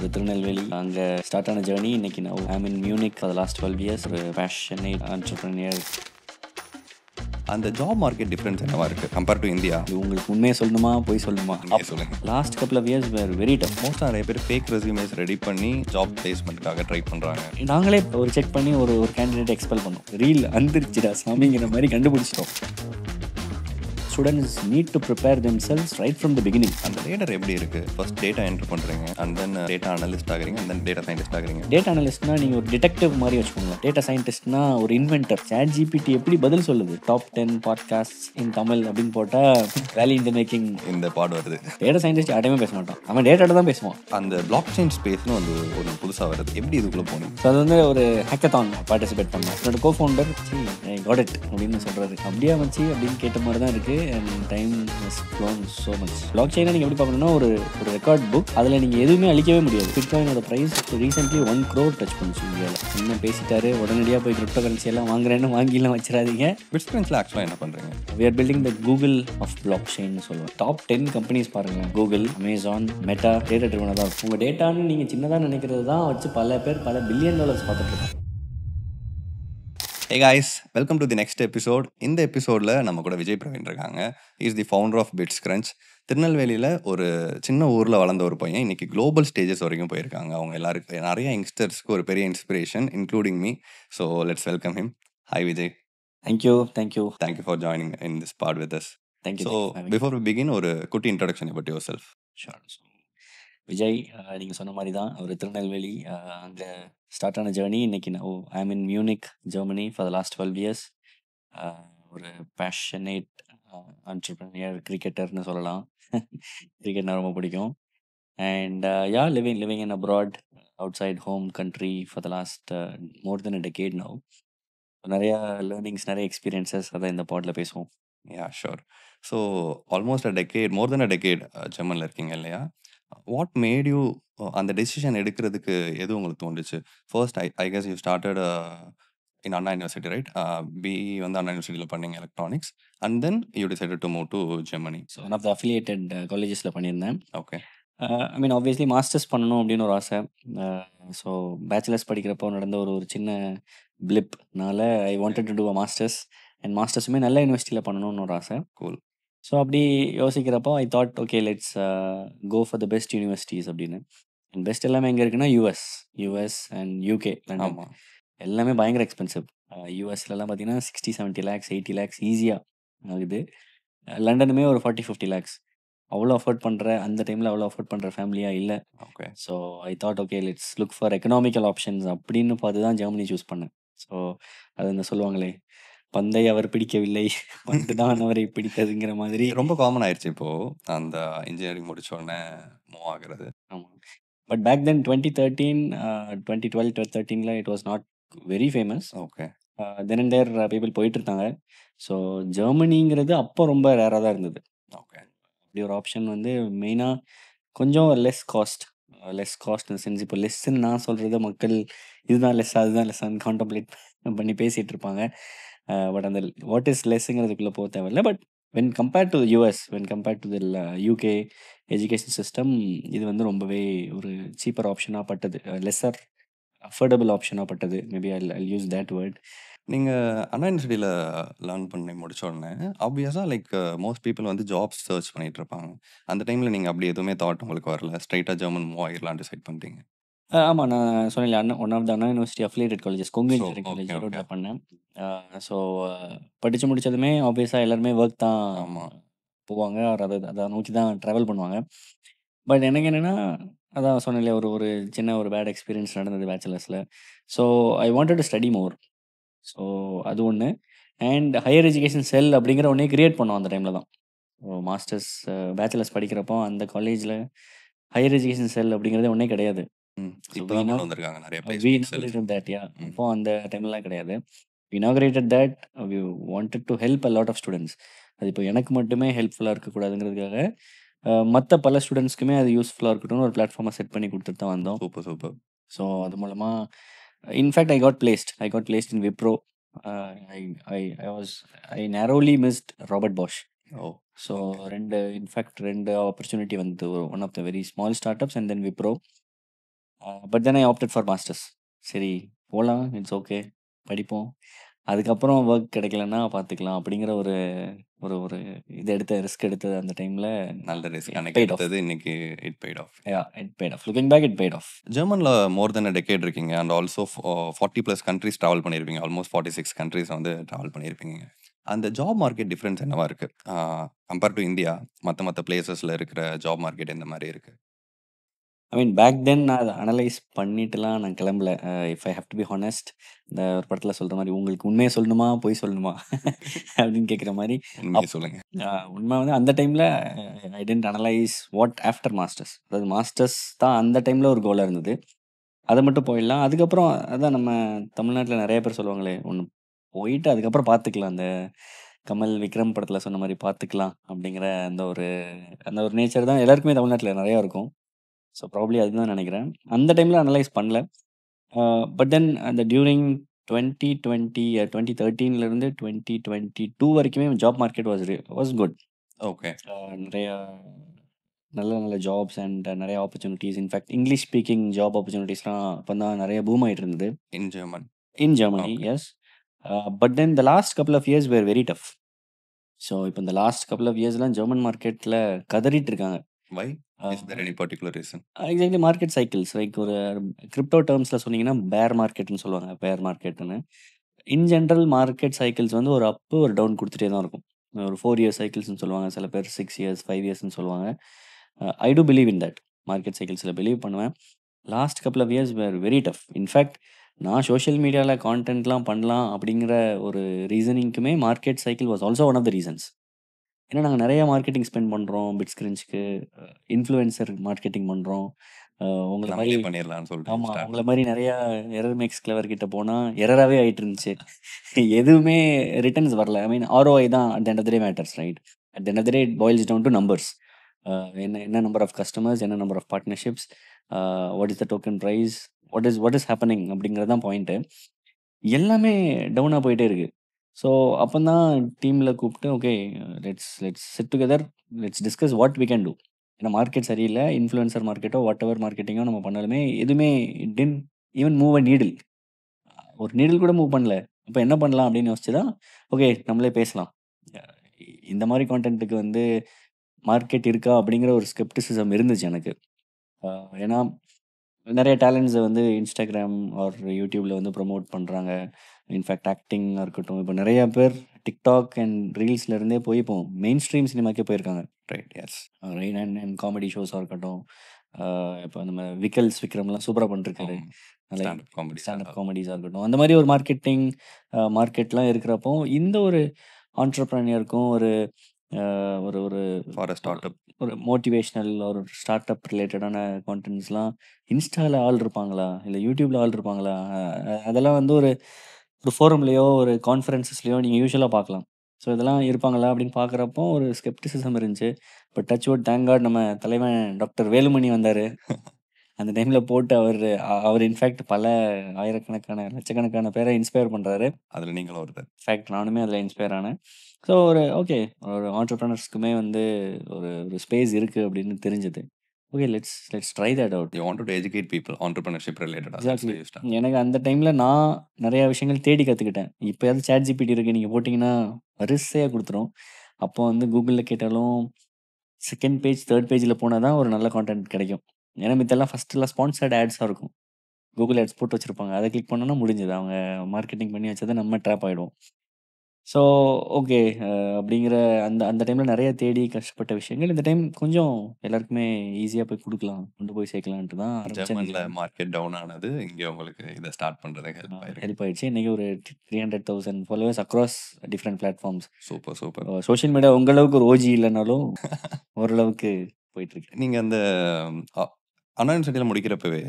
ஒரு திருநெல்வேலி. அங்கே ஸ்டார்ட் ஆன ஜேர்னி இன்னைக்கு நான் I mean Munich for the last 12 years. ஒரு பேஷனேட் ஆண்டர்பிரினியர். அந்த ஜாப் மார்க்கெட் டிஃப்ரென்ஸ் என்னவா இருக்கு கம்பேர் டு இந்தியா? உங்களுக்கு உண்மையை சொல்லணுமா போய் சொல்லணுமா? உண்மையை சொல்லுங்க. Last couple of years were very tough. மோஸ்ட்டாக நிறைய பேர் ஃபேக் ரெஸ்யூமேஸ் ரெடி பண்ணி ஜாப் பிளேஸ்மெண்ட்டுக்காக ட்ரை பண்ணுறாங்க. நாங்களே ஒரு செக் பண்ணி ஒரு கேண்டிடேட் எக்ஸ்பெல் பண்ணோம். ரீல் அந்திருச்சுடா சாமிங்கிற மாதிரி கண்டுபிடிச்சிட்டோம். Students need to prepare themselves right from the beginning. அந்த லேடர் எப்படி இருக்கு? ஃபர்ஸ்ட் டேட்டா என்ட்ரு பண்ணுறீங்க, அண்ட் தென் டேட்டா அனலிஸ்ட் ஆகுறீங்க, அண்ட் தென் டேட்டா சயின்டிஸ்ட் ஆகுறீங்க. டேட்டா அனலிஸ்ட்னா நீங்கள் ஒரு டிடெக்டிவ் மாதிரி வச்சுக்கோங்க. டேட்டா சயின்டிஸ்ட்னா ஒரு இன்வென்டர். சாட் ஜிபிடி எப்படி பதில் சொல்லுது? டாப் 10 பாட்காஸ்ட் இன் தமிழ் அப்படின்னு போட்டால் வேலி இன் த மேக்கிங் இந்த பாட் வருது. டேட்டா சயின்டிஸ்ட் யாரையுமே பேச மாட்டான், அவன் டேட்டாட்ட தான் பேசுவான். அந்த பிளாக் செயின் ஸ்பேஸ்னு வந்து ஒரு புதுசாக வருது. எப்படி இதுக்குள்ளே போனீங்க? ஸோ அது வந்து ஒரு ஹேக்கத்தான் பார்ட்டிசிபேட் பண்ணேன். என்னோட கோ ஃபவுண்டர் காட் இட் அப்படின்னு சொல்கிறாரு. அப்படியே வச்சு அப்படின்னு கேட்ட மாதிரி தான் இருக்குது. And time has flown so much. Block செயினை நீங்கள் எப்படி பார்க்கணும்னா ஒரு ரெக்கார்ட் புக். அதில் நீங்கள் எதுவுமே அழிக்கவே முடியாது. பிட்காயினோட ப்ரைஸ் ரீசென்ட்லி 1 crore டச் பண்ணிச்சு இந்தியாவில். இன்னும் பேசிட்டாரு, உடனடியாக போய் கிரிப்டோ கரன்சி எல்லாம் வாங்குறேன்னு வாங்கிலாம் வச்சிடாதீங்க. பிட்காயின்ஸில் ஆக்சுவலாக என்ன பண்ணுறீங்க? We are building the Google of blockchain சொல்லுவோம். டாப் 10 கம்பெனிஸ் பாருங்க. கூகுள், அமேசான், மெட்டா டேட்டா ட்ரிவனாக தான் இருக்கும். உங்கள் டேட்டான்னு நீங்கள் சின்னதாக நினைக்கிறது தான் வச்சு பல பேர் பல பில்லியன் டாலர்ஸ் பார்த்துட்டு இருக்காங்க. Hey guys, welcome to the next episode. இந்த எபிசோடில் நம்ம கூட விஜய் பிரவீன் இருக்காங்க. Is the founder of Bitscrunch. திருநெல்வேலியில் ஒரு சின்ன ஊரில் வளர்ந்த ஒரு பையன் இன்னைக்கு குளோபல் ஸ்டேஜஸ் வரைக்கும் போயிருக்காங்க. அவங்க எல்லாருக்கும் நிறைய யங்ஸ்டர்ஸ்க்கு ஒரு பெரிய inspiration, including me. So let's welcome him. Hi Vijay. Thank you for joining in this part with us. Thank you. So before we begin, ஒரு குட்டி introduction about yourself. Sure. Vijay, நீங்கள் சொன்ன மாதிரி தான் ஒரு திருநெல்வேலி. அங்கே ஸ்டார்ட் ஆன ஜேர்னி இன்னைக்கு நான் I mean Munich Germany for the last 12 years. ஒரு பேஷனேட் ஆண்டர்பிரினியர், கிரிக்கெட்டர்னு சொல்லலாம். கிரிக்கெட்னா ரொம்ப பிடிக்கும். And living in abroad, outside home country for the last more than a decade now. நிறையா லேர்னிங்ஸ், நிறைய எக்ஸ்பீரியன்சஸ் அதை இந்த பாட்டில் பேசுவோம். Yeah sure. So almost a decade, more than a decade ஜெர்மனில் இருக்கீங்க இல்லையா? வாட் மேட் யூ அந்த டெசிஷன் எடுக்கிறதுக்கு எது உங்களுக்கு தோணுச்சு? First I guess you started in Anna University, right? BE வந்து அண்ணா யூனிவர்சிட்டியில் பண்ணீங்க electronics, and then you decided to move to Germany. So one of the affiliated காலேஜஸில் பண்ணியிருந்தேன். Okay. I mean obviously masters பண்ணணும் அப்படின்னு ஒரு ஆசை. ஸோ பேச்சுலர்ஸ் படிக்கிறப்போ நடந்த ஒரு சின்ன பிளிப்னால I wanted to do a masters. And மாஸ்டர்ஸுமே நல்ல யூனிவர்சிட்டியில் பண்ணணும்னு ஒரு ஆசை. கூல். ஸோ அப்படி யோசிக்கிறப்போ I thought okay let's go for the best universities அப்படின்னு. அண்ட் பெஸ்ட் எல்லாமே எங்கே இருக்குன்னா யூஎஸ் அண்ட் யூகே, லண்டன். ஆமாம். எல்லாமே பயங்கர எக்ஸ்பென்சிவ். யூஎஸ்லலாம் பார்த்தீங்கன்னா 60-70 லேக்ஸ் 80 லேக்ஸ் ஈஸியாக ஆகுது. லண்டனுமே ஒரு 40-50 லேக்ஸ். அவ்வளோ அஃபோர்ட் பண்ணுற அந்த டைமில் அவ்வளோ அஃபோர்ட் பண்ணுற ஃபேமிலியாக இல்லை. Okay. So I thought okay let's look for economical options அப்படின்னு பார்த்து தான் ஜெர்மனி சூஸ் பண்ணேன். ஸோ அது இந்த சொல்லுவாங்களே, பந்தை அவர் பிடிக்கவில்லை, பந்து தான் அவரை பிடித்ததுங்கிற மாதிரி. ரொம்ப காமன் ஆயிடுச்சு இப்போது அந்த இன்ஜினியரிங் முடிச்ச உடனே மூவ் ஆகுறது. ஆமாம். But back then 2013, 2012-13 it was not very famous. Okay. Then and there people போயிட்டு இருந்தாங்க. ஸோ ஜெர்மனிங்கிறது அப்போ ரொம்ப ரேராக தான் இருந்தது. ஓகே. அப்படி ஒரு ஆப்ஷன் வந்து மெயினாக கொஞ்சம் லெஸ் காஸ்ட் இந்த சென்ஸ். இப்போ லெஸ்ன்னு நான் சொல்கிறது மக்கள் இதுதான் லெஸ் அதுதான் லெஸ்ஸான்னு கான்டம்ப்ளேட் பண்ணி பேசிகிட்டு இருப்பாங்க. பட் அந்த வாட் இஸ் லெஸ்ஸுங்கிறதுக்குள்ளே போக தேவையில்லை. But when compared to US, when compared to the UK education system, இது வந்து ரொம்பவே ஒரு சீப்பர் ஆப்ஷனாக பட்டது, லெஸ்ஸர் அஃபோர்டபுள் ஆப்ஷனாக பட்டது. Maybe I use that word. நீங்கள் அண்ணா யூனிவர்சிட்டியில் லேர்ன் பண்ணி முடிச்ச உடனே ஆப்வியஸாக லைக் மோஸ்ட் பீப்புள் வந்து ஜாப்ஸ் சர்ச் பண்ணிகிட்டு இருப்பாங்க. அந்த டைமில் நீங்கள் அப்படி எதுவுமே தாட் உங்களுக்கு வரல, ஸ்ட்ரைட்டாக ஜெர்மன் மூவ் ஆகிடலான்னு டிசைட் பண்ணிட்டீங்க? ஆமாம், நான் சொன்னேன் one of the Anna university affiliated colleges, Kongu engineering okay, college okay. ரோட்டில் பண்ணேன். ஸோ படித்து முடித்ததுமே ஆப்வியஸாக எல்லாருமே ஒர்க் தான் ஆமாம். போவாங்க, அதை நோக்கி தான் ட்ராவல் பண்ணுவாங்க. பட் எனக்கு என்னென்னா, அதான் சொன்னேன்ல, ஒரு சின்ன ஒரு பேட் எக்ஸ்பீரியன்ஸ் நடந்தது பேச்சுலர்ஸில். So I wanted to study more. So அது ஒன்று. அண்ட் ஹையர் எஜுகேஷன் செல் அப்படிங்கிற ஒன்றே கிரியேட் பண்ணோம் அந்த டைமில் தான். மாஸ்டர்ஸ் பேச்சுலர்ஸ் படிக்கிறப்போ அந்த காலேஜில் ஹையர் எஜுகேஷன் செல் அப்படிங்கிறதே ஒன்றே கிடையாது. இப்போ தான் கொண்டு வந்திருக்காங்க நிறைய We placements. inaugurated that, yeah. அப்போ அந்த டைம்லாம் கிடையாது. We inaugurated that. We wanted to help a lot of students. அது இப்போ எனக்கு மட்டுமே ஹெல்ப்ஃபுல்லாக இருக்கக்கூடாதுங்கிறதுக்காக மற்ற பல ஸ்டூடெண்ட்ஸ்க்குமே அது யூஸ்ஃபுல்லாக இருக்கட்டும்னு ஒரு பிளாட்ஃபார்மை செட் பண்ணி கொடுத்துட்டு தான் வந்தோம். சூப்பர். ஸோ அது மூலமாக in fact I got placed in Wipro. I narrowly missed Robert Bosch. Oh. So ரெண்டு ஆப்பர்ச்சுனிட்டி வந்து one of the very small startups and then Wipro. But then I opted for masters. சரி போலாம், இட்ஸ் ஓகே, படிப்போம். அதுக்கப்புறம் work கிடைக்கலன்னா பார்த்துக்கலாம் அப்படிங்கிற ஒரு ஒரு ஒரு ரிஸ்க் எடுத்தது அந்த டைமில். நல்ல ரிஸ்க் இட் அன்னைக்கு பெய்ட் ஆஃப். எடுத்தது இன்னைக்கு it paid off. It paid off. Looking back it paid off. ஜெர்மன்ல மோர் தென் அ டெக்கேட் இருக்கீங்க அண்ட் ஆல்சோ 40+ கண்ட்ரீஸ் ட்ராவல் பண்ணியிருப்பீங்க. ஆல்மோஸ்ட் 46 கண்ட்ரீஸ் வந்து ட்ராவல் பண்ணியிருப்பீங்க. அந்த ஜாப் மார்க்கெட் டிஃப்ரென்ஸ் என்னவா இருக்கு? கம்பேர் டு இந்தியா, மற்ற பிளேசஸ்ல இருக்கிற ஜாப் மார்க்கெட் எந்த மாதிரி இருக்கு? ஐ மீன் பேக் தென் நான் அதை அனலைஸ் பண்ணிட்டுலாம் நான் கிளம்பல. If I have to be honest, இந்த ஒரு படத்தில் சொல்கிற மாதிரி உங்களுக்கு உண்மையை சொல்லணுமா பொய் சொல்லணுமா அப்படின்னு கேட்குற மாதிரி. உண்மையை சொல்லுங்க. உண்மை வந்து அந்த டைமில் I tend analyse what after masters. அதாவது மாஸ்டர்ஸ் தான் அந்த டைமில் ஒரு கோலாக இருந்தது. அதை மட்டும் போயிடலாம். அதுக்கப்புறம் அதான் நம்ம தமிழ்நாட்டில் நிறைய பேர் சொல்லுவாங்களே, ஒன்று போயிட்டு அதுக்கப்புறம் பார்த்துக்கலாம். அந்த கமல் விக்ரம் படத்தில் சொன்ன மாதிரி பார்த்துக்கலாம் அப்படிங்கிற அந்த ஒரு நேச்சர் தான் எல்லாருக்குமே தமிழ்நாட்டில் நிறையா இருக்கும். ஸோ ப்ராபப்ளி அதுதான் நினைக்கிறேன். அந்த டைமில் அனலைஸ் பண்ணல. பட் தென் அந்த டியூரிங் 2020 2013லேருந்து 2022 வரைக்குமே job market was good. Okay. நிறையா நல்ல நல்ல ஜாப்ஸ் அண்ட் நிறைய opportunities. In fact English speaking job ஆப்பர்ச்சுனிட்டிஸ்லாம் அப்போ தான் நிறைய பூம் ஆகிட்டு இருந்தது in German. In Germany. Okay. Yes. But then the last couple of years were very tough. So இப்போ இந்த லாஸ்ட் கப்புள் ஆஃப் இயர்ஸ்லாம் ஜெர்மன் மார்க்கெட்டில் கதறிட்டு இருக்காங்க. Why? Is there any particular reason? Exactly market cycles. Like ஒரு crypto டேர்ம்ஸில் சொன்னீங்கன்னா bear மார்க்கெட்னு சொல்லுவாங்க. பேர் மார்க்கெட்டுன்னு. இன் ஜென்ரல் மார்க்கெட் சைக்கிள்ஸ் வந்து ஒரு அப்பு ஒரு டவுன் கொடுத்துட்டே தான் இருக்கும். ஒரு 4 இயர்ஸ் சைக்கிள்ஸ்னு சொல்லுவாங்க. சில பேர் 6 இயர்ஸ் 5 இயர்ஸ்னு சொல்லுவாங்க. I do believe in that. Market சைக்கிள்ஸில் பிலீவ் பண்ணுவேன். Last couple of years were very tough. In fact நான் சோஷியல் மீடியாவில் கான்டென்ட்லாம் பண்ணலாம் அப்படிங்கிற ஒரு ரீசனிங்க்குமே market cycle was also one of the reasons. ஏன்னா நாங்கள் நிறைய மார்க்கெட்டிங் ஸ்பெண்ட் பண்ணுறோம். பிட்ஸ்கிரின்ச்க்கு இன்ஃப்ளூயன்சர் மார்க்கெட்டிங் பண்ணுறோம். உங்களை மாதிரி நம்மளே பண்ணிடலாம்னு சொல்லிட்டு ஆமாம், start. உங்களை மாதிரி நிறையா எரர் மேக்ஸ் கிளவர் கிட்ட போனால் எரராகவே ஆகிட்டு இருந்துச்சு. எதுவுமே ரிட்டர்ன்ஸ் வரல. ஐ மீன் ஆர்ஓஐ தான் at the end of the day matters, right? At the end of the day it boils down to numbers. என்ன நம்பர் ஆஃப் கஸ்டமர்ஸ், என்ன number of partnerships, what is the token price, what is happening அப்படிங்கிறது தான் point. எல்லாமே டவுனாக போயிட்டே இருக்கு. So அப்போ தான் டீமில் கூப்பிட்டு okay let's let's sit together, let's discuss what we can do. ஏன்னா மார்க்கெட் சரியில்லை. இன்ஃப்ளூயன்சர் மார்க்கெட்டோ வாட் எவர் மார்க்கெட்டிங்கோ நம்ம பண்ணாலுமே எதுவுமே it didn't even move a needle. ஒரு நீடில் கூட மூவ் பண்ணல. அப்போ என்ன பண்ணலாம் அப்படின்னு யோசிச்சு தான் ஓகே நம்மளே பேசலாம். இந்த மாதிரி கான்டென்ட்டுக்கு வந்து மார்க்கெட் இருக்கா அப்படிங்கிற ஒரு ஸ்கெப்டிசிசம் இருந்துச்சு எனக்கு. ஏன்னா நிறைய டேலண்ட்ஸை வந்து இன்ஸ்டாகிராம் ஆர் யூடியூப்ல வந்து ப்ரொமோட் பண்ணுறாங்க. இன்ஃபேக்ட் ஆக்டிங்காக இருக்கட்டும், இப்போ நிறைய பேர் டிக்டாக் அண்ட் ரீல்ஸ்ல இருந்தே போய் இப்போ மெயின் ஸ்ட்ரீம் சினிமாக்கே போயிருக்காங்க. Right, yes. Right. And comedy ஷோஸாக இருக்கட்டும். இப்போ நம்ம விக்ரம்லாம் சூப்பராக பண்ணிருக்காரு. நல்ல Stand-up comedy. ஸ்டாண்டப் காமெடிஸாக இருக்கட்டும். அந்த மாதிரி ஒரு மார்க்கெட்லாம் இருக்கிறப்போ இந்த ஒரு ஆண்டர்ப்ரனியருக்கும் ஒரு ஒரு ஒரு For a startup. ஒரு மோட்டிவேஷ்னல் ஒரு ஸ்டார்ட் அப் ரிலேட்டடான கான்டென்ட்ஸ்லாம் இன்ஸ்டாவில் ஆள் இருப்பாங்களா, இல்லை யூடியூப்ல ஆள் இருப்பாங்களா? அதெல்லாம் வந்து ஒரு ஒரு ஃபோரம்லேயோ ஒரு கான்ஃபரன்சஸ்லேயோ நீங்கள் யூஸ்வலாக பார்க்கலாம். ஸோ இதெல்லாம் இருப்பாங்களா அப்படின்னு பார்க்குறப்போ ஒரு ஸ்கெப்டிசிசம் இருந்துச்சு. But touch wood thank God நம்ம தலைவன் டாக்டர் வேலுமணி வந்தார். அந்த டைமில் போட்டு அவர் இன்ஃபேக்ட் பல ஆயிரக்கணக்கான லட்சக்கணக்கான பேரை இன்ஸ்பயர் பண்ணுறாரு. அதில் நீங்களும் ஒருத்தர். இன்ஃபேக்ட் நானுமே அதில் இன்ஸ்பயர் ஆனேன். ஸோ ஒரு ஓகே ஒரு ஆண்டர்ப்ரனர்ஸ்க்குமே வந்து ஒரு ஒரு ஸ்பேஸ் இருக்குது அப்படின்னு தெரிஞ்சது. Okay let's try that out. You wanted to educate people entrepreneurship related. Exactly. எனக்கு அந்த டைமில் நான் நிறையா விஷயங்கள் தேடி கற்றுக்கிட்டேன். இப்போயாவது சேட் ஜிபிடி இருக்குது, நீங்கள் போட்டிங்கன்னா வரிசையாக கொடுத்துரும். அப்போ வந்து கூகுளில் கேட்டாலும் செகண்ட் பேஜ் தேர்ட் பேஜில் போனால் தான் ஒரு நல்ல கான்டென்ட் கிடைக்கும். ஏன்னா மித்தெல்லாம் ஃபஸ்ட்டெல்லாம் ஸ்பான்சர்ட் ஆட்ஸாக இருக்கும். கூகுள் ஆட்ஸ் போட்டு வச்சுருப்பாங்க. அதை கிளிக் பண்ணோன்னா முடிஞ்சது. அவங்க மார்க்கெட்டிங் பண்ணி வச்சதை நம்ம ட்ராப் ஆகிடுவோம். ஸோ ஓகே அப்படிங்கிற அந்த அந்த டைமில் நிறைய தேடி கஷ்டப்பட்ட விஷயங்கள் இந்த டைம் கொஞ்சம் எல்லாருக்குமே ஈஸியாக போய் கொடுக்கலாம், கொண்டு போய் சேர்க்கலான்ட்டு தான் ஜெர்மன்ல மார்க்கெட் டவுன் ஆனது இங்கே உங்களுக்கு இதை ஸ்டார்ட் பண்ணுறதுக்கு ஹெல்ப் ஆயிடுச்சு. இன்றைக்கி ஒரு 300,000 followers across different platforms. Super. Social media உங்களவுக்கு ஒரு ஓஜி இல்லைனாலும் ஓரளவுக்கு போயிட்டுருக்கு. நீங்கள் அந்த அண்ணா யூனிவர்சிட்டியில் முடிக்கிறப்பவே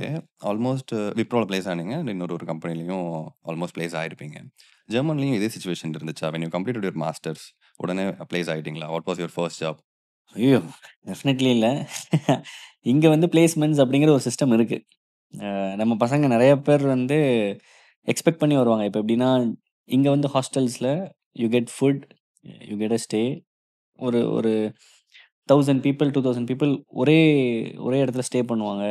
ஆல்மோஸ்ட் விப்ரோவில் பிளேஸ் ஆனீங்க. இன்னொரு ஒரு கம்பெனிலையும் ஆல்மோஸ்ட் பிளேஸ் ஆகிருப்பீங்க. ஜெர்மன்லையும் இதே சுச்சுவேஷன் இருந்துச்சா? when you completed your masters உடனே பிளேஸ் ஆகிட்டீங்களா? What was your first job? ஐயோ டெஃபினெட்லி இல்லை. இங்கே வந்து பிளேஸ்மெண்ட்ஸ் அப்படிங்கிற ஒரு சிஸ்டம் இருக்குது. நம்ம பசங்க நிறைய பேர் வந்து எக்ஸ்பெக்ட் பண்ணி வருவாங்க. இப்போ எப்படின்னா இங்கே வந்து ஹாஸ்டல்ஸில் you get food, you get a stay. ஒரு ஒரு 1000 பீப்புள் 2000 பீப்புள் ஒரே இடத்துல ஸ்டே பண்ணுவாங்க.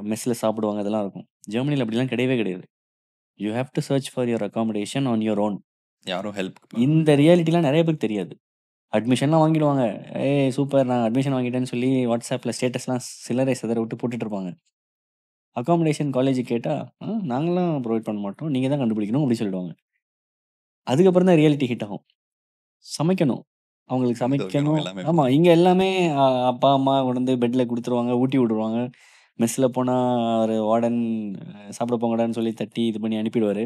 மெஸ்ஸில சாப்பிடுவாங்க. அதெல்லாம் இருக்கும். ஜெர்மனில அப்படிலாம் கிடையவே கிடையாது. You have to search for your accommodation on your own. யாரும் ஹெல்ப் இந்த ரியாலிட்டிலாம் நெறைய பேருக்கு தெரியாது. அட்மிஷன்லாம் வாங்கிடுவாங்க. "ஏய் சூப்பர் நான் அட்மிஷன் வாங்கிட்டேன்னு" சொல்லி WhatsAppல ஸ்டேட்டஸ்லாம் சில்லறை சிதற விட்டு போட்டுட்டு இருப்பாங்க. அக்காமடேஷன் காலேஜுக்கு கேட்டா, நாங்கலாம் ப்ரொவைட் பண்ண மாட்டோம். நீங்க தான் கண்டுபிடிக்கணும்" அப்படி சொல்லிடுவாங்க. அதுக்கப்புறம் தான் ரியாலிட்டி ஹிட் ஆகும். சமைக்கணும். அவங்களுக்கு துணி துவைக்கணும் சமைக்கணும். எல்லாமே ஆமா. இங்க எல்லாமே அப்பா, அம்மா கொண்டு வந்து பெட்ல குடுத்துருவாங்க. ஊட்டி விடுவாங்க. மெஸ்ல போனா ஒரு வார்டன் சாப்பிட போங்கடான்னு சொல்லி தட்டி இது பண்ணி அனுப்பிடுவாரு.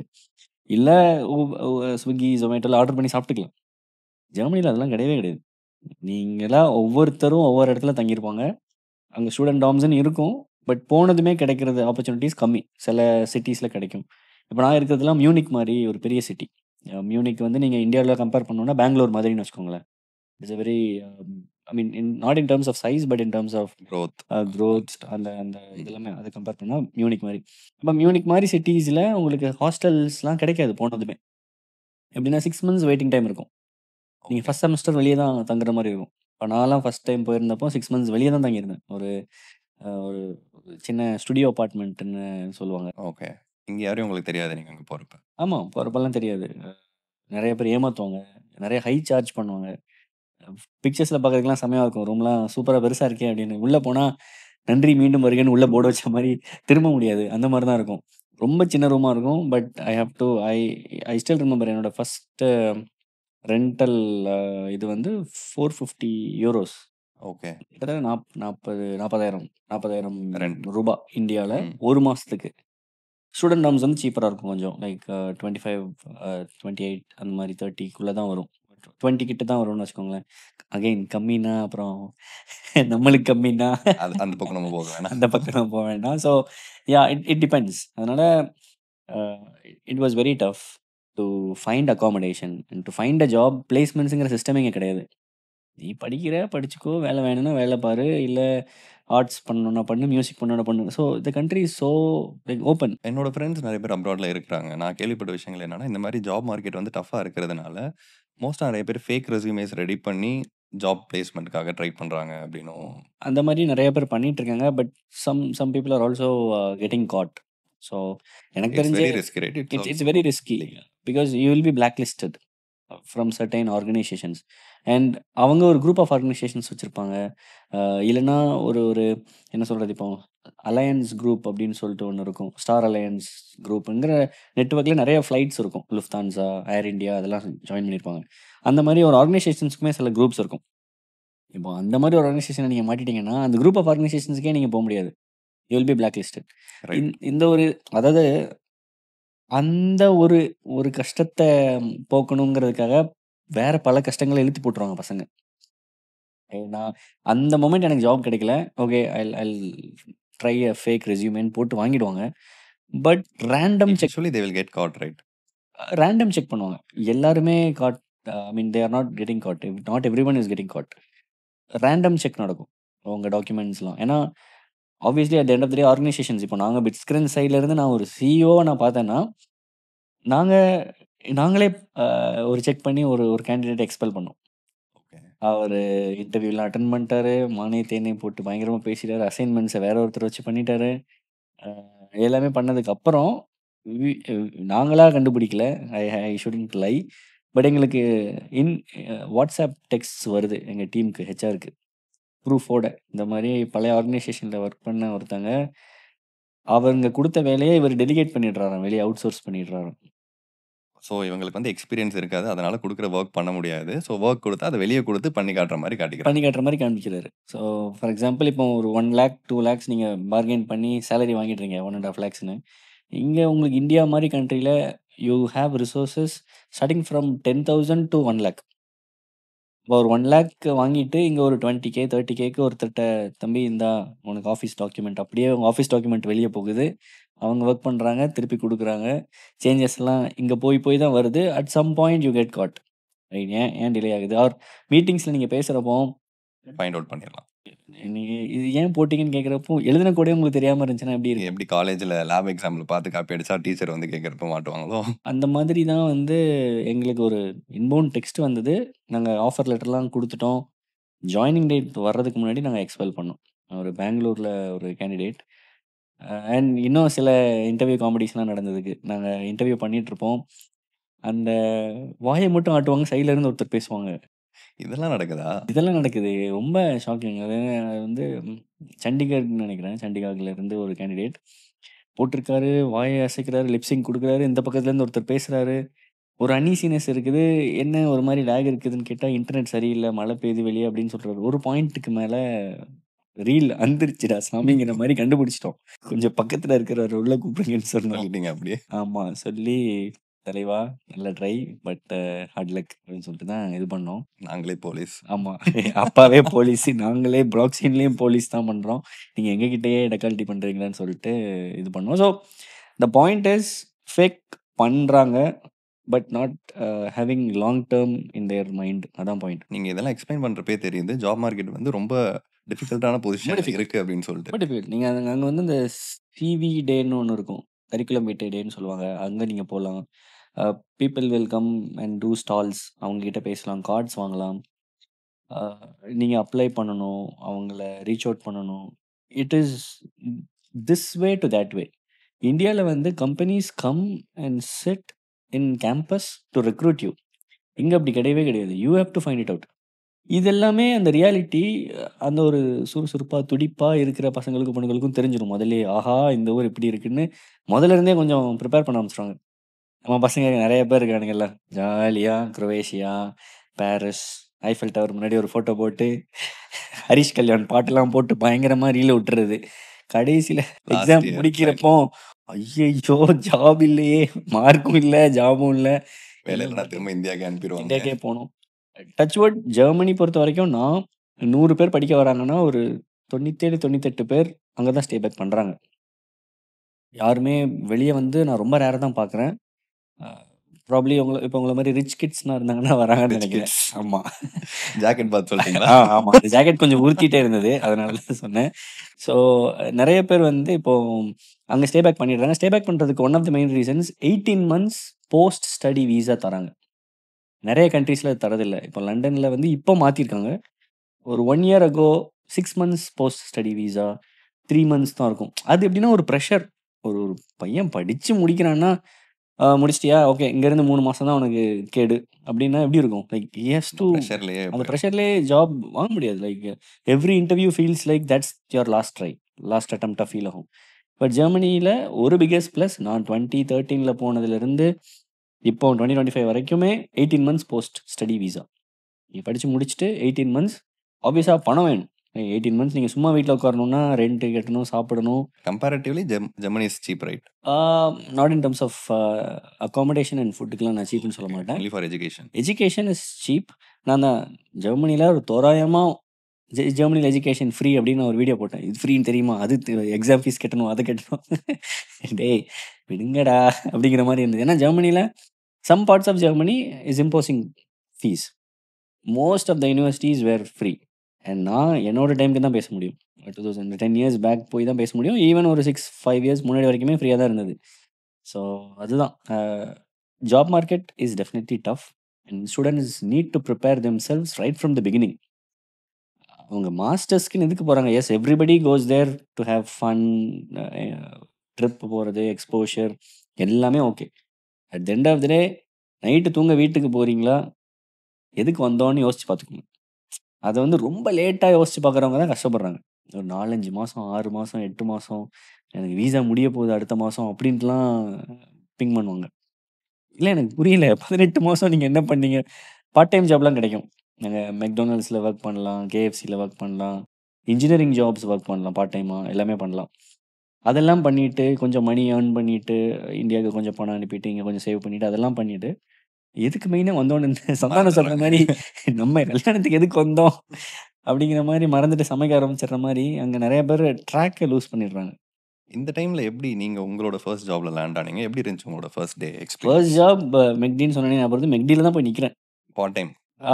இல்ல உ உ Swiggy, Zomatoல ஆர்டர் பண்ணி சாப்பிட்டுக்கலாம். ஜெர்மனில அதெல்லாம் கிடையவே கிடையாது. நீங்களா ஒவ்வொருத்தரும் ஒவ்வொரு இடத்துல தங்கியிருப்பாங்க. அங்க ஸ்டூடண்ட் டார்ம்ஸ்ன்னு இருக்கும். பட் போனதுமே கிடைக்கிறது ஆப்பர்ச்சுனிட்டீஸ் கம்மி. சில சிட்டீஸ்ல கிடைக்கும். இப்ப நான் இருக்கிறதுலாம் மியூனிக் மாரி ஒரு பெரிய சிட்டி. மியூனிக் வந்து நீங்க இந்தியால கம்பேர் பண்ணோம்னா பெங்களூர் மாதிரின்னு வச்சுக்கோங்களேன். It's a very I mean not in terms of size but in terms of growth growth stuff. அந்த அந்த இதெல்லாமே அதை கம்பேர் பண்ணா மியூனிக் மாரி. அப்ப மியூனிக் மாரி சிட்டீஸ்ல உங்களுக்கு ஹாஸ்டல்ஸ்லாம் கிடைக்காது போனதுமே. எப்படின்னா 6 மந்த்ஸ் வெயிட்டிங் டைம் இருக்கும். நீங்க ஓகே. ஃபர்ஸ்ட் செமஸ்டர் வெளிய தான் தங்குற மாரி இருக்கும். இப்ப நான்லாம் ஃபர்ஸ்ட் டைம் போயிருந்தப்போ 6 மந்த்ஸ் வெளிய தான் தங்கியிருந்தேன். ஒரு சின்ன ஸ்டுடியோ அபார்ட்மெண்ட்ன்னு சொல்லுவாங்க. ஓகே. இங்க யாரையும் உங்களுக்கு தெரியாது நீங்க அங்க போறப்ப. ஆமா. போறப்பலாம் தெரியாது. நெறைய பேர் ஏமாத்துவாங்க. நெறைய ஹை சார்ஜ் பண்ணுவாங்க. பிக்சர்ஸ்ல பார்க்கறதுக்குலாம் செம்மையா இருக்கும். ரூம்லாம் சூப்பரா பெருசா இருக்கே அப்படின்னு. உள்ள போனா நன்றி மீண்டும் வருகன்னு உள்ள போர்டு வச்ச மாரி திரும்ப முடியாது. அந்த மாரி தான் இருக்கும். ரொம்ப சின்ன ரூமா இருக்கும். But I have to I I still remember என்னோட ஃபர்ஸ்ட் ரென்டல் இது வந்து €450 ஓகே. கிட்டத்தட்ட 40,000 ரெண்ட். ரூபா இந்தியால ம். 1 மாசத்துக்கு. ஸ்டூடண்ட் டெர்ம்ஸ் வந்து சீப்பரா இருக்கும் கொஞ்சம். லைக் 25 28 அந்த மாரி 30க்குள்ள தான் வரும். 20 கிட்ட தான் வரும்னு வச்சுக்கோங்களேன். அகைன் கம்மின்னா அப்புறம் நம்மளுக்கு கம்மின்னா அந்த பக்கம் நம்ம போக வேணாம். அந்த பக்கம் நம்ம போ வேண்டாம். So yeah it depends. அதனால it was very tough to find accommodation and to find a job. பிளேஸ்மெண்ட்ஸ்ங்கிற சிஸ்டமே இங்க கிடையாது. நீ படிச்சுக்கோ, வேலை வேணும்னா வேலை பாரு, இல்ல ஆர்ட்ஸ் பண்ணணும்னா பண்ணு, மியூசிக் பண்ணணும்னா பண்ணு. So the country is so like open. என்னோட ஃப்ரெண்ட்ஸ் நெறைய பேர் அப்ராட்ல இருக்கிறாங்க. நான் கேள்விப்பட்ட விஷயங்கள் என்னன்னா, இந்த மாரி ஜாப் மார்க்கெட் வந்து டஃப்பா இருக்கிறதுனால, மோஸ்ட்டா நெறைய பேர் ஃபேக் ரெஸ்யூமேஸ் ரெடி பண்ணி ஜாப் பிளேஸ்மென்ட்க்காக ட்ரை பண்றாங்க அப்படின்னும். அந்த மாரி நெறைய பேர் பண்ணிட்டு இருக்காங்க. But some people are also getting caught. So எனக்கு இட்ஸ் தெரிஞ்சு very risky right? It's it's also it's very risky because you will be blacklisted from certain organisations. And அவங்க ஒரு குரூப் ஆஃப் ஆர்கனைசேஷன்ஸ் வச்சிருப்பாங்க. இல்லைன்னா ஒரு ஒரு என்ன சொல்றது, இப்போ அலையன்ஸ் குரூப் அப்படின்னு சொல்லிட்டு ஒன்று இருக்கும். ஸ்டார் அலையன்ஸ் குரூப்புங்கிற நெட்ஒர்க்ல நிறைய ஃப்ளைட்ஸ் இருக்கும். லுஃப்தான்ஸா, ஏர் இந்தியா அதெல்லாம் ஜாயின் பண்ணியிருப்பாங்க. அந்த மாதிரி ஒரு ஆர்கனைசேஷன்ஸ்க்குமே சில குரூப்ஸ் இருக்கும். இப்போ அந்த மாதிரி ஒரு ஆர்கனைசேஷனை நீங்க மாட்டிட்டீங்கன்னா, அந்த குரூப் ஆஃப் ஆர்கனைசேஷன்ஸ்க்கே நீங்க போ முடியாது. You will be blacklisted. Right. இந்த ஒரு அதாவது அந்த ஒரு ஒரு கஷ்டத்த போக்கணுங்கிறதுக்காக வேற பல கஷ்டங்கள இழுத்து போட்டுருவாங்க பசங்க. நான் அந்த மொமெண்ட் எனக்கு ஜாப் கிடைக்கல. Okay I'll try a fake ரெஸ்யூமேன்னு போட்டு வாங்கிடுவாங்க. But usually they will get caught right. Random check பண்ணுவாங்க. எல்லாருமே caught I mean they are not getting caught. Not everyone is getting caught. Random check நடக்கும். உங்க டாக்குமெண்ட்ஸ்லாம். ஏன்னா obviously at the end of the day organisations இப்போ நாங்க பிட்ஸ்கிரன்ஸ் சைட்ல இருந்து நான் ஒரு சிஇஓவா நான் பார்த்தேன்னா, நாங்க நாங்களே ஒரு செக் பண்ணி ஒரு ஒரு கேண்டிடேட் எக்ஸ்பெல் பண்ணோம். ஓகே. அவரு இன்டர்வியூலாம் அட்டெண்ட் பண்ணிட்டாரு. மானே தேனே போட்டு பயங்கரமா பேசிட்டாரு. அசைன்மெண்ட்ஸ வேற ஒருத்தர் வச்சு பண்ணிட்டாரு. அ எல்லாமே பண்ணதுக்கு அப்புறம் வி நாங்களா கண்டுபிடிக்கல. ஐ ஐ ஷுடன்ட் லை. பட் எங்களுக்கு இன் வாட்ஸ்அப் டெக்ஸ்ட்ஸ் வருது எங்க டீமுக்கு, ஹெச்ஆர்‌க்கு. ப்ரூஃபோட. இந்த மாரி பழைய ஆர்கனைசேஷன்ல ஒர்க் பண்ண ஒருத்தங்க, அவங்க குடுத்த வேலைய இவரு டெலிகேட் பண்ணிடுறாராம். வெளிய அவுட் சோர்ஸ் பண்ணிடுறாராம். ஸோ இவங்களுக்கு வந்து எக்ஸ்பீரியன்ஸ் இருக்காது. அதனால குடுக்குற வொர்க் பண்ண முடியாது. ஸோ வொர்க் குடுத்தா அத வெளிய குடுத்து பண்ணி காட்டுற மாரி பண்ணி காட்டிக்கிறாங்க. காட்டுற மாரி காண்பிக்கிறாரு. ஸோ ஃபார் எக்ஸாம்பிள் இப்போ ஒரு 1,00,000 2,00,000 நீங்க பார்கெயின் பண்ணி சேலரி வாங்கிடுறீங்க 1 1/2 லேக்ஸ்ன்னு. இங்க உங்களுக்கு இந்தியா மாரி கண்ட்ரில you have resources starting from 10,000 to 1,00,000. இப்போ ஒரு 1,00,000 வாங்கிட்டு இங்க ஒரு 20K 30Kக்கு ஒருத்தர்ட்ட தம்பி இந்தா உனக்கு ஆஃபீஸ் டாக்குமெண்ட் அப்படியே உங்க ஆஃபீஸ் டாக்குமெண்ட் வெளிய போகுது. அவங்க வொர்க் பண்றாங்க. திருப்பி குடுக்குறாங்க. சேஞ்சஸ்லாம் இங்க போய் போய் தான் வருது. At some point you get caught. Right. ஏன் ஏன் டிலே ஆகுது? ஆர் மீட்டிங்ஸ்ல நீங்க பேசுறப்போ ஃபைண்ட் அவுட் பண்ணிரலாம். நீங்க இது ஏன் போட்டீங்கன்னு கேட்கிறப்போ, எழுதின கோடே உங்களுக்கு தெரியாம இருந்துச்சுன்னா எப்படி இருக்கும்? எப்படி காலேஜ்ல லேப் எக்ஸாம்ல பார்த்து காப்பி அடிச்சா டீச்சர் வந்து கேட்கிறப்ப மாட்டுவாங்களோ? அந்த மாதிரி தான் வந்து எங்களுக்கு ஒரு இன்பவுண்ட் டெக்ஸ்ட் வந்தது. நாங்க ஆஃபர் லெட்டர்லாம் குடுத்துட்டோம். ஜாயினிங் டேட் வர்றதுக்கு முன்னாடி நாங்க எக்ஸ்பெல் பண்ணோம். ஒரு பெங்களூர்ல ஒரு கேண்டிடேட். அண்ட் இன்னும் சில இன்டர்வியூ காமெடிஸ்லாம் நடந்ததுக்கு. நாங்க இன்டர்வியூ பண்ணிட்டுருப்போம். அந்த வாய மட்டும் ஆட்டுவாங்க. சைட்ல இருந்து ஒருத்தர் பேசுவாங்க. இதெல்லாம் நடக்குதா? இதெல்லாம் நடக்குது. ரொம்ப ஷாக்கிங். அது வந்து சண்டிகர்ன்னு நெனைக்கிறேன். சண்டிகர்ல இருந்து ஒரு கேண்டிடேட் போட்டிருக்காரு. வாய அசைக்கிறாரு, லிப் சிங்க் குடுக்குறாரு. இந்த பக்கத்துல இருந்து ஒருத்தர் பேசுறாரு. ஒரு அன்ஈசினஸ் இருக்குது. என்ன ஒரு மாரி லேக் இருக்குதுன்னு கேட்டா, இன்டர்நெட் சரியில்ல, மழை பெய்யுது வெளிய அப்படின்னு சொல்றாரு. ஒரு பாயிண்ட்டுக்கு மேல ரீல் அந்துருச்சுடா சாமிங்கிற மாரி கண்டுபிடிச்சுட்டோம். கொஞ்சம் பக்கத்துல இருக்கிறவர உள்ள கூப்பிடுங்கன்னு சொன்னோம். சொல்லிட்டீங்க அப்படியே. ஆமா. சொல்லி தலைவா நல்ல ட்ரை பட் ஹார்ட் லக் அப்படின்னு சொல்லிட்டு தான் இது பண்ணோம். நாங்களே போலீஸ். ஆமா. அப்பாவே போலீஸு, நாங்களே ப்ளாக் சீன்லயும் போலீஸ் தான் பண்றோம். நீங்க எங்ககிட்டயே டக்கால்ட்டி பண்றீங்களான்னு சொல்லிட்டு இது பண்ணோம். So the point is fake பண்றாங்க. But not having long term in their mind. அதான் பாயிண்ட். நீங்க இதெல்லாம் எக்ஸ்பிளைன் பண்றப்பயே தெரியுது. ஜாப் மார்க்கெட் வந்து ரொம்ப டிஃபிகல்ட்டான ரொம்ப பொசிஷன்ல டிஃபிகல்ட். இருக்கு அப்படின்னு சொல்லிட்டு. ரொம்ப டிஃபிகல்ட். நீங்க அங்க வந்து இந்த சிவி டேன்னு ஒண்ணு இருக்கும். கரிக்குலம் விட்டே டேன்னு சொல்லுவாங்க. அங்க நீங்க போலாம். People will come and do stalls. அவங்க கிட்ட பேசலாம். கார்ட்ஸ் வாங்கலாம். அ நீங்க அப்ளை பண்ணணும். அவங்கள ரீச் அவுட் பண்ணணும். It is this way to that way. இந்தியால வந்து companies come and sit in campus to recruit you. இங்க அப்படி கிடையவே கிடையாது. You have to find it out. இது எல்லாமே அந்த ரியாலிட்டி அந்த ஒரு சுறுசுறுப்பா, துடிப்பா இருக்கிற பசங்களுக்கும், பொண்ணுங்களுக்கும் தெரிஞ்சிரும் முதல்லயே. ஆஹா! இந்த ஊர் இப்படி இருக்குன்னு முதல்ல இருந்தே கொஞ்சம் ப்ரிப்பேர் பண்ண ஆரம்பிச்சுருவாங்க. நம்ம பசங்க நெறைய பேர் இருக்கானுங்கல்ல. ஜாலியா குரோவேஷியா, பாரிஸ், ஐஃபில் டவர் முன்னாடி ஒரு ஃபோட்டோ போட்டு, ஹரிஷ் கல்யாண் பாட்டெல்லாம் போட்டு பயங்கரமா ரீல விட்டுறது. கடைசில லாஸ்ட் எக்ஸாம் இயர் முடிக்கிறப்போ, ஐய்யய்யோ! ஜாப் இல்லையே! மார்க்கும் இல்ல, ஜாபும் இல்ல. வேலை என்ன இல்லைன்னா பண்றது? திரும்ப இந்தியாவுக்கு அனுப்பிடுவாங்க. இந்தியாக்கே போனோம். டச் வுட் ஜெர்மனி பொறுத்தவரைக்கும் நான் 100 பேர் படிக்க வராங்கன்னா, ஒரு 97, 98 பேர் அங்க தான் ஸ்டே பேக் பண்றாங்க. யாருமே வெளிய வந்து நான் ரொம்ப ரேரா தான் பார்க்குறேன். அ ப்ராபப்ளி இப்ப உங்கள மாரி ரிச் கிட்ஸ்லாம் இருந்தாங்கன்னா வராங்கன்னு ரிச் நெனைக்கிறேன். கிட்ஸ். ஆமா. ஜாக்கெட் பார்த்து சொல்லிட்டீங்களா? ஆமா. அந்த ஜாக்கெட் கொஞ்சம் உறுத்திட்டே இருந்தது. அதனால தான் சொன்னேன். ஸோ நெறைய பேர் வந்து இப்போ அங்க ஸ்டே பேக் பண்ணிடுறாங்க. ஸ்டே பேக் பண்றதுக்கு one of the main reasons 18 months post study visa தராங்க. நெறைய கண்ட்ரீஸ்ல அது தரதில்ல. இப்போ லண்டன்ல வந்து இப்போ மாத்திருக்காங்க. ஒரு 1 year ago 6 months post study visa, 3 months தான் இருக்கும். அது எப்படின்னா ஒரு பிரஷர். ஒரு ஒரு பையன் படிச்சு முடிக்கிறான்னா, முடிச்சிட்டியா? ஓகே. இங்கேருந்து 3 மாசம் தான் உனக்கு கேடு. அப்படின்னா எப்படி இருக்கும்? லைக் ஹி ஹேஸ் அந்த டூ பிரஷர்லயே அந்த போயிடும். பிரஷர்லயே ஜாப் வாங்க முடியாது. Like every interview feels like that's your last try. Last அட்டெம்ப்ட்டா ஃபீல் ஆகும். பட் ஜெர்மனியில ஒரு பிக்கஸ்ட் பிளஸ் நான் 2013ல போனதிலிருந்து இப்போ 2025 வரைக்குமே 18 மந்த்ஸ் போஸ்ட் ஸ்டடி விசா. நீங்க படிச்சு முடிச்சுட்டு 18 மந்த்ஸ் ஆப்வியஸா பணம் வேணும். 18 மந்த்ஸ் நீங்க சும்மா வீட்ல உட்காரணும்னா ரெண்ட் கட்டணும், சாப்பிடணும். Comparatively Germany is cheap right? Ah not in terms of accommodation and ஃபுட்டுக்குலாம் நான் சீப்ன்னு சொல்ல மாட்டேன். Only for education. Education is cheap. நான் தான் ஜெர்மனில ஒரு தோராயமா ஜெர்மனில எஜுகேஷன் ஃப்ரீ அப்படின்னு நான் ஒரு வீடியோ போட்டேன். இது ஃப்ரீன்னு தெரியுமா? அது எக்ஸாம் ஃபீஸ் கட்டணும், அத கட்டணும். டேய் விடுங்கடா அப்படிங்கிற மாரி இருந்தது. ஏன்னா ஜெர்மனில some parts of Germany is imposing fees. Most of the universities were free. And நான் என்னோட டைம்க்கு தான் பேச முடியும். 10 இயர்ஸ் பேக் போய் தான் பேச முடியும். ஈவன் ஒரு 5 இயர்ஸ் முன்னாடி வரைக்குமே ஃப்ரீயா தான் இருந்தது. ஸோ அதுதான். Job market is definitely tough and students need to prepare themselves right from the beginning. அவங்க மாஸ்டர்ஸ்க்குன்னு எதுக்கு போறாங்க? Yes everybody goes there to have fun, trip போறது, எக்ஸ்போஷர் எல்லாமே okay. At the end of the day night தூங்க வீட்டுக்கு போறீங்களா? எதுக்கு வந்தோம்னு யோசிச்சு பார்த்துக்கோங்க. அத வந்து ரொம்ப லேட்டா யோசிச்சு பார்க்குறவங்க தான் கஷ்டப்படுறாங்க. ஒரு 4, 5 மாசம், 6 மாசம், 8 மாசம் எனக்கு விசா முடிய போகுது அடுத்த மாசம் அப்படின்ட்டுலாம் பிங் பண்ணுவாங்க. இல்ல எனக்கு புரியல. 18 மாசம் நீங்க என்ன பண்ணீங்க? பார்ட் டைம் ஜாப்லாம் கிடைக்கும். நாங்க மெக்டொனால்ட்ஸ்ல ஒர்க் பண்ணலாம், KFCல ஒர்க் பண்ணலாம், இன்ஜினியரிங் ஜாப்ஸ் ஒர்க் பண்ணலாம் பார்ட் டைமா எல்லாமே பண்ணலாம். அதெல்லாம் பண்ணிட்டு, கொஞ்சம் மணி ஏர்ன் பண்ணிட்டு, இந்தியாவுக்கு கொஞ்சம் பணம் அனுப்பிட்டு, இங்க கொஞ்சம் சேவ் பண்ணிட்டு, அதெல்லாம் பண்ணிட்டு, எதுக்கு மெயினா வந்தோன்னு சந்தானம் சொல்ற மறந்துடுறாங்க. மாரி நம்ம கல்யாணத்துக்கு எதுக்கு வந்தோம்? அப்படிங்கிற மாரி மறந்துட்டு சமைக்க ஆரம்பிச்சிடுற மாரி, அங்க நெறைய பேரு ட்ராக்க லூஸ் பண்ணிடுறாங்க. இந்த டைம்ல எப்படி நீங்க உங்களோட ஃபர்ஸ்ட் ஜாப்ல லேண்ட் ஆனீங்க? எப்படி இருந்துச்சு உங்களோட first day first experience? Job மெக்டின்னு சொன்னோனே ஞாபகம் வருது. மெக்டில தான் போய் நிக்கிறேன். Part time.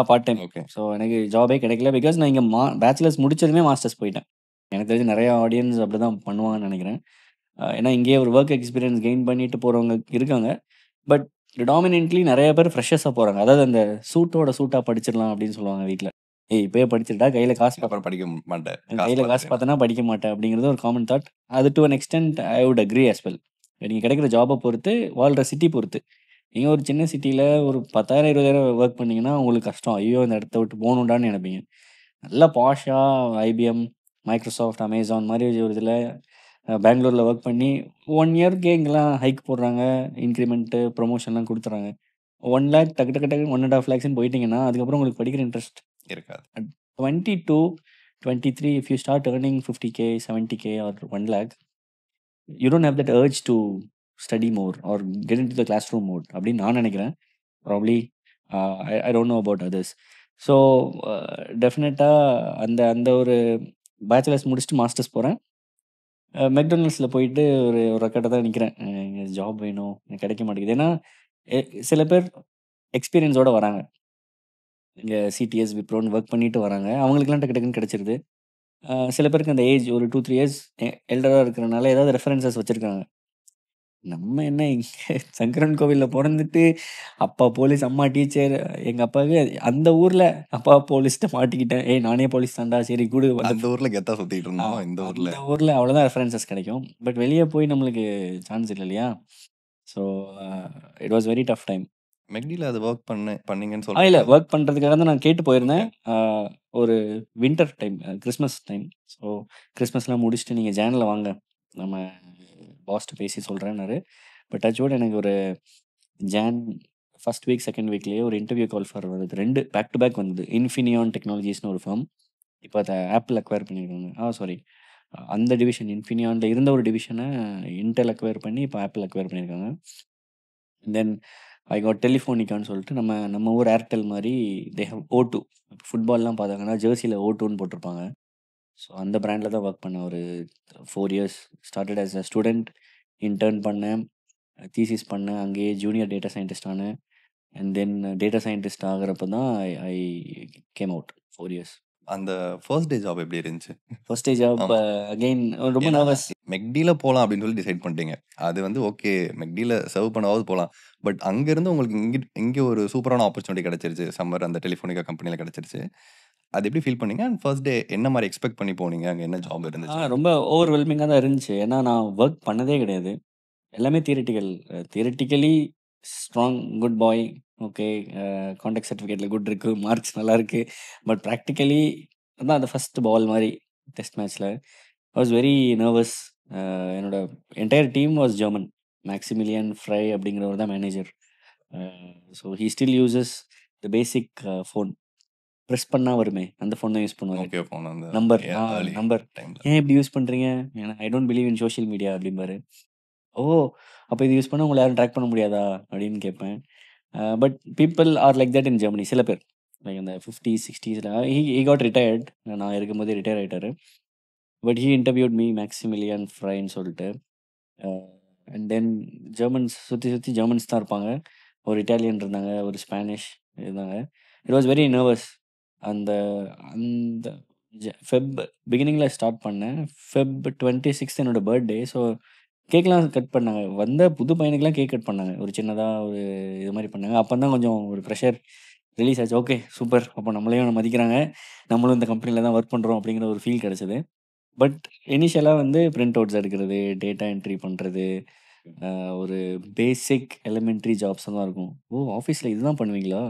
Part time. Okay. So எனக்கு ஜாபே கிடைக்கல. பிகாஸ் நான் இங்க பேச்சுலர்ஸ் முடிச்சதுமே மாஸ்டர்ஸ் போயிட்டேன். எனக்கு தெரிஞ்சு நெறைய ஆடியன்ஸ் அப்படிதான் பண்ணுவாங்கன்னு நெனைக்கிறேன். ஏன்னா இங்கேயே ஒரு வொர்க் எக்ஸ்பீரியன்ஸ் கெயின் பண்ணிட்டு போறவங்க இருக்காங்க. பட் ப்ரிடாமினன்ட்லி நெறைய பேர் ஃப்ரெஷர்ஸா போறாங்க. அதாவது அந்த சூட்டோட சூட்டா படிச்சிடலாம் அப்படின்னு சொல்லுவாங்க வீட்ல. ஏய் இப்பயே படிச்சிருடா, கையில காசு அப்புறம் படிக்க மாட்டேன். கையில காசு பார்த்தேன்னா. பார்த்தனா படிக்க மாட்டேன் அப்படிங்கிறது ஒரு காமன் தாட். அது to an extent I would agree as well. நீங்க கிடைக்கிற ஜாப பொறுத்து, வாழ்ற சிட்டி பொறுத்து. நீங்க ஒரு சின்ன சிட்டில ஒரு 10,000 20,000 வொர்க் பண்ணீங்கன்னா, உங்களுக்கு கஷ்டம். ஐயோ! இந்த இடத்த விட்டு போணும்டான்னு நெனைப்பீங்க. நல்லா பாஷா IBM, Microsoft, Amazon மாரி ஒரு இதில பெங்களூர்ல வொர்க் பண்ணி 1 இயர்க்கே இங்கலாம் ஹைக் போடுறாங்க. இன்கிரிமென்ட், ப்ரமோஷன்லாம் குடுத்துறாங்க. 1,00,000 டக்கு டக்கு டக்குன்னு 1 1/2 லேக்ஸ்ன்னு போயிட்டீங்கன்னா, அதுக்கப்புறம் உங்களுக்கு படிக்கிற இன்ட்ரெஸ்ட் இருக்காது. at 22, 23 if you start earning 50K, 70K or 1,00,000, you don't have that urge to study more or get into the classroom mode அப்படின்னு நான் நெனைக்கிறேன். Probably I don't know about others. So டெஃபினட்டா அந்த அந்த ஒரு பேச்சுலர்ஸ் முடிச்சுட்டு masters போறேன். மெக்டொனால்ட்ஸ்ல போயிட்டு ஒரு ஒரு ரெக்கார்டா தான் நிக்கிறேன். ஜாப் வேணும். எனக்கு கிடைக்க மாட்டேங்குது. ஏன்னா, எ சில பேர் எக்ஸ்பீரியன்ஸோட வராங்க. இங்க CTS, விப்ரோன்னு வொர்க் பண்ணிட்டு வராங்க. அவங்களுக்கெல்லாம் டக்கு டக்குன்னு கிடைச்சிருது. சில பேருக்கு அந்த ஏஜ் ஒரு 2, 3 இயர்ஸ் எல்டரா இருக்கிறனால ஏதாவது ரெஃபரன்ஸஸ் வச்சிருக்காங்க. நம்ம என்ன இங்க சங்கரன் கோவில்ல பொறந்துட்டு, அப்பா போலீஸ், அம்மா டீச்சர். எங்க அப்பாவுக்கு அந்த ஊர்ல அப்பா போலீஸ்ட்ட மாட்டிக்கிட்டேன். ஏய் நானே போலீஸ் தான்டா. சரி குடு அந்த அந்த ஊர்ல கெத்தா சுத்திட்டு ஆ இருந்தோம். இந்த ஊர்ல அந்த ஊர்ல அவ்வளோதான் ரெஃபரன்ஸஸ் கிடைக்கும். பட் வெளிய போய் நம்மளுக்கு சான்ஸ் இல்ல இல்லையா? So it was very tough time. மெக்டில அது வொர்க் பண்ணீங்கன்னு இல்ல சொல்றது. வொர்க் பண்றதுக்காக தான் நான் கேட்டு போயிருந்தேன். ஓகே. ஒரு winter time, Christmas time. So கிறிஸ்மஸ்லாம் முடிச்சுட்டு நீங்க ஜான்ல வாங்க. நம்ம பாஸ்ட்ட பேசி சொல்றேன்னாரு. பட் டச் வுட் எனக்கு ஒரு ஜான் ஃபர்ஸ்ட் வீக், செகண்ட் வீக்லயே ஒரு இன்டர்வியூ கால் ஃபார் வருது. 2 பேக் டு பேக் வந்தது. இன்ஃபினியான் டெக்னாலஜிஸ்ன்னு ஒரு ஃபர்ம். இப்ப அத ஆப்பிள் அக்வயர் பண்ணியிருக்காங்க. சாரி. அந்த டிவிஷன் இன்ஃபினியான்ல இருந்த ஒரு டிவிஷன இன்டெல் அக்வயர் பண்ணி இப்ப ஆப்பிள் அக்வயர் பண்ணியிருக்காங்க. தென் ஐ காட் டெலிஃபோனிக்கான்னு சொல்லிட்டு நம்ம நம்ம ஊர் ஏர்டெல் மாரி தே ஹேவ் O2. ஃபுட்பால்லாம் பார்த்தாங்கன்னா ஜெர்சில O2ன்னு போட்டிருப்பாங்க. ஸோ அந்த பிராண்ட்ல தான் ஒர்க் பண்ணேன் ஒரு 4 years. Started as a student. Intern பண்ணேன். தீசிஸ் பண்ணேன். அங்கேயே ஜூனியர் டேட்டா சயின்டிஸ்ட் ஆனேன். அண்ட் தென் டேட்டா சயின்டிஸ்ட் ஆகுறப்ப தான் ஐ கேம் அவுட் 4 இயர்ஸ். அந்த ஃபர்ஸ்ட் டே ஜாப் எப்படி இருந்துச்சு? ஃபர்ஸ்ட் டே ஜாப் ஆமா. அகைன் ரொம்ப ஏன்னா நர்வஸ். மெக்டில போலாம் அப்படின்னு சொல்லி டிசைட் பண்ணிட்டீங்க. அது வந்து ஓகே மெக்டில சர்வ் பண்ணாவது போலாம். பட் அங்கருந்து உங்களுக்கு இங்க ஒரு சூப்பரான ஆப்பர்ச்சுனிட்டி கிடைச்சிருச்சு. சம்மர் அந்த டெலிஃபோனிக்கா கம்பெனில கிடைச்சிருச்சு. அது எப்படி ஃபீல் பண்ணீங்க? அண்ட் ஃபர்ஸ்ட் டே என்ன மாரி எக்ஸ்பெக்ட் பண்ணி போனீங்க? அங்க என்ன ஜாப் இருந்துச்சு? ரொம்ப ஓவர்வெல்மிங்கா தான் இருந்துச்சு. ஏன்னா நான் ஒர்க் பண்ணதே கிடையாது. எல்லாமே தியரிட்டிக்கல். தியரிட்டிக்கலி ஸ்ட்ராங், குட் பாய். ஓகே. கான்டாக்ட் சர்டிஃபிகேட்ல குட் இருக்கு. மார்க்ஸ் நல்லா இருக்கு. பட் பிராக்டிகலி அதான் அந்த ஃபர்ஸ்ட் பால் மாரி டெஸ்ட் மேட்ச்ல. I was very nervous. என்னோட entire team was German. Maximilian Frey அப்படிங்கிறவர் தான் manager. So he still uses the basic phone. Press பண்ணா வருமே, அந்த ஃபோன் தான் யூஸ் பண்ணுவாரு. ஓகே ஃபோன் அந்த நம்பர் ஏர்லி நம்பர். டைம்ல. ஏன் இப்படி யூஸ் பண்றீங்க? ஏன்னா I don't believe in social media அப்படிம்பாரு. ஓ! அப்ப இது யூஸ் பண்ணா உங்கள யாரும் ட்ராக் பண்ண முடியாதா? அப்படின்னு கேட்பேன். But people are like that in Germany. சில பேர். லைக் அந்த 50, 60ஸ்ல ஹி காட் ரிட்டயர்ட். நான் இருக்கும்போதே ரிட்டயர் ஆயிட்டாரு. பட் ஹி இன்டர்வியூட் மீ மேக்ஸிமிலியன் ஃப்ரைன்னு சொல்லிட்டு. அண்ட் தென் ஜெர்மன்ஸ் சுத்தி சுத்தி ஜெர்மன்ஸ் தான் இருப்பாங்க. ஒரு இட்டாலியன் இருந்தாங்க, ஒரு ஸ்பானிஷ் இருந்தாங்க. It was very nervous. அந்த அந்த ஃபெப் பிகினிங்ல ஸ்டார்ட் பண்ணேன். ஃபெப் 26 என்னோட பர்த்டே. ஸோ கேக்லாம் கட் பண்ணாங்க. வந்த புது பையனுக்குலாம் கேக் கட் பண்ணாங்க. ஒரு சின்னதா ஒரு இது மாரி பண்ணாங்க. அப்பதான் கொஞ்சம் ஒரு ப்ரெஷர் ரிலீஸ் ஆச்சு. Okay super. அப்போ நம்மளையும் மதிக்கிறாங்க. நம்மளும் இந்த கம்பெனில தான் ஒர்க் பண்றோம் அப்படிங்கிற ஒரு ஃபீல் கிடைச்சது. பட் இனிஷியலா வந்து பிரிண்ட் அவுட்ஸ் எடுக்கிறது, டேட்டா என்ட்ரி பண்றது, ஒரு பேசிக் எலிமென்டரி ஜாப்ஸ் தான் இருக்கும். ஓ! ஆஃபீஸ்ல இதுதான் பண்ணுவீங்களா?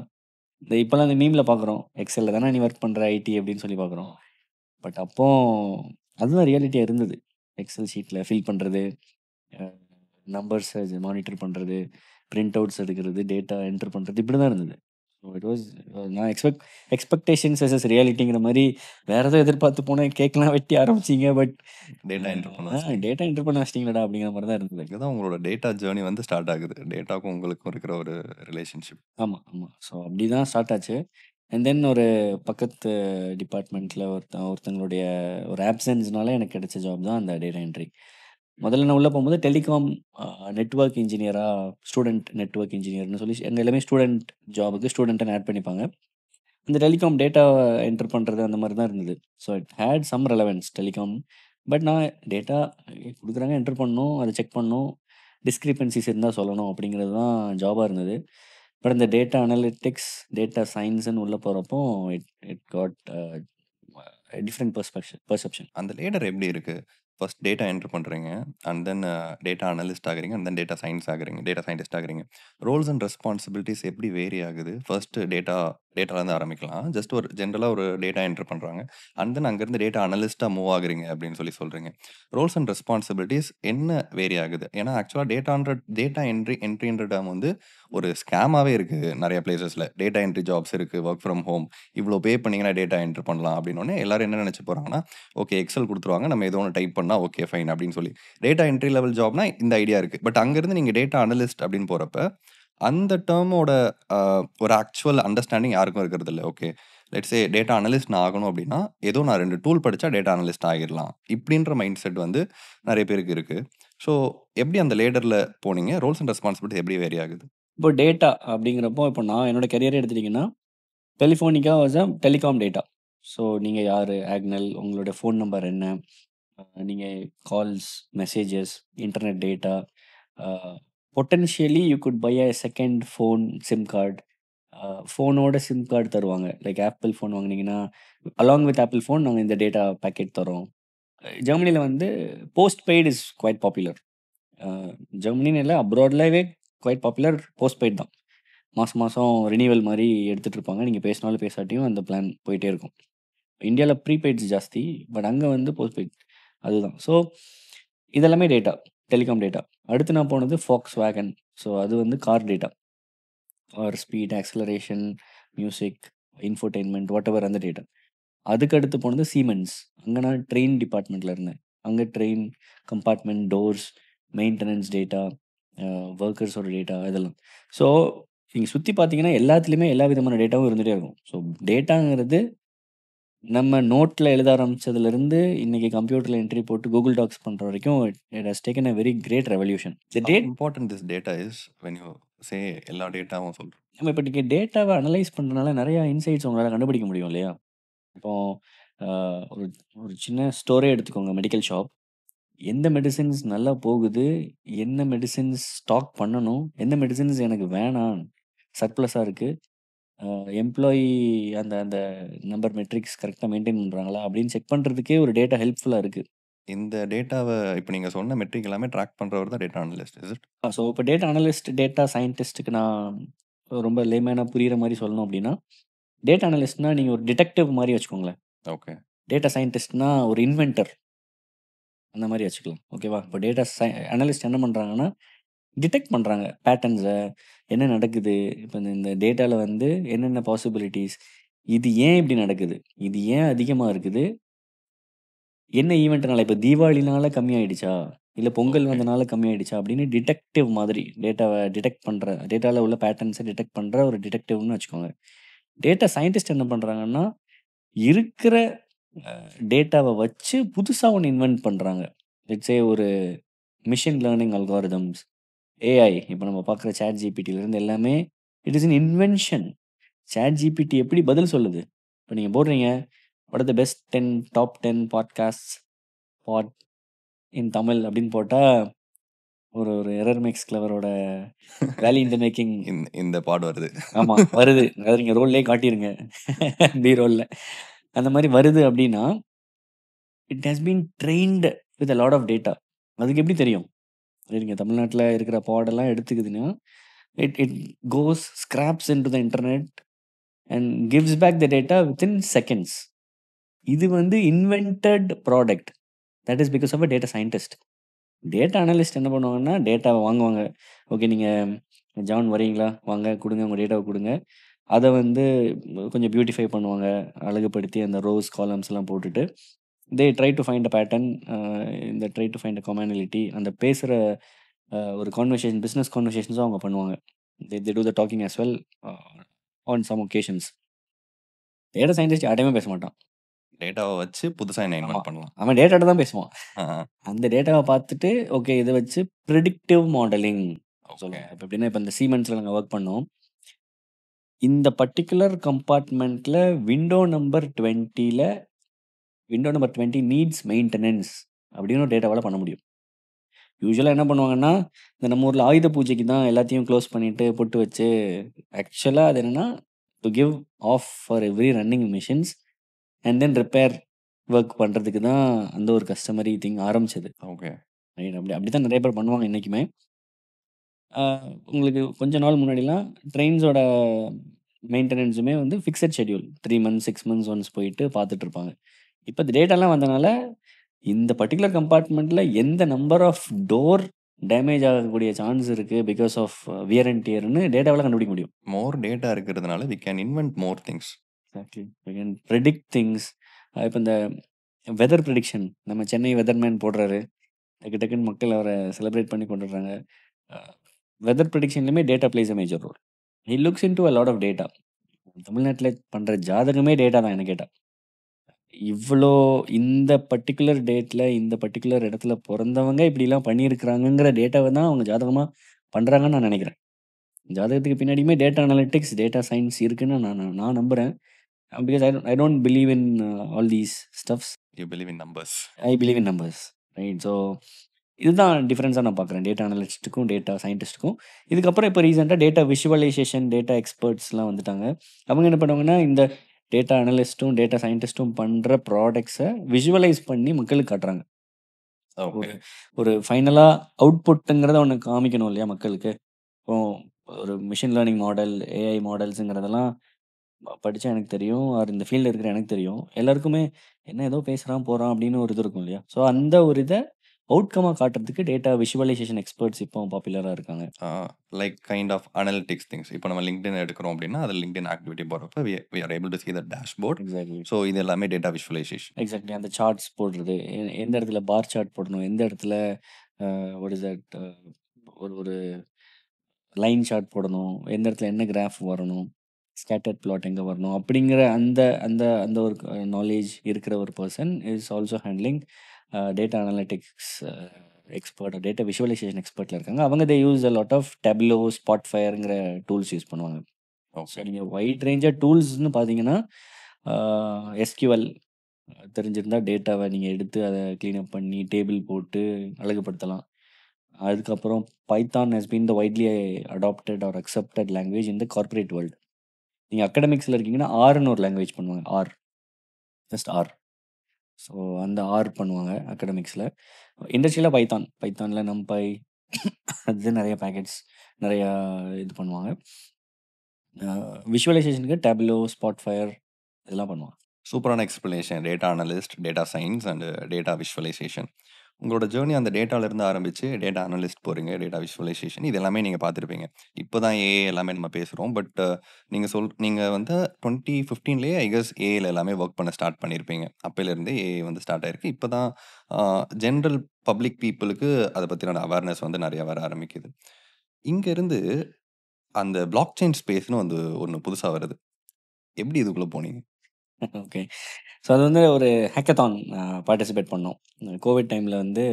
இந்த இப்பலாம் இந்த மீம்ல பார்க்குறோம். எக்ஸல்ல தானே நீ ஒர்க் பண்ற ஐடி அப்படின்னு சொல்லி பார்க்குறோம். பட் அப்போ அதுதான் ரியாலிட்டியா இருந்தது. எக்ஸல் ஷீட்ல ஃபில் பண்றது, அ நம்பர்ஸ மானிட்டர் பண்றது, பிரிண்ட் அவுட்ஸ் எடுக்கிறது, டேட்டா என்டர் பண்றது இப்படி தான் இருந்தது. ஸோ இட் வாஸ் நான் எக்ஸ்பெக்டேஷன்ஸ் வெர்சஸ் ரியாலிட்டிங்கிற மாரி வேற ஏதோ எதிர்பார்த்து போனேன். கேக்லாம் வெட்டி ஆரம்பிச்சீங்க. பட் டேட்டா என்டர் பண்ண வச்சிட்டீங்க. டேட்டா என்டர் பண்ண வச்சிட்டீங்களாடா அப்படிங்கிற மாரி தான் இருந்தது. இங்க தான் உங்களோட டேட்டா ஜர்னி வந்து ஸ்டார்ட் ஆகுது. டேட்டாக்கும் உங்களுக்கும் இருக்கிற ஒரு ரிலேஷன்ஷிப். ஆமா, ஆமா. ஸோ அப்படிதான் ஸ்டார்ட் ஆச்சு. அண்ட் தென் ஒரு பக்கத்து டிபார்ட்மெண்ட்ல ஒருத்தங்களுடைய ஒரு ஆப்சென்ஸ்னால எனக்கு கிடைச்ச ஜாப் தான் அந்த டேட்டா என்ட்ரி. முதல்ல நான் உள்ள போகும்போது டெலிகாம் நெட்வொர்க் இன்ஜினியரா, ஸ்டூடண்ட் நெட்வொர்க் இன்ஜினியர்ன்னு சொல்லி எங்க எல்லாமே ஸ்டூடண்ட் ஜாபுக்கு ஸ்டூடண்ட்ன்னு ஆட் பண்ணிப்பாங்க. இந்த டெலிகாம் டேட்டா என்டர் பண்றது அந்த மாரி தான் இருந்தது. So it had some relevance telecom. But நான் டேட்டா குடுக்குறாங்க, என்டர் பண்ணணும், அத செக் பண்ணணும், டிஸ்கிரிபன்சிஸ் இருந்தா சொல்லணும் அப்படிங்கிறது தான் ஜாபா இருந்தது. பட் இந்த டேட்டா அனலிட்டிக்ஸ், டேட்டா சயின்ஸ்ன்னு உள்ள போறப்போ it it got different perception. அந்த லேடர் எப்படி இருக்கு? ஃபர்ஸ்ட் டேட்டா என்டர் பண்றீங்க. அண்ட் தென் டேட்டா அனலிஸ்ட் ஆகுறீங்க. அண்ட் தென் டேட்டா சயின்டிஸ்ட் ஆகுறீங்க. ரோல்ஸ் அண்ட் ரெஸ்பான்சிபிலிட்டிஸ் எப்படி வேரி ஆகுது? ஃபர்ஸ்ட் டேட்டாலேருந்து ஆரம்பிக்கலாம். ஜஸ்ட் ஒரு ஜென்ரலா ஒரு டேட்டா என்டர் பண்றாங்க. அண்ட் தென் அங்கேருந்து டேட்டா அனலிஸ்ட்டா மூவ் ஆகுறீங்க அப்படின்னு சொல்றீங்க. ரோல்ஸ் அண்ட் ரெஸ்பான்சிபிலிட்டிஸ் என்ன வேரி ஆகுது? ஏன்னா ஆக்சுவலா டேட்டா என்ட்ரின்ற டேர்ம் வந்து ஒரு ஸ்கேமாவே இருக்கு நெறைய பிளேஸஸ்ல. டேட்டா என்ட்ரி ஜாப்ஸ் இருக்கு. Work from home. இவ்ளோ பே பண்ணீங்கன்னா டேட்டா என்டர் பண்ணலாம் அப்படின்னோனே எல்லாரும் என்ன நெனச்சு போறாங்கன்னா, ஓகே எக்ஸல் குடுத்துருவாங்க. நம்ம ஏதோ ஒண்ணு டைப் பண்ணா ஓகே ஃபைன் அப்படின்னு சொல்லி. டேட்டா என்ட்ரி லெவல் ஜாப்னா இந்த ஐடியா இருக்கு. பட் அங்கருந்து நீங்க டேட்டா அனலிஸ்ட் அப்படின்னு போறப்ப, அந்த டெர்மோட ஒரு ஆக்சுவல் அண்டர்ஸ்டாண்டிங் யாருக்கும் இருக்கிறதில்ல. Okay let's say data analyst நான் ஆகணும் அப்படின்னா, ஏதோ நான் 2 டூல் படிச்சா டேட்டா அனலிஸ்ட் ஆகிரலாம். இப்படின்ற மைண்ட் செட் வந்து நெறைய பேருக்கு இருக்கு. ஸோ எப்படி அந்த லேடர்ல போனீங்க? ரோல்ஸ் அண்ட் ரெஸ்பான்சிபிலிட்டி எப்படி வேரி ஆகுது? இப்போ டேட்டா அப்படிங்கிறப்போ, இப்போ நான் என்னோட கரியரே எடுத்துட்டீங்கன்னா, டெலிஃபோனிக்கா was a telecom data. So நீங்க யாரு? ஆக்னல். உங்களோட ஃபோன் நம்பர் என்ன? நீங்க calls, messages, internet data, potentially you could buy a second phone SIM card. ஃபோனோட சிம் கார்டு தருவாங்க. லைக் ஆப்பிள் ஃபோன் வாங்குனீங்கன்னா, அலாங் வித் ஆப்பிள் ஃபோன் நாங்க இந்த டேட்டா பேக்கெட் தர்றோம். ஜெர்மனில வந்து postpaid is quite popular. ஜெர்மனின்னு இல்ல, அப்ராட்லவே குவைட் பாப்புலர் போஸ்ட் பெய்ட் தான். மாசம் மாசம் ரினிவல் மாரி எடுத்துட்டு இருப்பாங்க. நீங்க பேசினாலும் பேசாட்டியும் அந்த பிளான் போயிட்டே இருக்கும். இந்தியால ப்ரீபெய்ட்ஸ் ஜாஸ்தி. பட் அங்க வந்து போஸ்ட் பெய்ட். அதுதான். ஸோ இதெல்லாமே டேட்டா. Telecom data. அடுத்து நான் போனது Volkswagen. ஸோ அது வந்து car data. Car speed, acceleration, music, infotainment whatever அந்த டேட்டா. அதுக்கு அடுத்து போனது Siemens. அங்க நான் ட்ரெயின் டிபார்ட்மெண்ட்ல இருந்தேன். அங்க train compartment, doors, maintenance data, வொர்க்கர்ஸோட டேட்டா இதெல்லாம். ஸோ நீங்க சுத்தி பார்த்தீங்கன்னா, எல்லாத்துலயுமே எல்லா விதமான டேட்டாவும் இருந்துட்டே இருக்கும். ஸோ டேட்டாங்கிறது நம்ம நோட்ல எழுத ஆரம்பிச்சதுலருந்து, இன்னைக்கு கம்ப்யூட்டர்ல என்ட்ரி போட்டு கூகுள் டாக்ஸ் பண்ற வரைக்கும் it has taken a very great revolution. The How that important this data is when you say எல்லா டேட்டாவும் சொல்றோம். நம்ம இப்ப நீங்க டேட்டாவ அனலைஸ் பண்றனால நெறைய இன்சைட்ஸ் உங்களால கண்டுபிடிக்க முடியும் இல்லையா? இப்போ அ ஒரு ஒரு சின்ன ஸ்டோரே எடுத்துக்கோங்க. Medical shop. எந்த மெடிசின்ஸ் நல்லா போகுது? என்ன மெடிசின்ஸ் ஸ்டாக் பண்ணணும்? எந்த மெடிசின்ஸ் எனக்கு வேணாம்? சர்ப்ளஸா இருக்கு. அ எம்ப்ளாயி அந்த அந்த நம்பர் மெட்ரிக்ஸ் கரெக்ட்டா மெயின்டெயின் பண்றாங்களா? அப்படின்னு செக் பண்றதுக்கே ஒரு டேட்டா ஹெல்ப்ஃபுல்லா இருக்கு. இந்த டேட்டாவ இப்ப நீங்க சொன்ன மெட்ரிக் எல்லாமே ட்ராக் பண்றவர் தான் data analyst. Is it? So இப்போ டேட்டா அனலிஸ்ட், டேட்டா சயின்டிஸ்ட்டுக்கு நான் ரொம்ப லேமேனா புரியிற மாரி சொல்லணும் அப்படின்னா, டேட்டா அனலிஸ்ட்னா நீங்க ஒரு டிடெக்டிவ் மாரி வச்சுக்கோங்களேன். ஓகே. டேட்டா சயின்டிஸ்ட்னா ஒரு இன்வென்டர். அந்த மாரி வச்சுக்கலாம். ஓகேவா? இப்போ டேட்டா அனலிஸ்ட் என்ன பண்றாங்கன்னா, டிடெக்ட் பண்றாங்க பேட்டர்ன்ஸ. என்ன நடக்குது? இப்ப இந்த இந்த டேட்டால வந்து என்னென்ன பாசிபிலிட்டீஸ்? இது ஏன் இப்படி நடக்குது? இது ஏன் அதிகமா இருக்குது? என்ன ஈவென்ட்னால? இப்ப தீபாவளினால கம்மியாயிடுச்சா? இல்ல பொங்கல் ஓகே. வந்தனால கம்மியாயிடுச்சா? அப்படின்னு டிடெக்டிவ் மாதிரி டேட்டாவ டிடெக்ட் பண்ற, டேட்டால உள்ள பேட்டர்ன்ஸ டிடெக்ட் பண்ற ஒரு டிடெக்டிவ்னு வச்சுக்கோங்க. டேட்டா சயின்டிஸ்ட் என்ன பண்றாங்கன்னா, இருக்கிற டேட்டாவ வச்சு புதுசா ஒண்ணு இன்வென்ட் பண்றாங்க. லெட்ஸ் சே ஒரு மெஷின் லேர்னிங் அல்காரிதம்ஸ், ஏஐ. இப்ப நம்ம பார்க்குற சாட் ஜிபிடிலருந்து எல்லாமே it is an invention. Chat GPT எப்படி பதில் சொல்லுது? இப்ப நீங்க போடுறீங்க, what are the best 10 top 10 podcasts for in Tamil அப்படின்னு போட்டா, ஒரு ஒரு எரர் மேக்ஸ் கிளவரோட வேலி இன் த மேக்கிங். இந்த பாட் வருது. ஆமா வருது. அதாவது நீங்க ரோல்லயே காட்டிருங்க. பி ரோல்ல. அந்த மாரி வருது அப்படின்னா, it has been trained with a lot of data. அதுக்கு எப்படி தெரியும்? சரிங்க. தமிழ்நாட்டுல இருக்கிற பாடெல்லாம் எடுத்துக்குதுன்னா, it it goes scraps into the internet and gives back the data within seconds. இது வந்து invented product. That is because of a data scientist. Data analyst என்ன பண்ணுவாங்கன்னா, டேட்டாவ வாங்குவாங்க. ஓகே நீங்க ஜான் வரீங்களா? வாங்க குடுங்க. உங்க டேட்டாவ குடுங்க. அத வந்து கொஞ்சம் பியூட்டிஃபை பண்ணுவாங்க. அழகுபடுத்தி அந்த ரோஸ், காலம்ஸ்லாம் போட்டுட்டு, they try to find a pattern. இந்த try to find a commonality. அந்த பேசுற ஒரு கான்வர்சேஷன், பிசினஸ் கான்வர்சேஷன்ஸும் அவங்க பண்ணுவாங்க. They do the talking as well on some occasions. Data scientist யார்ட்டயுமே பேச மாட்டான். டேட்டாவ வச்சு புதுசா என்ன ஆமா. இன்வென்ட் பண்ணலாம். அவன் டேட்டாட்ட தான் பேசுவான். ஆ. அந்த டேட்டாவ பார்த்துட்டு, ஓகே இத வச்சு பிரெடிக்டிவ் மாடலிங் ஓகே. சொல்லுவாங்க. இப்ப எப்படின்னா, இப்ப இந்த Siemensல நாங்க வொர்க் பண்ணோம். இந்த பர்ட்டிகுலர் கம்பார்ட்மெண்ட்ல விண்டோ நம்பர் 20ல விண்டோ நம்பர் 20 நீட்ஸ் மெயின்டனன்ஸ் அப்படின்னு ஒரு டேட்டாவால பண்ண முடியும். யூசுவலாக என்ன பண்ணுவாங்கன்னா, இந்த நம்ம ஊரில் ஆயுத பூஜைக்கு தான் எல்லாத்தையும் க்ளோஸ் பண்ணிட்டு பொட்டு வச்சு ஆக்சுவலாக அது என்னன்னா to give off for every running machines and then repair work பண்ணுறதுக்கு தான் அந்த ஒரு கஸ்டமரி திங் ஆரம்பிச்சது. ஓகே. ரைட். அப்படி தான் நிறைய பேர் பண்ணுவாங்க இன்றைக்குமே. உங்களுக்கு கொஞ்ச நாள் முன்னாடிலாம் ட்ரெயின்ஸோட மெயின்டெனன்ஸுமே வந்து fixed schedule 3 months 6 months once போயிட்டு பார்த்துட்டு இருப்பாங்க. இப்போ இந்த டேட்டாலாம் வந்தனால இந்த பர்ட்டிகுலர் கம்பார்ட்மெண்ட்டில் எந்த நம்பர் ஆஃப் டோர் டேமேஜ் ஆகக்கூடிய சான்ஸ் இருக்குது பிகாஸ் ஆஃப் வியர் அண்ட் டியர்னு டேட்டாவில் கண்டுபிடிக்க முடியும். மோர் டேட்டா இருக்கிறதுனால we can invent more things. Exactly. We can predict things. இப்போ இந்த வெதர் ப்ரெடிக்ஷன் நம்ம சென்னை வெதர்மேன் போடுறாரு, டக்கு டக்குன்னு மக்கள் அவரை செலிப்ரேட் பண்ணி கொண்டுடுறாங்க. வெதர் ப்ரெடிக்ஷன்லையுமே data plays a major role. He looks in to a lot of data. தமிழ்நாட்டில் பண்ணுற ஜாதகமே டேட்டா தான் என்ன கேட்டால். இவ்வளோ இந்த பர்ட்டிகுலர் டேட்டில் இந்த பர்ட்டிகுலர் இடத்துல பிறந்தவங்க இப்படிலாம் பண்ணியிருக்கிறாங்கங்கிற டேட்டாவை தான் அவங்க ஜாதகமாக பண்ணுறாங்கன்னு நான் நினைக்கிறேன். ஜாதகத்துக்கு பின்னாடியுமே டேட்டா அனலிட்டிக்ஸ் டேட்டா சயின்ஸ் இருக்குன்னு நான் நம்புகிறேன். Because I don't believe in all these stuffs. You believe in numbers. I believe in numbers. Right. So இதுதான் டிஃப்ரென்ஸாக நான் பார்க்குறேன் டேட்டா அனலிஸ்ட்டுக்கும் டேட்டா சயின்டிஸ்ட்டுக்கும். இதுக்கப்புறம் இப்போ ரீசெண்டாக டேட்டா விஷுவலைசேஷன் டேட்டா எக்ஸ்பர்ட்ஸ்லாம் வந்துட்டாங்க. அவங்க என்ன பண்ணுவாங்கன்னா இந்த டேட்டா அனலிஸ்ட்டும் டேட்டா சயின்டிஸ்ட்டும் பண்ணுற ப்ராடக்ட்ஸை விஷுவலைஸ் பண்ணி மக்களுக்கு காட்டுறாங்க. ஓகே. ஒரு ஒரு ஃபைனலாக அவுட்புட்டுங்கிறத ஒன்று காமிக்கணும் இல்லையா மக்களுக்கு. இப்போ ஒரு மிஷின் லேர்னிங் மாடல் ஏஐ மாடல்ஸுங்கிறதெல்லாம் படித்தா எனக்கு தெரியும், ஆர் இந்த ஃபீல்டில் இருக்கிற எனக்கு தெரியும். எல்லாருக்குமே என்ன ஏதோ பேசுகிறான் போகிறான் அப்படின்னு ஒரு இது இருக்கும் இல்லையா. ஸோ அந்த ஒரு இதை அவுட்கமாக காட்டுறதுக்கு டேட்டா விஷுவலைசேஷன் எக்ஸ்பர்ட்ஸ் இப்போ பாப்புலராக இருக்காங்க. Like kind of analytics things. இப்போ நம்ம லிங்க்டின் எடுக்கிறோம் அப்படின்னா அது லிங்க்டின் ஆக்டிவிட்டி போகிறப்ப we are able to see the dashboard. Exactly. So இது எல்லாமே டேட்டா விஷுவலைசேஷன். எக்ஸாக்ட்லி. அந்த சார்ட்ஸ் போடுறது, எந்த இடத்துல பார் சார்ட் போடணும், எந்த இடத்துல வாட் இஸ் தட் ஒரு ஒரு லைன் சார்ட் போடணும், எந்த இடத்துல என்ன கிராஃப் வரணும், ஸ்கேட்டர்ட் பிளாட் எங்கே வரணும் அப்படிங்கிற அந்த அந்த அந்த ஒரு நாலேஜ் இருக்கிற ஒரு person is also handling data analytics expert, data visualisation எக்ஸ்பர்ட்டில் இருக்காங்க. அவங்க they use a lot of Tableau, ஸ்பாட்ஃபயருங்கிற டூல்ஸ் யூஸ் பண்ணுவாங்க. So okay. நீங்கள் வைட் ரேஞ்சாக டூல்ஸ்னு பார்த்தீங்கன்னா எஸ்கியூஎல் தெரிஞ்சிருந்தா டேட்டாவை நீங்கள் எடுத்து அதை க்ளீனப் பண்ணி டேபிள் போட்டு அழகுபடுத்தலாம். அதுக்கப்புறம் Python has been the widely adapted or accepted language in the corporate world. நீங்கள் அகடமிக்ஸில் இருக்கீங்கன்னா ஆர்னு ஒரு லாங்குவேஜ் பண்ணுவாங்க. R, just R. ஸோ அந்த ஆர் பண்ணுவாங்க அகடமிக்ஸில். இண்டஸ்ட்ரியில் பைத்தானில் நம்பை அது நிறைய பேக்கெட்ஸ் நிறையா இது பண்ணுவாங்க. விஷுவலைசேஷனுக்கு டேப்லோ, ஸ்பாட்ஃபயர் இதெல்லாம் பண்ணுவாங்க. சூப்பரான explanation. Data analyst, data science and data visualisation. உங்களோட ஜேர்னி அந்த டேட்டாலேருந்து ஆரம்பித்து டேட்டா அனலிஸ்ட் போகிறீங்க, டேட்டா விஷுவலைசேஷன் இது எல்லாமே நீங்கள் பார்த்துருப்பீங்க. இப்போ தான் ஏஐ எல்லாமே நம்ம பேசுகிறோம். பட் நீங்கள் வந்து 2015லேயே ஐ கெஸ் ஏஐல எல்லாமே ஒர்க் பண்ண ஸ்டார்ட் பண்ணியிருப்பீங்க. அப்போலேருந்தே ஏஐ வந்து ஸ்டார்ட் ஆயிருக்கு. இப்போ தான் ஜென்ரல் பப்ளிக் பீப்புளுக்கு அதை பற்றின அவேர்னஸ் வந்து நிறையா வர ஆரம்பிக்குது. இங்கேருந்து அந்த பிளாக் செயின் ஸ்பேஸ்னு வந்து ஒன்று புதுசாக வருது. எப்படி இதுக்குள்ளே போனீங்க? ஓகே. ஸோ அது வந்து ஒரு ஹேக்கத்தான் பார்ட்டிசிபேட் பண்ணோம். கோவிட் டைமில் வந்து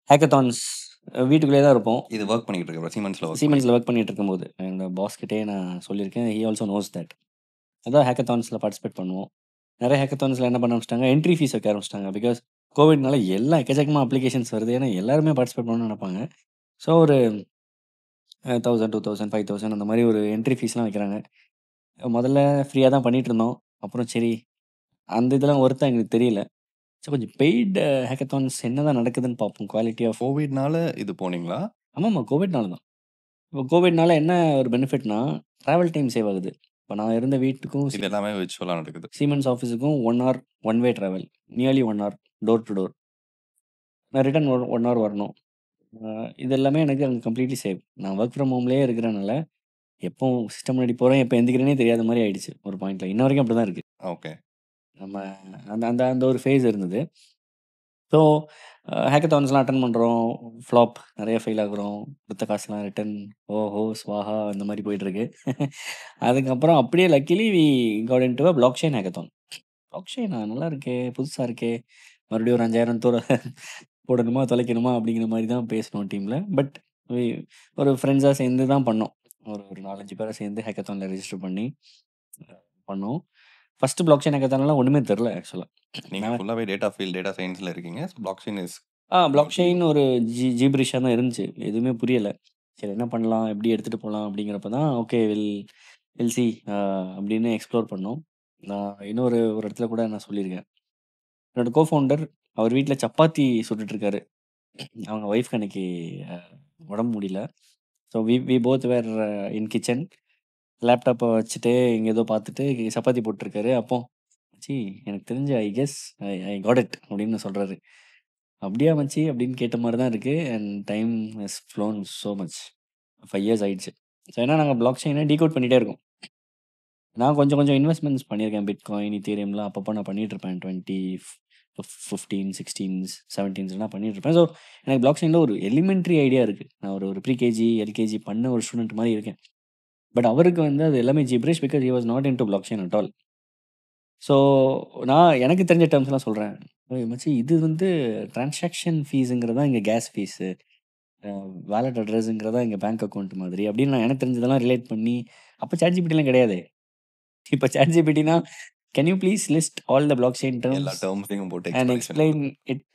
ஹேக்கத்தான்ஸ் வீட்டுக்குள்ளேயே தான் இருப்போம். இது ஒர்க் பண்ணிட்டு இருக்க சீமென்ஸில் சீமென்ஸில் ஒர்க் பண்ணிட்டு இருக்கும்போது எங்கள் பாஸ்கிட்டே நான் சொல்லியிருக்கேன். He also knows that. அதான் ஹேக்கத்தான்ஸில் பார்ட்டிசிபேட் பண்ணுவோம். நிறைய ஹேக்கத்தான்ஸில் என்ன பண்ண ஆரம்பிச்சிட்டாங்க, என்ட்ரி ஃபீஸ் வைக்க ஆரம்பிச்சிட்டாங்க. பிகாஸ் கோவிட்னால எல்லாம் எக்கச்சக்கமாக அப்ளிகேஷன்ஸ் வருது. ஏன்னா எல்லாருமே பார்ட்டிசிபேட் பண்ணணும்னு நினைப்பாங்க. ஸோ ஒரு 1000, 2000, 5000 அந்த மாதிரி ஒரு என்ட்ரி ஃபீஸ்லாம் வைக்கிறாங்க. முதல்ல ஃப்ரீயாக தான் பண்ணிட்டு இருந்தோம். அப்புறம் சரி அந்த இதெல்லாம் ஒர்த்தா எங்களுக்கு தெரியல. ஸோ கொஞ்சம் பெய்டு ஹேக்கத்தான்ஸ் என்னதான் நடக்குதுன்னு பார்ப்போம். குவாலிட்டி ஆஃப் கோவிட்னால இது போனீங்களா? ஆமாம்மா கோவிட்னால தான். இப்போ கோவிட்னால என்ன ஒரு பெனிஃபிட்னா ட்ராவல் டைம் சேவ் ஆகுது. இப்போ நான் இருந்த வீட்டுக்கும் இது எல்லாமே விர்ச்சுவலாக நடக்குது. சீமென்ஸ் ஆஃபீஸுக்கும் 1 hour one way travel, nearly 1 hour door to door. நான் ரிட்டர்ன் 1 hour வரணும். இது எல்லாமே எனக்கு அங்கே கம்ப்ளீட்லி சேவ். நான் ஒர்க் ஃப்ரம் ஹோம்லேயே இருக்கிறனால எப்போ சிஸ்டம் முன்னாடி போகிறேன், எப்போ எந்திக்கிறேனே தெரியாத மாதிரி ஆயிடுச்சு ஒரு பாயிண்ட்ல. இன்ன வரைக்கும் அப்படி தான் இருக்குது. ஓகே. நம்ம அந்த அந்த அந்த ஒரு ஃபேஸ் இருந்தது. ஸோ ஹேக்கத்தான்ஸ்லாம் அட்டன் பண்ணுறோம். ஃப்ளாப் நிறைய ஃபெயில் ஆகுறோம். கொடுத்த காசுலாம் ரிட்டர்ன் ஓஹோ ஸ்வாஹா அந்த மாதிரி போயிட்டுருக்கு. அதுக்கப்புறம் அப்படியே luckily we got into a blockchain hackathon. பிளாக் செயினா நல்லா இருக்கே, புதுசாக இருக்கே, மறுபடியும் ஒரு 5000 போடணுமா தொலைக்கணுமா அப்படிங்கிற மாதிரி தான் பேசணும் டீமில். பட் ஒரு ஃப்ரெண்ட்ஸாக சேர்ந்து தான் பண்ணோம். ஒரு 4-5 பேரை சேர்ந்து ஹேக்கத்தானில் ரெஜிஸ்டர் பண்ணி பண்ணோம். ஃபர்ஸ்ட் பிளாக் செயின் ஹேக்கத்தான்லாம் ஒன்றுமே தெரில ஆக்சுவலாக. நீங்கள் ஃபுல்லாகவே டேட்டா ஃபீல்ட், டேட்டா சயின்ஸில் இருக்கீங்க. Block chain is block chain ஒரு ஜீப்ரிஷா தான் இருந்துச்சு. எதுவுமே புரியல. சரி என்ன பண்ணலாம்? எப்படி எடுத்துட்டு போலாம்? அப்படிங்கிறப்ப தான் ஓகே வில் சி அப்படின்னு எக்ஸ்ப்ளோர் பண்ணோம். நான் இன்னொரு ஒரு இடத்துல கூட நான் சொல்லியிருக்கேன். என்னோட ஃபவுண்டர் அவர் வீட்ல சப்பாத்தி சுட்டுட்டு இருக்காரு. அவங்க ஒய்ஃப்க்கு அன்னைக்கு அ உடம்பு முடியல. So we both were in kitchen. லேப்டாப்ப வச்சுட்டு இங்க ஏதோ பார்த்துட்டு சப்பாத்தி போட்டுருக்காரு. அப்போ மச்சி எனக்கு தெரிஞ்சு I guess I got it அப்படின்னு சொல்றாரு. அப்படியா மச்சி அப்படின்னு கேட்ட மாரி தான் இருக்கு. And time has flown so much. 5 years ஆயிடுச்சு. ஸோ ஏன்னா நாங்க பிளாக் செயின டீகோட் பண்ணிட்டே இருக்கோம். நான் கொஞ்சம் கொஞ்சம் இன்வெஸ்ட்மென்ட்ஸ் பண்ணியிருக்கேன். பிட்காயின், ஈத்தீரியம்லாம் அப்பப்போ நான் பண்ணிட்டு இருப்பேன். 20 15, 16, 17ஸ்லாம் பண்ணிட்டு இருப்பேன். ஸோ எனக்கு பிளாக் செயின்ல ஒரு எலிமெண்டரி ஐடியா இருக்கு. நான் ஒரு ப்ரீகேஜி, எல்கேஜி பண்ண ஒரு ஸ்டூடண்ட் மாரி இருக்கேன். பட் அவருக்கு வந்து அது எல்லாமே gibberish because he was naught into block chain at all. So நான் எனக்கு தெரிஞ்ச டெர்ம்ஸ்லாம் சொல்றேன். "ஏய் மச்சி இது வந்து டிரான்சாக்ஷன் ஃபீஸ்ங்கிறது தான் இங்க கேஸ் ஃபீஸு. வாலெட் அட்ரஸ்ங்கிறது தான் இங்க பேங்க் அக்கவுண்ட் மாதிரி." அப்படின்னு நான் எனக்கு தெரிஞ்சதெல்லாம் ரிலேட் பண்ணி அப்ப ChatGPTலாம் கிடையாதே. இப்ப ChatGPTனா can you please list all the blockchain எல்லா டெர்ம்ஸ் டெர்ம்ஸையும் போட்டு அண்ட் எக்ஸ்ப்ளனேஷன் எக்ஸ்ப்ளைன் குடுக்கும். It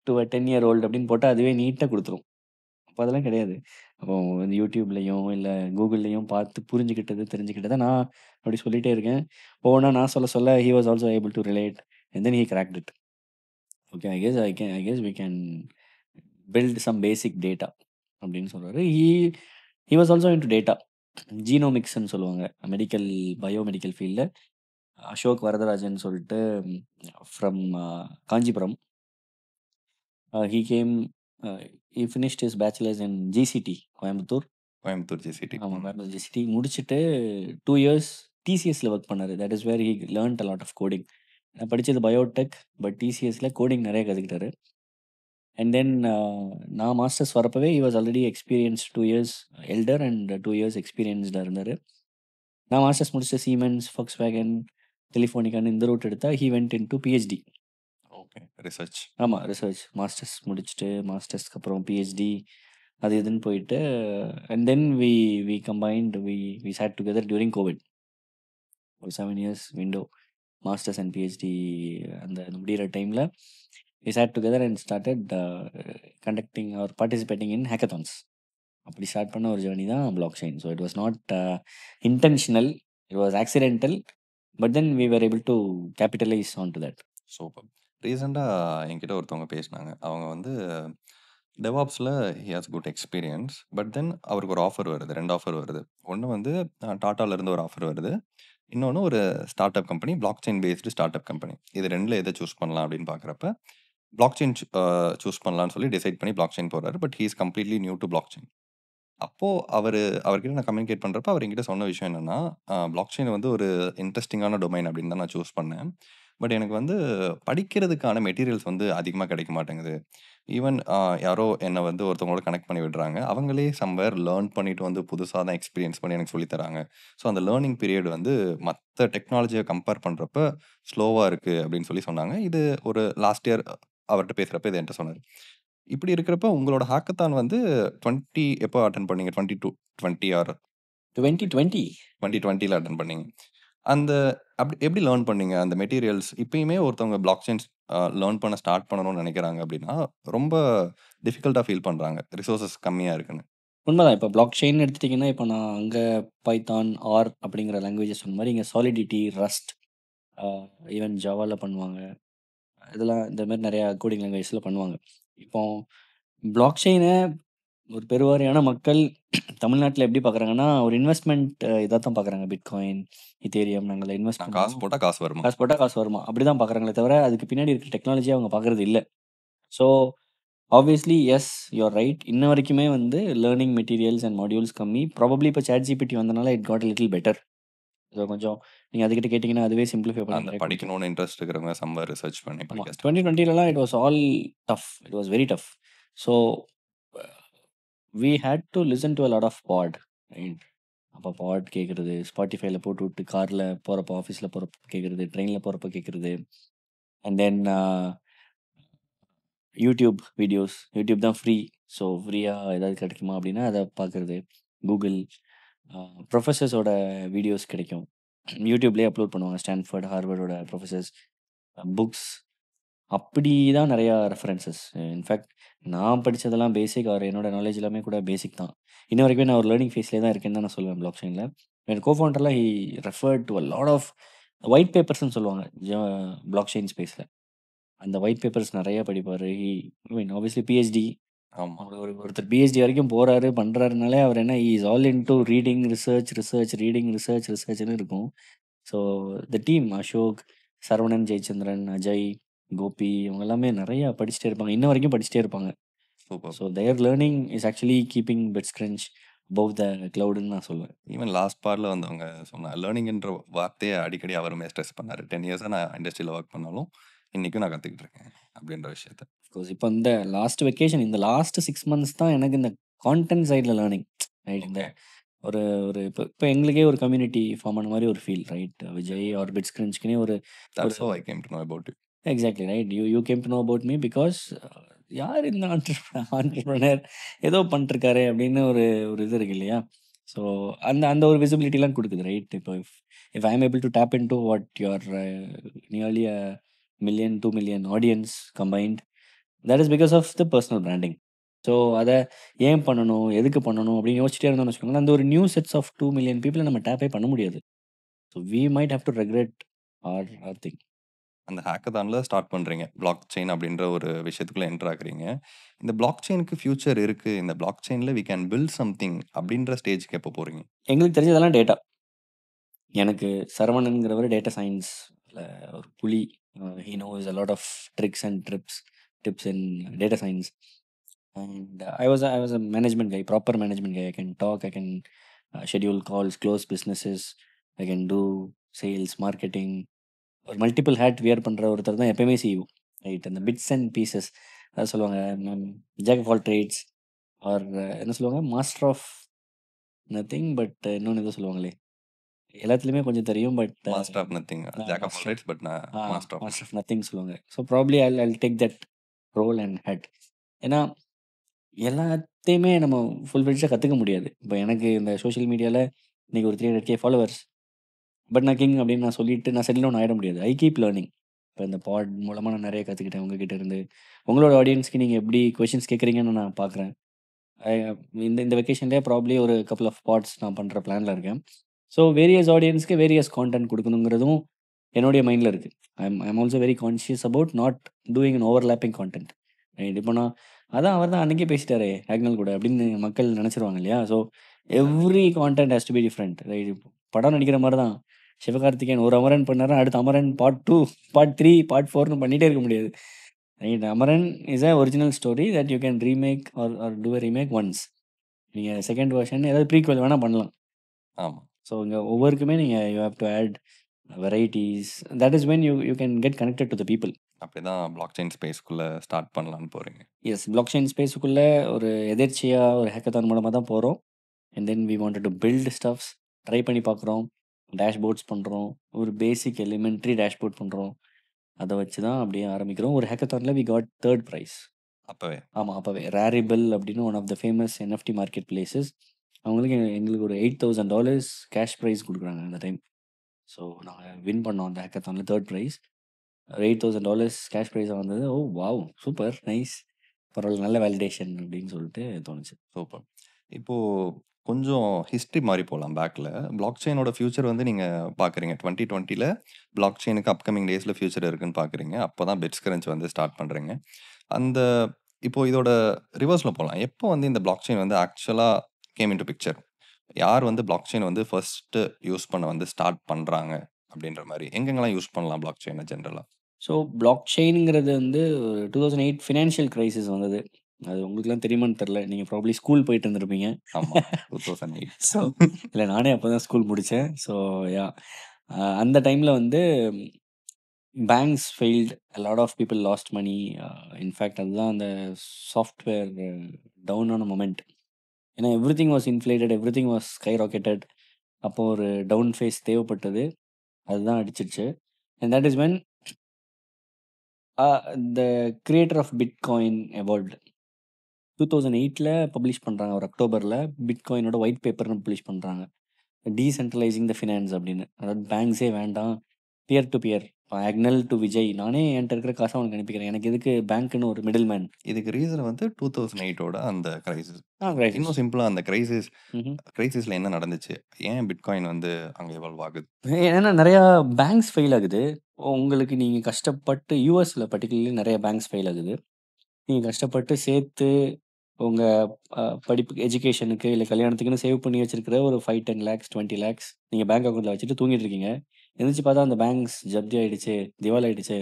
to a 10 year old அப்படின்னு போட்டா அதுவே நீட்டா குடுத்துரும். அப்ப அதெல்லாம் கிடையாது. அப்போ YouTubeலயும் இல்ல Googleலயும் பார்த்து புரிஞ்சுக்கிட்டது, தெரிஞ்சுக்கிட்டத நான் அப்படி சொல்லிட்டே இருக்கேன். ஒவ்வொன்னா நான் சொல்ல சொல்ல he was also able to relate and then he cracked it. Okay I guess we can build some basic data அப்படின்னு சொல்றாரு. He was also into data. ஜீனோமிக்ஸ்ன்னு சொல்லுவாங்க. பயோமெடிக்கல் ஃபீல்ட்ல அசோக் வரதராஜன் சொல்லிட்டு from Kanchipuram. He came he finished his bachelors in GCT Coimbatore. Coimbatore GCT. ஆமா. Coimbatore GCT முடிச்சுட்டு 2 years டிசிஎஸ்ல work பண்ணாரு. That is where he learned a lot of coding. நான் படிச்சது பயோடெக். பட் டிசிஎஸ்ல கோடிங் நெறைய கத்துக்கிட்டாரு. அண்ட் தென் நான் மாஸ்டர்ஸ் வரப்பவே he was already experienced 2 years elder and 2 years எக்ஸ்பீரியன்ஸ்டா இருந்தாரு. நான் மாஸ்டர்ஸ் முடிச்சுட்டு Siemens, Volkswagen, டெலிஃபோனிகான்னு இந்த ரூட் எடுத்தா he went into PhD. Okay. Research. ஆமா. ரிசர்ச். மாஸ்டர்ஸ் முடிச்சுட்டு மாஸ்டர்ஸ்க்கு அப்புறம் பிஹெச்டி அது இதுன்னு போயிட்டு and then we combined we sat together during Covid. ஒரு 7 years window masters and PhD அந்த முடியிற டைமில் we sat together and started conducting or participating in hackathons. அப்படி ஸ்டார்ட் பண்ண ஒரு ஜேர்னி தான் blockchain. So it was not intentional, it was accidental. But then we were able to capitalise on to that. Super. ரீசெண்டா என்கிட்ட ஒருத்தவங்க பேசினாங்க. அவங்க வந்து டெவாப்ஸ்ல he has good experience. But then அவருக்கு ஒரு ஆஃபர் வருது. 2 ஆஃபர் வருது. ஒண்ணு வந்து டாட்டால இருந்து ஒரு ஆஃபர் வருது. இன்னொன்னு ஒரு start up company, block chain based start up company. இது 2ல எத சூஸ் பண்ணலாம் அப்படின்னு பார்க்குறப்ப, பிளாக் செயின் சூஸ் பண்ணலாம்னு சொல்லி டிசைட் பண்ணி பிளாக் செயின் போறாரு. But he is completely new to block chain. அப்போ அவர்கிட்ட நான் கம்யூனிகேட் பண்றப்ப, அவர் என்கிட்ட சொன்ன விஷயம் என்னன்னா, பிளாக் செயின் வந்து ஒரு இன்ட்ரஸ்டிங்கான டொமைன் அப்படின்னு தான் நான் சூஸ் பண்ணேன். பட் எனக்கு வந்து படிக்கிறதுக்கான மெட்டீரியல்ஸ் வந்து அதிகமா கிடைக்க மாட்டேங்குது. ஈவன் யாரோ என்ன வந்து ஒருத்தவங்களோட கனெக்ட் பண்ணி விடுறாங்க. அவங்களே சம்வேர் லேர்ன் பண்ணிட்டு வந்து புதுசா தான் எக்ஸ்பீரியன்ஸ் பண்ணி எனக்கு சொல்லி தராங்க. ஸோ அந்த லேர்னிங் பீரியட் வந்து மத்த டெக்னாலஜிய கம்பேர் பண்றப்ப ஸ்லோவா இருக்கு அப்படின்னு சொல்லி சொன்னாங்க. இது ஒரு லாஸ்ட் இயர் அவர்ட்ட பேசுறப்ப இத என்ட்ட சொன்னாரு. இப்படி இருக்கிறப்ப உங்களோட ஹேக்கத்தான் வந்து 20 எப்போ அட்டெண்ட் பண்ணீங்க? 20 ஆர் 2020 2020ல அட்டெண்ட் பண்ணீங்க. அந்த எப்படி லேர்ன் பண்ணீங்க? அந்த மெட்டீரியல்ஸ் இப்பயுமே ஒருத்தவங்க பிளாக் செயின்ஸ் லேர்ன் பண்ண ஸ்டார்ட் பண்ணணும்னு நினைக்கிறாங்க அப்படின்னா, ரொம்ப டிஃபிகல்ட்டா ஃபீல் பண்றாங்க. ரிசோர்ஸஸ் கம்மியா இருக்குன்னு. உண்மைதான். இப்போ பிளாக் செயின் எடுத்துட்டீங்கன்னா, இப்போ நான் அங்க பைத்தான், ஆர் அப்படிங்கிற லாங்குவேஜஸ் சொன்ன மாரி, இங்க சாலிடிட்டி, ரஸ்ட், ஈவன் ஜாவால பண்ணுவாங்க. இதெல்லாம் இந்த மாரி நெறையா கோடிங் லாங்குவேஜஸ்ல பண்ணுவாங்க. இப்போ பிளாக் செயின ஒரு பெருவாரியான மக்கள் தமிழ்நாட்டுல எப்படி பார்க்குறாங்கன்னா, ஒரு இன்வெஸ்ட்மென்ட் இதா தான் பார்க்குறாங்க. பிட்காயின், ஈத்தீரியம் நாங்கலாம் இன்வெஸ்ட் நான் காசு பண்ணுவோம். போட்டா காசு வருமா? காசு போட்டா காசு வருமா? அப்படிதான் பார்க்குறாங்களே தவிர, அதுக்கு பின்னாடி இருக்க டெக்னாலஜிய அவங்க பார்க்குறது இல்ல. So obviously yes you are right. இன்ன வரைக்குமே வந்து லேர்னிங் மெட்டீரியல்ஸ் அண்ட் மாடியூல்ஸ் கம்மி. ப்ராபப்ளி இப்போ ChatGPT வந்தனால it got a little better. So கொஞ்சம் நீங்க அதுகிட்ட கேட்டீங்கன்னா, அதுவே சிம்ப்ளிஃபை பண்ணி அந்த நெறைய குடுத்துரும். படிக்கணும்னு இன்ட்ரெஸ்ட் இருக்கிறவங்க சம்வேர் ரிசர்ச் பண்ணி ஆமா. படிக்க ஸ்டார்ட் 2020லலாம் it was all tough. It was very tough. So we had to listen to a lot of pod right. அப்போ பாட் கேட்குறது, Spotifyல போட்டுவிட்டு கார்ல போறப்போ, ஆஃபீஸ்ல போறப்போ கேட்குறது, ட்ரெயின்ல போறப்போ கேட்குறது. And then YouTube videos. YouTube தான் ஃப்ரீ. ஸோ ஃப்ரீயா ஏதாவது கிடைக்குமா அப்படின்னா, அத பார்க்குறது. கூகுள் ப்ரொஃபசர்ஸோட வீடியோஸ் கிடைக்கும். யூடியூப்லயே அப்லோட் பண்ணுவாங்க. ஸ்டான்ஃபோர்ட், ஹார்வர்டோட ப்ரொஃபசர்ஸ் புக்ஸ் அப்படி தான் நெறையா ரெஃபரன்ஸஸ். இன்ஃபேக்ட் நான் படிச்சதெல்லாம் பேசிக் ஆர் என்னோட நாலேட்ஜ் எல்லாமே கூட பேசிக் தான். இன்ன வரைக்குமே நான் ஒரு லேர்னிங் ஃபேஸ்லயே தான் இருக்கேன்னு தான் நான் சொல்லுவேன் பிளாக் செயின்ல. என் கோ-ஃபவுண்டர்லாம் he referred to a lot of white பேப்பர்ஸ்ன்னு சொல்லுவாங்க. பிளாக் செயின் ஸ்பேஸ்ல. அந்த ஒயிட் பேப்பர்ஸ் நெறைய படிப்பாரு. ஐ மீன் ஆப்வியஸ்லி பிஹெச்டி. ஆமா. ஒருத்தர் பிஹெச்டி வரைக்கும் போறாரு, பண்றாருனாலே அவர் என்ன is all into reading, research, reading, ரிசர்ச்ன்னு இருக்கும். So the team Ashok, Saravanan, Jayachandran, Ajay, Gopi இவங்க எல்லாமே நெறைய படிச்சுட்டே இருப்பாங்க. இன்ன வரைக்கும் படிச்சுட்டே இருப்பாங்க. Super. So their learning is actually keeping bitsCrunch above the கிளவுடுன்னு நான் சொல்லுவேன். ஈவன் லாஸ்ட் பார்ட்ல வந்தவங்க சொன்ன லேர்னிங்ன்ற வார்த்தைய அடிக்கடி அவருமே ஸ்ட்ரெஸ் பண்ணாரு. 10 இயர்ஸா நான் இண்டஸ்ட்ரியில ஒர்க் பண்ணாலும், இன்னைக்கும் நான் கத்துக்கிட்டு இருக்கேன் அப்படின்ற விஷயத்த. அஃப்கோர்ஸ் இப்ப இந்த லாஸ்ட் வெக்கேஷன் இந்த லாஸ்ட் 6 மந்த்ஸ் தான் எனக்கு இந்த கான்டென்ட் சைட்ல லேர்னிங். ரைட் இந்த ஓகே. ஒரு ஒரு இப்ப இப்ப எங்களுக்கே ஒரு கம்யூனிட்டி ஃபார்ம் ஆன மாரி ஒரு ஃபீல் ரைட். விஜய் ஆர் பிட்ஸ்கிரன்ச்க்குன்னே ஒரு that's how I came to know about you. Exactly right. You came to know about me because யார் இந்த ஆண்டர்பிரினர் ஏதோ பண்ணிட்டுருக்காரே அப்படின்னு ஒரு ஒரு இது இருக்கு இல்லையா? ஸோ அந்த அந்த ஒரு விசிபிலிட்டிலாம் குடுக்குது ரைட். இப்போ if I am able to tap into what your nearly a million, 2 million audience combined that is because of the personal branding. So அத ஏன் பண்ணணும்? எதுக்கு பண்ணணும்? அப்படின்னு யோசிச்சிட்டே இருந்தோம்னு வச்சுக்கோங்களேன், அந்த ஒரு நியூ செட்ஸ் ஆஃப் 2 மில்லியன் பீப்பிள நம்ம டேப்பே பண்ண முடியாது. So we might have to regret or thing. அந்த ஹேக்கத்தான்ல ஸ்டார்ட் பண்றீங்க. பிளாக் செயின் அப்படின்ற ஒரு விஷயத்துக்குள்ள என்டர் ஆகுறீங்க. இந்த பிளாக் செயினுக்கு ஃபியூச்சர் இருக்கு. இந்த பிளாக் செயின்ல வி கேன் பில்ட் சம்திங் அப்படின்ற ஸ்டேஜ்க்கு எப்போ போறீங்க? எங்களுக்கு தெரிஞ்சதெல்லாம் டேட்டா. எனக்கு சரவணன்ங்கிறவரு டேட்டா சயின்ஸ்ல ஒரு புலி. He knows a lot of tricks and tips in data science. And I was a management guy, proper management guy. I can talk, I can schedule calls, close businesses, I can do sales, marketing. ஒரு multiple hat wear பண்ற ஒருத்தர் தான் எப்பயுமே CEO. Right. அந்த bits and pieces அதான் சொல்லுவாங்க. Jack of all trades or என்ன சொல்லுவாங்க? மாஸ்டர் ஆஃப் நத்திங் பட் இன்னொன்னு ஏதோ சொல்லுவாங்களே. எல்லாத்துலயுமே கொஞ்சம் தெரியும். But master of nothing. Jack of all master rights but நான் master of master of nothing சொல்லுவாங்க. So probably I'll take that role and head. ஏன்னா எல்லாத்தையுமே நம்ம ஃபுல் ஃபிளெட்ஜா கத்துக்க முடியாது. இப்போ எனக்கு இந்த சோஷியல் மீடியால இன்னைக்கு ஒரு 300K ஃபாலோவர்ஸ். பட் நான் கிங் அப்படின்னு நான் சொல்லிட்டு நான் செட்டில் டவுன் ஆயிட முடியாது. I keep learning. இப்போ இந்த பாட் மூலமா நான் நெறைய கத்துக்கிட்டேன் உங்ககிட்ட இருந்து. உங்களோட ஆடியன்ஸ்க்கு நீங்க எப்படி கொஸ்டின்ஸ் கேட்குறீங்கன்னு நான் பார்க்குறேன். ஐ இந்த இந்த வெக்கேஷன்லயே ப்ராபப்ளி ஒரு கப்புள் ஆஃப் பாட்ஸ் நான் பண்ற பிளான்ல இருக்கேன். ஸோ வேரியஸ் ஆடியன்ஸ்க்கு வேரியஸ் கான்டென்ட் குடுக்கணுங்கிறதும் என்னுடைய மைண்ட்ல இருக்கு. I am also very conscious about not doing an overlapping content. Right. இப்போ நான் அதான் அவர் தான் அன்னைக்கே பேசிட்டாரே ஹேக்னல் கூட அப்படின்னு மக்கள் நெனச்சுருவாங்க இல்லையா? So every content has to be different. Right. படம் நடிக்கிற மாரி தான். சிவகார்த்திகேயன் ஒரு அமரன் பண்ணாருன்னா, அடுத்து அமரன் பார்ட் 2, பார்ட் 3, பார்ட் 4ன்னு பண்ணிட்டே இருக்க முடியாது. ரைட். Amaran is a original story that you can remake or do a remake once. நீங்க செகண்ட் வெர்ஷன் ஏதாவது ப்ரீக்வல் வேணா பண்ணலாம். ஆமா. ஸோ இங்க ஒவ்வொருக்குமே நீங்க you have to add varieties. That is when you can get connected to the people. அப்படிதான் block chain ஸ்பேஸ்க்குள்ள start பண்ணலான்னு போறீங்க. எஸ். பிளாக் செயின் ஸ்பேஸுக்குள்ள ஒரு எதேர்ச்சியா ஒரு ஹேக்கத்தான் மூலமா தான் போறோம். And then we wanted to build stuffs. Try பண்ணி பார்க்குறோம். டேஷ்போர்ட்ஸ் பண்றோம். ஒரு பேசிக் எலிமென்டரி டேஷ்போர்ட் பண்றோம். அத வச்சு தான் அப்படியே ஆரம்பிக்கிறோம். ஒரு ஹேக்கத்தான்ல வி காட் 3rd பிரைஸ். அப்பவே. ஆமா, அப்பவே. ரேரிபிள் அப்படின்னு one of the famous NFT market places. அவங்களுக்கு எங்களுக்கு ஒரு $8,000 கேஷ் பிரைஸ் குடுக்குறாங்க அந்த டைம். ஸோ நாங்க வின் பண்ணோம் அந்த ஹேக்கத்தான்ல 3rd பிரைஸ். $8,000 கேஷ் பிரைஸா வந்தது. ஓ வாவ்! Super nice. பரவால்ல நல்ல வேலிடேஷன் அப்படின்னு சொல்லிட்டு தோணுச்சு. சூப்பர். இப்போ கொஞ்சம் ஹிஸ்டரி மாறி போலாம் பேக்ல. பிளாக் செயினோட ஃபியூச்சர் வந்து நீங்க பார்க்குறீங்க. 2020ல பிளாக் செயினுக்கு அப்கமிங் டேஸ்ல ஃபியூச்சர் இருக்குன்னு பார்க்குறீங்க. அப்பதான் பிட்ஸ்கிரன்ச் வந்து ஸ்டார்ட் பண்றீங்க. அந்த இப்போ இதோட ரிவர்ஸ்ல போலாம். எப்போ வந்து இந்த பிளாக் செயின் வந்து ஆக்சுவலா கேம் இன்டூ பிக்சர்? யார் வந்து பிளாக் செயின் வந்து ஃபர்ஸ்ட் யூஸ் பண்ண வந்து ஸ்டார்ட் பண்றாங்க அப்படின்ற மாரி. எங்கெங்கலாம் யூஸ் பண்ணலாம் பிளாக் செயின ஜெனரலா? ஸோ பிளாக் செயின்ங்கிறது வந்து 2008 ஃபினான்ஷியல் கிரைசிஸ் வந்தது. அது உங்களுக்குலாம் தெரியுமான்னு தெரியல. நீங்க ப்ராபப்ளி ஸ்கூல் போயிட்டு இருந்திருப்பீங்க. ஆமா. 2008. ஸோ இல்ல நானே அப்பதான் ஸ்கூல் முடிச்சேன். ஸோ யாஹ் அந்த டைம்ல வந்து banks failed. a lot of people lost money. In fact அதுதான் அந்த சாஃப்ட்வேர் டவுன் ஆன மொமெண்ட். ஏன்னா everything was inflated, everything was skyrocketed. அப்போ ஒரு டவுன் ஃபேஸ் தேவைப்பட்டது. அதுதான் அடிச்சிருச்சு. And that is when the creator of Bitcoin evolved. 2008ல பப்ளிஷ் பண்றாங்க. ஒரு அக்டோபர்ல பிட்காயினோட ஒயிட் பேப்பர்னு பப்ளிஷ் பண்றாங்க. டீசென்ட்ரலைசிங் த ஃபினான்ஸ் அப்படின்னு. அதாவது பேங்க்ஸே வேண்டாம். Peer to peer Agnel to Vijay நானே என்கிட்ட இருக்கிற காசை அவனுக்கு அனுப்பிக்கிறேன். எனக்கு எதுக்கு பேங்க்னு ஒரு மிடில் மேன்? இதுக்கு ரீசன் வந்து 2008ஓட அந்த கிரைசிஸ். கிரைசிஸ். இன்னும் சிம்பிளா அந்த ம்ஹும். கிரைசிஸ்ல என்ன நடந்துச்சு? ஏன் பிட்காயின் வந்து அங்க எவால்வ் ஆகுது? ஏன்னா நிறையா பேங்க்ஸ் ஃபெயில் ஆகுது. உங்களுக்கு நீங்கள் கஷ்டப்பட்டு யூஎஸ்ல பர்டிகுலர்லி நிறைய பேங்க்ஸ் ஃபெயில் ஆகுது. நீங்கள் கஷ்டப்பட்டு சேர்த்து உங்கள் படிப்புக்கு எஜுகேஷனுக்கு இல்லை கல்யாணத்துக்குன்னு சேவ் பண்ணி வச்சிருக்கிற ஒரு 5-10 லேக்ஸ் 20 லேக்ஸ் நீங்கள் பேங்க் அக்கௌண்ட்டில் வச்சுட்டு தூங்கிட்டு இருக்கீங்க. எந்திரிச்சு பார்த்தா அந்த பேங்க்ஸ் ஜப்தி ஆயிடுச்சு, திவால் ஆயிடுச்சு,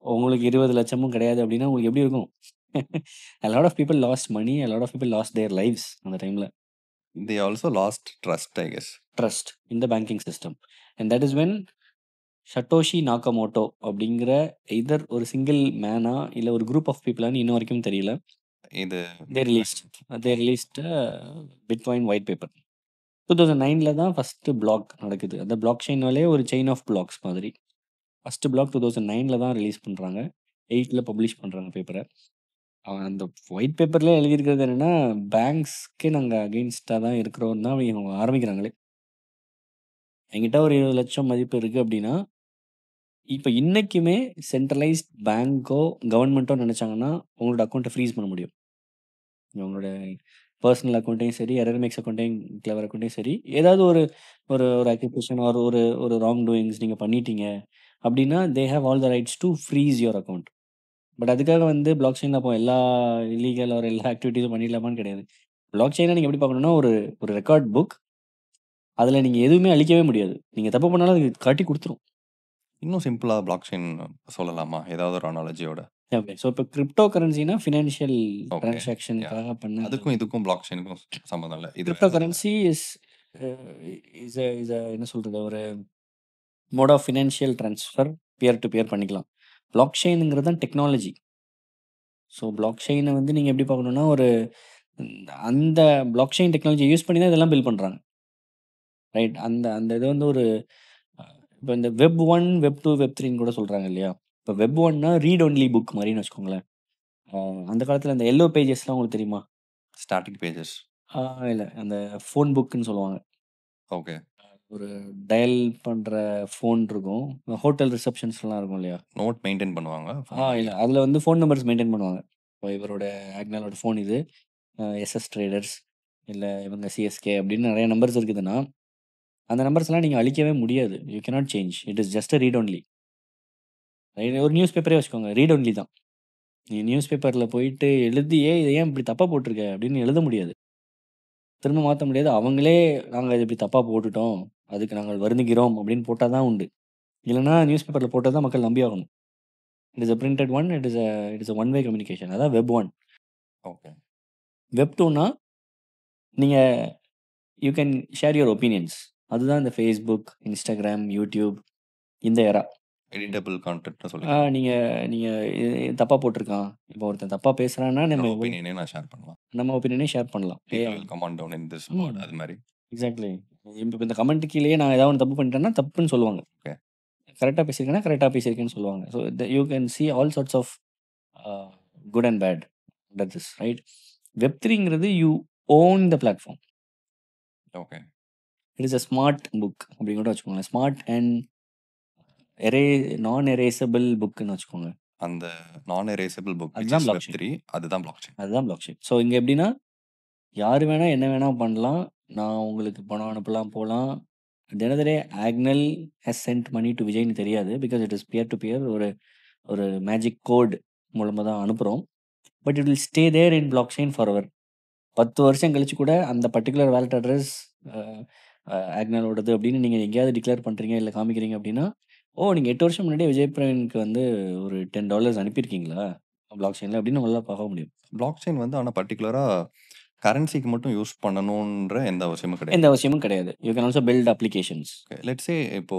உங்களுக்கு 20 லட்சமும் கிடையாது அப்படின்னா உங்களுக்கு எப்படி இருக்கும்? a lot of people lost money, a lot of people lost their lives அந்த டைமில். They also lost trust, I guess. Trust in the banking system. And that is when சட்டோஷி Nakamoto அப்படிங்கிற எதர் ஒரு சிங்கிள் மேனா இல்லை ஒரு குரூப் ஆஃப் பீப்புளான்னு இன்னும் வரைக்கும் தெரியல. இது தே ரிலீஸ்ட் பிட்காயின் ஒயிட் பேப்பர் 2009 தான் ஃபஸ்ட்டு பிளாக் நடக்குது. அந்த பிளாக் செயினாலே ஒரு செயின் ஆஃப் பிளாக்ஸ் மாதிரி. ஃபஸ்ட்டு பிளாக் 2009 தான் ரிலீஸ் பண்ணுறாங்க. 8 பப்ளிஷ் பண்ணுறாங்க பேப்பரை. அந்த ஒயிட் பேப்பர்லேயே எழுதியிருக்கிறது என்னென்னா பேங்க்ஸ்க்கே நாங்கள் அகெயின்ஸ்டாக தான் இருக்கிறோம் தான் இவங்க ஆரம்பிக்கிறாங்களே. என்கிட்ட ஒரு 20 லட்சம் மதிப்பு இருக்குது அப்படின்னா இப்போ இன்னைக்குமே சென்ட்ரலைஸ்ட் பேங்க்கோ கவர்மெண்ட்டோ நினச்சாங்கன்னா உங்களோட அக்கௌண்ட்டை ஃப்ரீஸ் பண்ண முடியும். உங்களோட பர்சனல் அக்கௌண்ட்டையும் சரி, எரர்மேக்ஸ் அக்கௌண்ட்டையும், கிளவர் அக்கௌண்ட்டையும் சரி, ஏதாவது ஒரு ஒரு ஒரு அக்யூபேஷன் ஒரு ஒரு ஒரு ராங் டூயிங்ஸ் நீங்கள் பண்ணிட்டீங்க அப்படின்னா they have all the rights to freeze your account. But அதுக்காக வந்து பிளாக் செயினில் அப்போ எல்லா இல்லீகல் ஒரு எல்லா ஆக்டிவிட்டீஸும் பண்ணிடலாமான்னு கிடையாது. பிளாக் செயினை நீங்கள் எப்படி பார்க்கணுன்னா ஒரு ஒரு ரெக்கார்ட் புக், அதில் நீங்கள் எதுவுமே அழிக்கவே முடியாது. நீங்கள் தப்பு பண்ணாலும் அது காட்டி கொடுத்துரும். இன்னும் சிம்பிளா பிளாக் செயின் சொல்லலாமா? ஏதாவது ஒரு அனாலஜியோட? ஓகே. ஸோ இப்போ கிரிப்டோ கரன்சினா ஃபினான்ஷியல் ஓகே. டிரான்சாக்ஷனுக்காக பண்ண அதுக்கும் இதுக்கும் பிளாக் செயினுக்கும் சம்மந்தம் இல்லை. இது கிரிப்டோ கரன்சி இஸ் என்ன சொல்கிறது, ஒரு mode of financial transfer peer to peer பண்ணிக்கலாம். பிளாக் செயினுங்கிறது தான் டெக்னாலஜி. ஸோ பிளாக் செயினை வந்து நீங்கள் எப்படி பார்க்கணுன்னா ஒரு அந்த பிளாக் செயின் டெக்னாலஜி யூஸ் பண்ணி தான் இதெல்லாம் பில்ட் பண்ணுறாங்க. ரைட். அந்த அந்த இது வந்து ஒரு இப்போ இந்த வெப் 1, வெப் 2, வெப் 3ன்னு கூட சொல்கிறாங்க இல்லையா? இப்போ வெப் 1னா ரீட் ஒன்லி புக் மாதிரின்னு வச்சுக்கோங்களேன். அந்த காலத்தில் அந்த எல்லோ பேஜஸ்லாம் உங்களுக்கு தெரியுமா? Static pages. இல்லை, அந்த ஃபோன் புக்குன்னு சொல்லுவாங்க. ஓகே. ஒரு டயல் பண்ணுற ஃபோன் இருக்கும். ஹோட்டல் ரிசப்ஷன்ஸ்லாம் இருக்கும் இல்லையா? நோட் மெயின்டைன் பண்ணுவாங்க. இல்லை, அதில் வந்து ஃபோன் நம்பர்ஸ் மெயின்டைன் பண்ணுவாங்க. இப்போ இவரோட ஆக்னலோட ஃபோன் இது, எஸ்எஸ் ட்ரேடர்ஸ் இல்லை இவங்க சிஎஸ்கே அப்படின்னு நிறைய நம்பர்ஸ் இருக்குதுன்னா அந்த நம்பர்ஸ்லாம் நீங்கள் அழிக்கவே முடியாது. You cannot change. It is just a read only. ஒரு நியூஸ் பேப்பரே வச்சுக்கோங்க, ரீட் ஒன்லி தான். நீங்கள் நியூஸ் பேப்பரில் போயிட்டு எழுதியே இதை ஏன் இப்படி தப்பாக போட்டிருக்க அப்படின்னு எழுத முடியாது. திரும்ப மாற்ற முடியாது. அவங்களே நாங்கள் இது இப்படி தப்பாக போட்டுட்டோம், அதுக்கு நாங்கள் வருந்துகிறோம் அப்படின்னு போட்டால் தான் உண்டு. இல்லைனா நியூஸ் பேப்பரில் போட்டால் தான் மக்கள் நம்பி ஆகணும். It is a printed one, it is a one way communication. அதான் வெப் 1. ஓகே. வெப் 2னா நீங்கள் you can share your opinions. அதுதான் இந்த ஃபேஸ்புக், இன்ஸ்டாகிராம், யூடியூப் இந்த எரா. எடிட்டபிள் கான்டென்ட்னு சொல்லி நீங்கள் தப்பாக போட்டிருக்கான், இப்போ ஒருத்தன் தப்பாக பேசுகிறான்னா நம்ம ஒப்பீனியனே நான் ஷேர் பண்ணலாம். நம்ம ஒப்பீனியனே ஷேர் பண்ணலாம். Comment down in this mode அது மாதிரி. எக்ஸாக்ட்லி. இப்போ இந்த கமெண்ட் கீழேயே நான் ஏதாவது தப்பு பண்ணிட்டேன்னா தப்புன்னு சொல்லுவாங்க. ஓகே. கரெக்டாக பேசியிருக்கேன்னா கரெக்டாக பேசியிருக்கேன்னு சொல்லுவாங்க. So you can see all sorts of good and bad under this, right? Web 3ங்கிறது you own the platform. Okay. It is a smart book அப்படின்னு கூட வச்சுக்கோங்க. ஸ்மார்ட் அண்ட் நான் எரேசபிள் புக்குன்னு வச்சுக்கோங்க. அந்த நான் எரேசபிள் புக் அதுதான் Web 3 அதுதான் blockchain. அதுதான் பிளாக் செயின். ஸோ இங்கே எப்படின்னா யார் வேணால் என்ன வேணால் பண்ணலாம். நான் உங்களுக்கு பணம் அனுப்பலாம், போகலாம். தினதரே ஆக்னல் ஹஸ் சென்ட் மணி டு விஜய்னு தெரியாது. Because it is peer to peer. ஒரு ஒரு மேஜிக் கோட் மூலமாக தான் அனுப்புகிறோம். But it will stay there in block chain forever. 10 வருஷம் கழிச்சு கூட அந்த பர்டிகுலர் வேலட் அட்ரஸ் ஆக்னலோடது அப்படின்னு நீங்கள் எங்கேயாவது டிக்ளேர் பண்ணுறீங்க இல்லை காமிக்கிறீங்க அப்படின்னா, நீங்கள் 8 வருஷம் முன்னாடியே விஜய் பிரவீனுக்கு வந்து ஒரு $10 அனுப்பியிருக்கீங்களா பிளாக் செயினில் அப்படின்னு நம்மளால் பார்க்க முடியும். பிளாக் செயின் வந்து ஆனால் பர்டிகுலராக கரன்சிக்கு மட்டும் யூஸ் பண்ணணுன்ற எந்த அவசியமும் கிடையாது. எந்த அவசியமும் கிடையாது. You can also build applications. Let's say இப்போ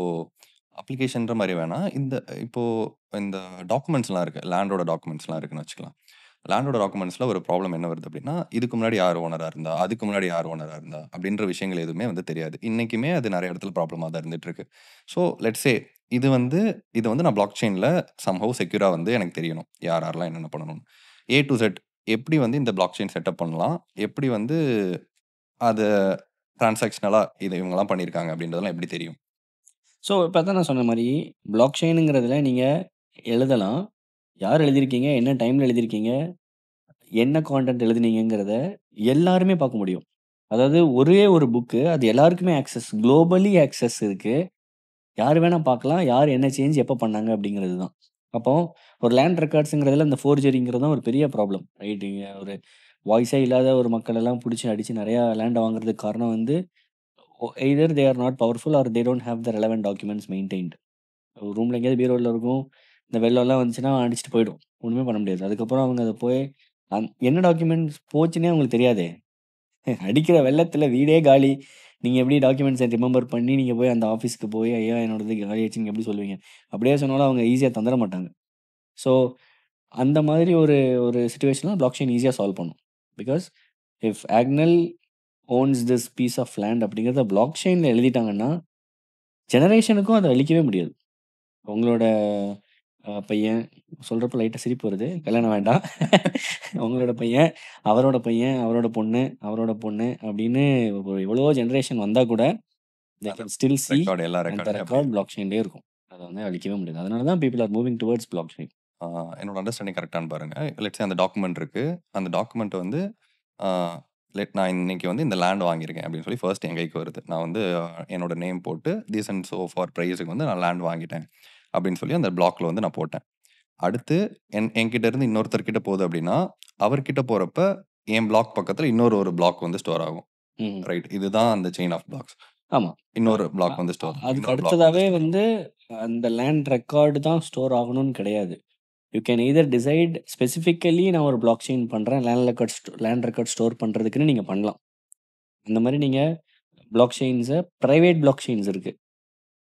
அப்ளிகேஷன்ற மாதிரி வேணாம். இப்போ இந்த டாக்குமெண்ட்ஸ்லாம் இருக்குது, லேண்டோட டாக்குமெண்ட்ஸ்லாம் இருக்குன்னு வச்சுக்கலாம். லேண்டோட டாக்குமெண்ட்ஸில் ஒரு ப்ராப்ளம் என்ன வருது அப்படின்னா, இதுக்கு முன்னாடி யார் ஓனராக இருந்தா, அதுக்கு முன்னாடி யார் ஓனராக இருந்தா அப்படின்ற விஷயங்கள் எதுவுமே வந்து தெரியாது. இன்றைக்குமே அது நிறைய இடத்துல ப்ராப்ளமாக தான் இருந்துகிட்ருக்கு. ஸோ லெட்ஸ் சே இது வந்து நான் பிளாக் செயினில் சம்ஹவ் செக்யூராக வந்து எனக்கு தெரியணும் யார் யாரெல்லாம் என்னென்ன பண்ணணும்னு. A to Z எப்படி வந்து இந்த பிளாக் செயின் செட்டப் பண்ணலாம், எப்படி வந்து அதை டிரான்சாக்ஷனலாக இவங்கெல்லாம் பண்ணியிருக்காங்க அப்படின்றதெல்லாம் எப்படி தெரியும்? ஸோ இப்ப தான் நான் சொன்ன மாரி, பிளாக் செயினுங்கிறதுல நீங்க எழுதலாம். யார் எழுதியிருக்கீங்க? என்ன டைம்ல எழுதியிருக்கீங்க? என்ன கான்டென்ட் எழுதினீங்கங்கிறத எல்லாருமே பார்க்க முடியும். அதாவது ஒரே ஒரு புக்கு அது எல்லாருக்குமே ஆக்சஸ் குளோபலி ஆக்சஸ் இருக்கு. யார் வேணா பார்க்கலாம். யார் என்ன சேஞ்ச் எப்ப பண்ணாங்க அப்படிங்கிறது தான். அப்போ ஒரு லேண்ட் ரெக்கார்ட்ஸ்ங்கிறதுல இந்த ஃபோர்ஜரிங்கிறது தான் ஒரு பெரிய ப்ராப்ளம். ரைட். இங்க ஒரு வாய்ஸே இல்லாத ஒரு மக்கள் எல்லாம் புடிச்சு அடிச்சு நெறையா லேண்ட வாங்குறதுக்கு காரணம் வந்து either they are not powerful or they don't have the relevant documents maintained. ரூம்ல எங்கேயாவது பீரோல இருக்கும். இந்த வெள்ளம்லாம் வந்துச்சுன்னா அடிச்சுட்டு போயிடும். ஒண்ணுமே பண்ண முடியாது. அதுக்கப்புறம் அவங்க அத போய் என்ன டாக்குமெண்ட்ஸ் போச்சுன்னே அவங்களுக்கு தெரியாதே! அடிக்கிற வெள்ளத்துல வீடே காலி. நீங்க எப்படி டாக்குமெண்ட்ஸ ரிமெம்பர் பண்ணி நீங்க போய் அந்த ஆஃபீஸ்க்கு போய், ஐயா என்னோடது காலி ஆயிடுச்சுன்னு எப்படி சொல்லுவீங்க? அப்படியே சொன்னாலும் அவங்க ஈஸியா தந்துர மாட்டாங்க. ஸோ அந்த மாதிரி ஒரு ஒரு சிச்சுவேஷன்ல பிளாக் செயின் ஈஸியா சால்வ் பண்ணும். Because if Agnel owns this piece of land அப்படிங்கிறத பிளாக் செயின்ல எழுதிட்டாங்கன்னா, ஜெனரேஷனுக்கும் அத அழிக்கவே முடியாது. உங்களோட பையன் சொல்றப்ப லைட்டா சிரிப்பு வருது. கல்யாணம் வேண்டாம். உங்களோட பையன், அவரோட பையன், அவரோட பொண்ணு, அவரோட பொண்ணு அப்படின்னு ஒரு எவ்வளவோ ஜெனரேஷன் வந்தா கூட, தே அது கேன் ஸ்டில் சீ ரெக்கார்ட் எல்லா அந்த ரெக்கார்டுமே அப்படி ரெக்கார்ட் பிளாக் செயின்லயே இருக்கும். அத வந்து அழிக்கவே முடியாது. அதனால தான் people are moving towards block chain. என்னோட அண்டர்ஸ்டாண்டிங் கரெக்டான்னு பாருங்க. லெட்ஸ் சே அந்த டாக்குமெண்ட் இருக்கு. அந்த டாக்குமெண்ட் வந்து ஆ நான் இன்னைக்கு வந்து இந்த லேண்ட் வாங்கியிருக்கேன் அப்படின்னு சொல்லி ஃபர்ஸ்ட் என் கைக்கு வருது. நான் வந்து என்னோட நேம் போட்டு திஸ் அண்ட் ஸோ ஃபார் பிரைஸுக்கு வந்து நான் லேண்ட் வாங்கிட்டேன் அப்படின்னு சொல்லி அந்த பிளாக்ல வந்து நான் போட்டேன். அடுத்து என்கிட்ட இருந்து இன்னொருத்தர்கிட்ட போகுது அப்படின்னா, அவர்கிட்ட போறப்ப என் பிளாக் பக்கத்துல ஒரு பிளாக் வந்து ஸ்டோர் ஆகும். ம். ரைட். இதுதான் அந்த செயின் ஆஃப் பிளாக்ஸ். ஆமா. இன்னொரு அ பிளாக் வந்து ஸ்டோர் ஆகும். அதுக்கு இன்னொரு பிளாக் வந்து அடுத்ததாவே ஸ்டோர் ஆகும். வந்து அந்த லேண்ட் ரெக்கார்ட் தான் ஸ்டோர் ஆகணும்னு கிடையாது. You can either decide specifically நான் ஒரு பிளாக் செயின் பண்றேன். லேண்ட் ரெக்கார்ட் ஸ்டோர் பண்றதுக்குன்னு நீங்க பண்ணலாம். அந்த மாரி நீங்க பிளாக் செயின்ஸ பிரைவேட் பிளாக் செயின்ஸ் இருக்கு.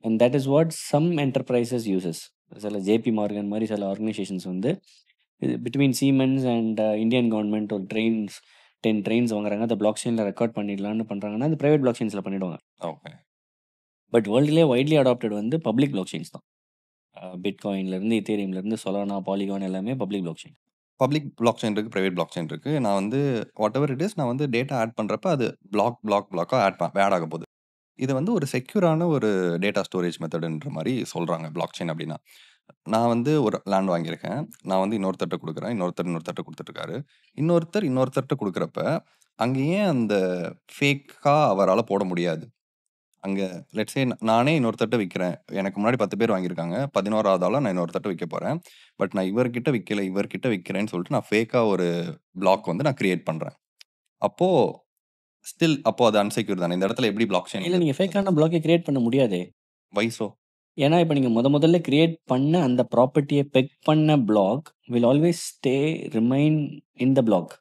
And that is what some enterprises uses. சில ஜேபி மார்கன் மாரி சில ஆர்கனைசேஷன்ஸ் வந்து இது between Siemens and Indian government ஒரு 10 ட்ரெயின்ஸ் வாங்குறாங்க. அத பிளாக் செயின்ல ரெக்கார்ட் பண்ணிடலாம்னு பண்றாங்கன்னா, அது பிரைவேட் பிளாக் செயின்ஸ்ல பண்ணிடுவாங்க. ஓகே. பட் வேர்ல்டுலயே வைட்லி அடாப்டட் வந்து பப்ளிக் பிளாக் செயின்ஸ் தான். பிட்காயின்லேருந்து, இத்தீரியம்லேருந்து, சொலானா, பாலிகான் எல்லாமே public block chain. Public block chain இருக்கு. பிரைவேட் பிளாக் செயின் இருக்கு. நான் வந்து வாட் எவர் இட் இஸ் நான் வந்து டேட்டா ஆட் பண்றப்ப அது பிளாக்கா ஆட் ஆக போகுது. இது வந்து ஒரு செக்யூரான ஒரு டேட்டா ஸ்டோரேஜ் மெத்தடுன்ற மாரி சொல்றாங்க பிளாக் செயின் அப்டின்னா. நான் வந்து ஒரு லேண்ட் வாங்கியிருக்கேன். நான் வந்து இன்னொருத்தர்ட்ட குடுக்குறேன். இன்னொருத்தர்ட்ட குடுத்துட்டுருக்காரு. இன்னொருத்தர்ட்ட குடுக்குறப்ப, அங்க ஏன் அந்த ஃபேக்கா அவரால போட முடியாது? அங்க லெட்ஸ் சே நானே இன்னொருத்தர்ட்ட விக்கிறேன். எனக்கு முன்னாடி 10 பேர் வாங்கியிருக்காங்க. 11வது ஆளா நான் இன்னொருத்தர்ட்ட விக்க போறேன். பட் நான் இவர்கிட்ட விக்கல, இவர்கிட்ட விக்கிறேன்னு சொல்லிட்டு நான் ஃபேக்கா ஒரு பிளாக் வந்து நான் கிரியேட் பண்றேன். அப்போ அப்போ அது அன்செக்யூர் தானே. இந்த இடத்துல எப்படி பிளாக் செயின் இல்ல வந்து நீங்க ஃபேக்கான பிளாக்கே கிரியேட் பண்ண முடியாதே! Why so? ஏன்னா, இப்ப நீங்க முதல்ல கிரியேட் பண்ண அந்த ப்ராப்பர்ட்டிய பெக் பண்ண block will always remain in the block.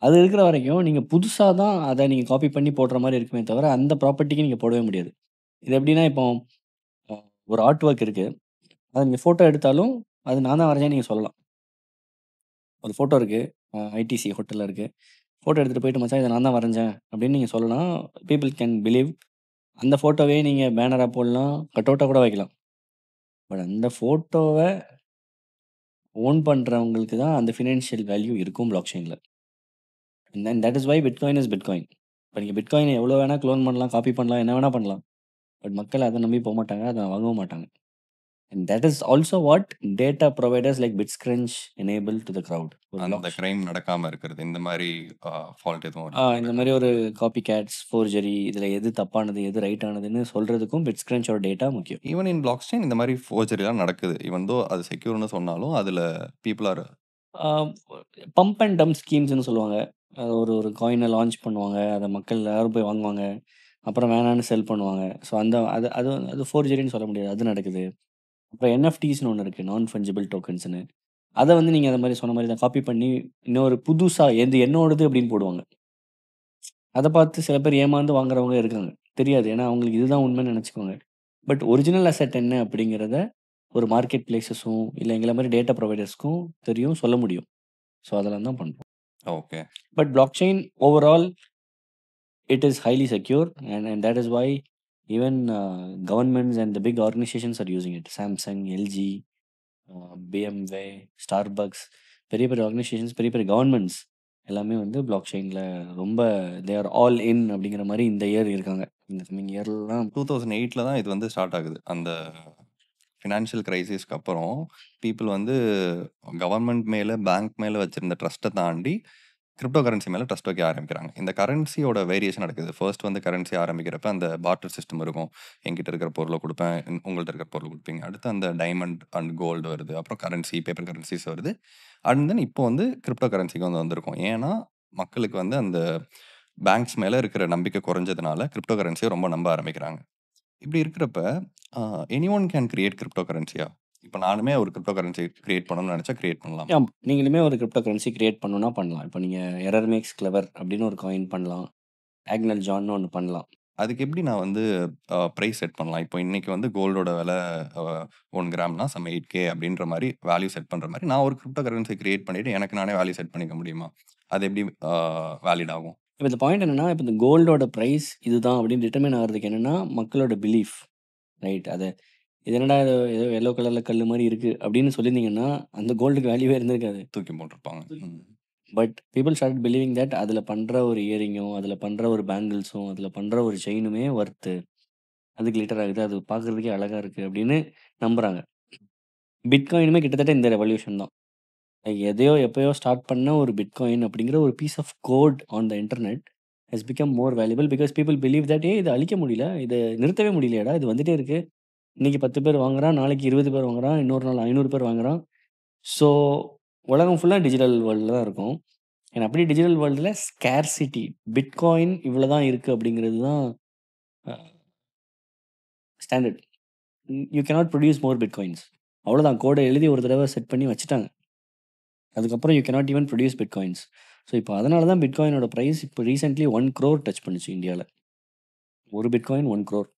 அது இருக்கிற வரைக்கும் நீங்க புதுசா தான் அத நீங்க காப்பி பண்ணி போடுற மாரி இருக்குமே தவிர, அந்த ப்ராப்பர்ட்டிக்கு நீங்க போடவே முடியாது. இது எப்படின்னா, இப்போ அ ஒரு ஆர்ட் ஒர்க் இருக்கு. அத நீங்க ஃபோட்டோ எடுத்தாலும், அது நான் தான் வரைஞ்சேன்னு நீங்க சொல்லலாம். ஒரு ஃபோட்டோ இருக்கு. ஐடிசி ஹோட்டல்ல இருக்கு. ஃபோட்டோ எடுத்துட்டு போயிட்டு, "மச்சான் இத நான் தான் வரைஞ்சேன்" அப்படின்னு நீங்க சொல்லலாம். People can believe. அந்த ஃபோட்டோவே நீங்க பேனரா போடலாம். கட்டவுட்டா கூட வைக்கலாம். பட் அந்த ஃபோட்டோவ ஓன் பண்றவங்களுக்கு தான் அந்த ஃபினான்ஷியல் வேல்யூ இருக்கும் பிளாக் செயின்ல. And then that is why bitcoin is bitcoin. இப்ப நீங்க பிட்காயின எவ்வளோ வேணா குளோன் பண்ணலாம், காப்பி பண்ணலாம், என்ன வேணா பண்ணலாம். பட் மக்கள் அத நம்பி போமாட்டாங்க. அத வாங்கவும் மாட்டாங்க. And that is also what data providers like BitsCrunch enable to the crowd. ஒரு அந்த பிளாக் கிரைம் நடக்காம இருக்கிறது. இந்த மாரி ஃபால்ட் எதுவும் இந்த இல்லாம மாரி ஒரு காப்பி கேட்ஸ், ஃபோர்ஜரி இதுல எது தப்பானது, எது ரைட் ஆனதுன்னு சொல்றதுக்கும் பிட்ஸ்கிரன்ச்சோட டேட்டா முக்கியம். ஈவன் இன் பிளாக் செயின் இந்த மாரி ஃபோர்ஜரிலாம் நடக்குது. ஈவன் தோ அது செக்யூர்ன்னு சொன்னாலும், அதுல people are ah pump and dump ஸ்கீம்ஸ்ன்னு சொல்லுவாங்க. அது ஒரு ஒரு காயின லான்ச் பண்ணுவாங்க. அத மக்கள் எல்லாரும் போய் வாங்குவாங்க. அப்புறம் வேணான்னு செல் பண்ணுவாங்க. ஸோ அந்த அது அது அது ஃபோர்ஜரின்னு சொல்ல முடியாது. அது நடக்குது. அப்புறம் என்எஃப்டிஸ்ன்னு ஒண்ணு இருக்கு. நான் ஃபஞ்சிபிள் டோக்கன்ஸ்ன்னு. அத வந்து நீங்க அந்த மாரி சொன்ன மாரி தான் காப்பி பண்ணி, இன்னொரு புதுசா "இது என்னோடது" அப்படின்னு போடுவாங்க. அத பார்த்து சில பேர் ஏமாந்து வாங்குறவங்க இருக்காங்க. தெரியாது. ஏன்னா அவங்களுக்கு இதுதான் உண்மைன்னு நெனச்சுக்குவாங்க. பட் ஒரிஜினல் அசெட் என்ன அப்படிங்கிறத ஒரு மார்க்கெட் பிளேஸஸும், இல்ல எங்கள மாரி டேட்டா புரொவைடர்ஸ்க்கும் தெரியும், சொல்ல முடியும். ஸோ அதெல்லாம் தான் பண்றோம். Okay. But blockchain overall, it is highly secure, and that is why even governments and the big organizations are using it. Samsung, LG, BMW, Starbucks, பெரிய பெரிய ஆர்கனைசேஷன்ஸ், பெரிய பெரிய கவர்மெண்ட்ஸ் எல்லாமே வந்து பிளாக் செயின்ல ரொம்ப தே ஆர் ஆல் இன் அப்படிங்கிற மாரி இந்த இயர் இருக்காங்க. இந்த கம்மிங் இயர்லாம் 2008ல தான் இது வந்து ஸ்டார்ட் ஆகுது. அந்த ஃபினான்ஷியல் கிரைசிஸ்க்கு அப்புறம் பீப்பிள் வந்து கவர்மெண்ட் மேல, பேங்க் மேல வச்சிருந்த ட்ரஸ்ட்ட தாண்டி கிரிப்டோ கரன்சி மேல ட்ரஸ்ட் வைக்க ஆரம்பிக்கிறாங்க. இந்த கரன்சியோட வேரியேஷன் நடக்குது. ஃபர்ஸ்ட் வந்து கரன்சி ஆரம்பிக்கிறப்ப அந்த பார்ட்டர் சிஸ்டம் இருக்கும். என்கிட்ட இருக்கிற பொருள குடுப்பேன். உங்கள்ட்ட இருக்கிற பொருள குடுப்பீங்க. அடுத்து அந்த டைமண்ட் அண்ட் கோல்டு வருது. அப்புறம் கரன்சி, பேப்பர் கரன்சிஸ் வருது. அண்ட் தென் இப்போ வந்து கிரிப்டோ கரன்சிக்கு வந்து வந்திருக்கோம். ஏன்னா, மக்களுக்கு வந்து அந்த பேங்க்ஸ் மேல இருக்கிற நம்பிக்கை குறைஞ்சதுனால கிரிப்டோ கரன்சிய ரொம்ப நம்ப ஆரம்பிக்கிறாங்க. இப்படி இருக்கிறப்ப எனிஒன் கேன் கிரியேட் கிரிப்டோ கரன்சியா? இப்ப நானுமே ஒரு கிரிப்டோ கரன்சி கிரியேட் பண்ணணும்னு நெனச்சா கிரியேட் பண்ணலாமா? நீங்களுமே ஒரு கிரிப்டோ கரன்சி கிரியேட் பண்ணணும்னா பண்ணலாம். இப்போ நீங்க எரர் மேக்ஸ் கிளவர் அப்படின்னு ஒரு காயின் பண்ணலாம். ஆக்னல் ஜான்னு ஒண்ணு பண்ணலாம். அதுக்கு எப்படி நான் வந்து பிரைஸ் செட் பண்ணலாம்? இப்போ இன்னைக்கு வந்து கோல்டோட விலை 1 கிராம்னா சம் 8K அப்படின்ற மாரி வேல்யூ செட் பண்ற மாரி, நான் ஒரு கிரிப்டோ கரன்சி கிரியேட் பண்ணிட்டு எனக்கு நானே வேல்யூ செட் பண்ணிக்க முடியுமா? அது எப்படி வேலிட் ஆகும்? இப்போ இந்த பாயிண்ட் என்னன்னா, இப்போ இந்த கோல்டோட பிரைஸ் இதுதான் அப்படின்னு டிட்டர்மைன் ஆகுறதுக்கு என்னன்னா, மக்களோட பிலீஃப். ரைட். இது என்னடா இது ஏதோ எல்லோ கலர்ல கல்லு மாரி இருக்கு அப்படின்னு சொல்லியிருந்தீங்கன்னா, அந்த கோல்டுக்கு வேல்யூவே இருந்திருக்காது. தூக்கி போட்டுருப்பாங்க. But people start believing that அதில பண்ற ஒரு இயரிங்கும், அதில பண்ற ஒரு பேங்கிள்ஸும், அதில பண்ற ஒரு செயினுமே வொர்த்து. அது கிளிட்டர் ஆகுது. அது பார்க்கறதுக்கே அழகா இருக்கு அப்படின்னு நம்புறாங்க. பிட்காயினுமே கிட்டத்தட்ட இந்த ரெவல்யூஷன் தான். எதையோ எப்பயோ ஸ்டார்ட் பண்ண ஒரு பிட்காயின் அப்படிங்கிற ஒரு piece of code on the internet has become more valuable because people believe that இத அழிக்க முடியல. இத நிறுத்தவே முடியலையேடா! இது வந்துட்டே இருக்கு. இன்னைக்கு 10 பேர் வாங்குறான். நாளைக்கு 20 பேர் வாங்குறான். இன்னொரு நாள் 500 பேர் வாங்குறான். ஸோ உலகம் ஃபுல்லா டிஜிட்டல் வேர்ல்டுல தான் இருக்கும். ஏன்னா அப்படி டிஜிட்டல் வேர்ல்டுல ஸ்கேர்சிட்டி பிட்காயின் இவ்வளோ தான் இருக்கு அப்படிங்கிறது தான் a standard. You cannot produce more bitcoins. அவ்வளோதான். கோட எழுதி ஒரு தடவ செட் பண்ணி வச்சுட்டாங்க. அதுக்கப்புறம் you cannot even produce bitcoins. So இப்போ அதனால தான் பிட்காயினோட பிரைஸ் இப்போ ரீசென்ட்லி 1 crore டச் பண்ணுச்சு இந்தியால. ஒரு பிட்காயின் 1 crore.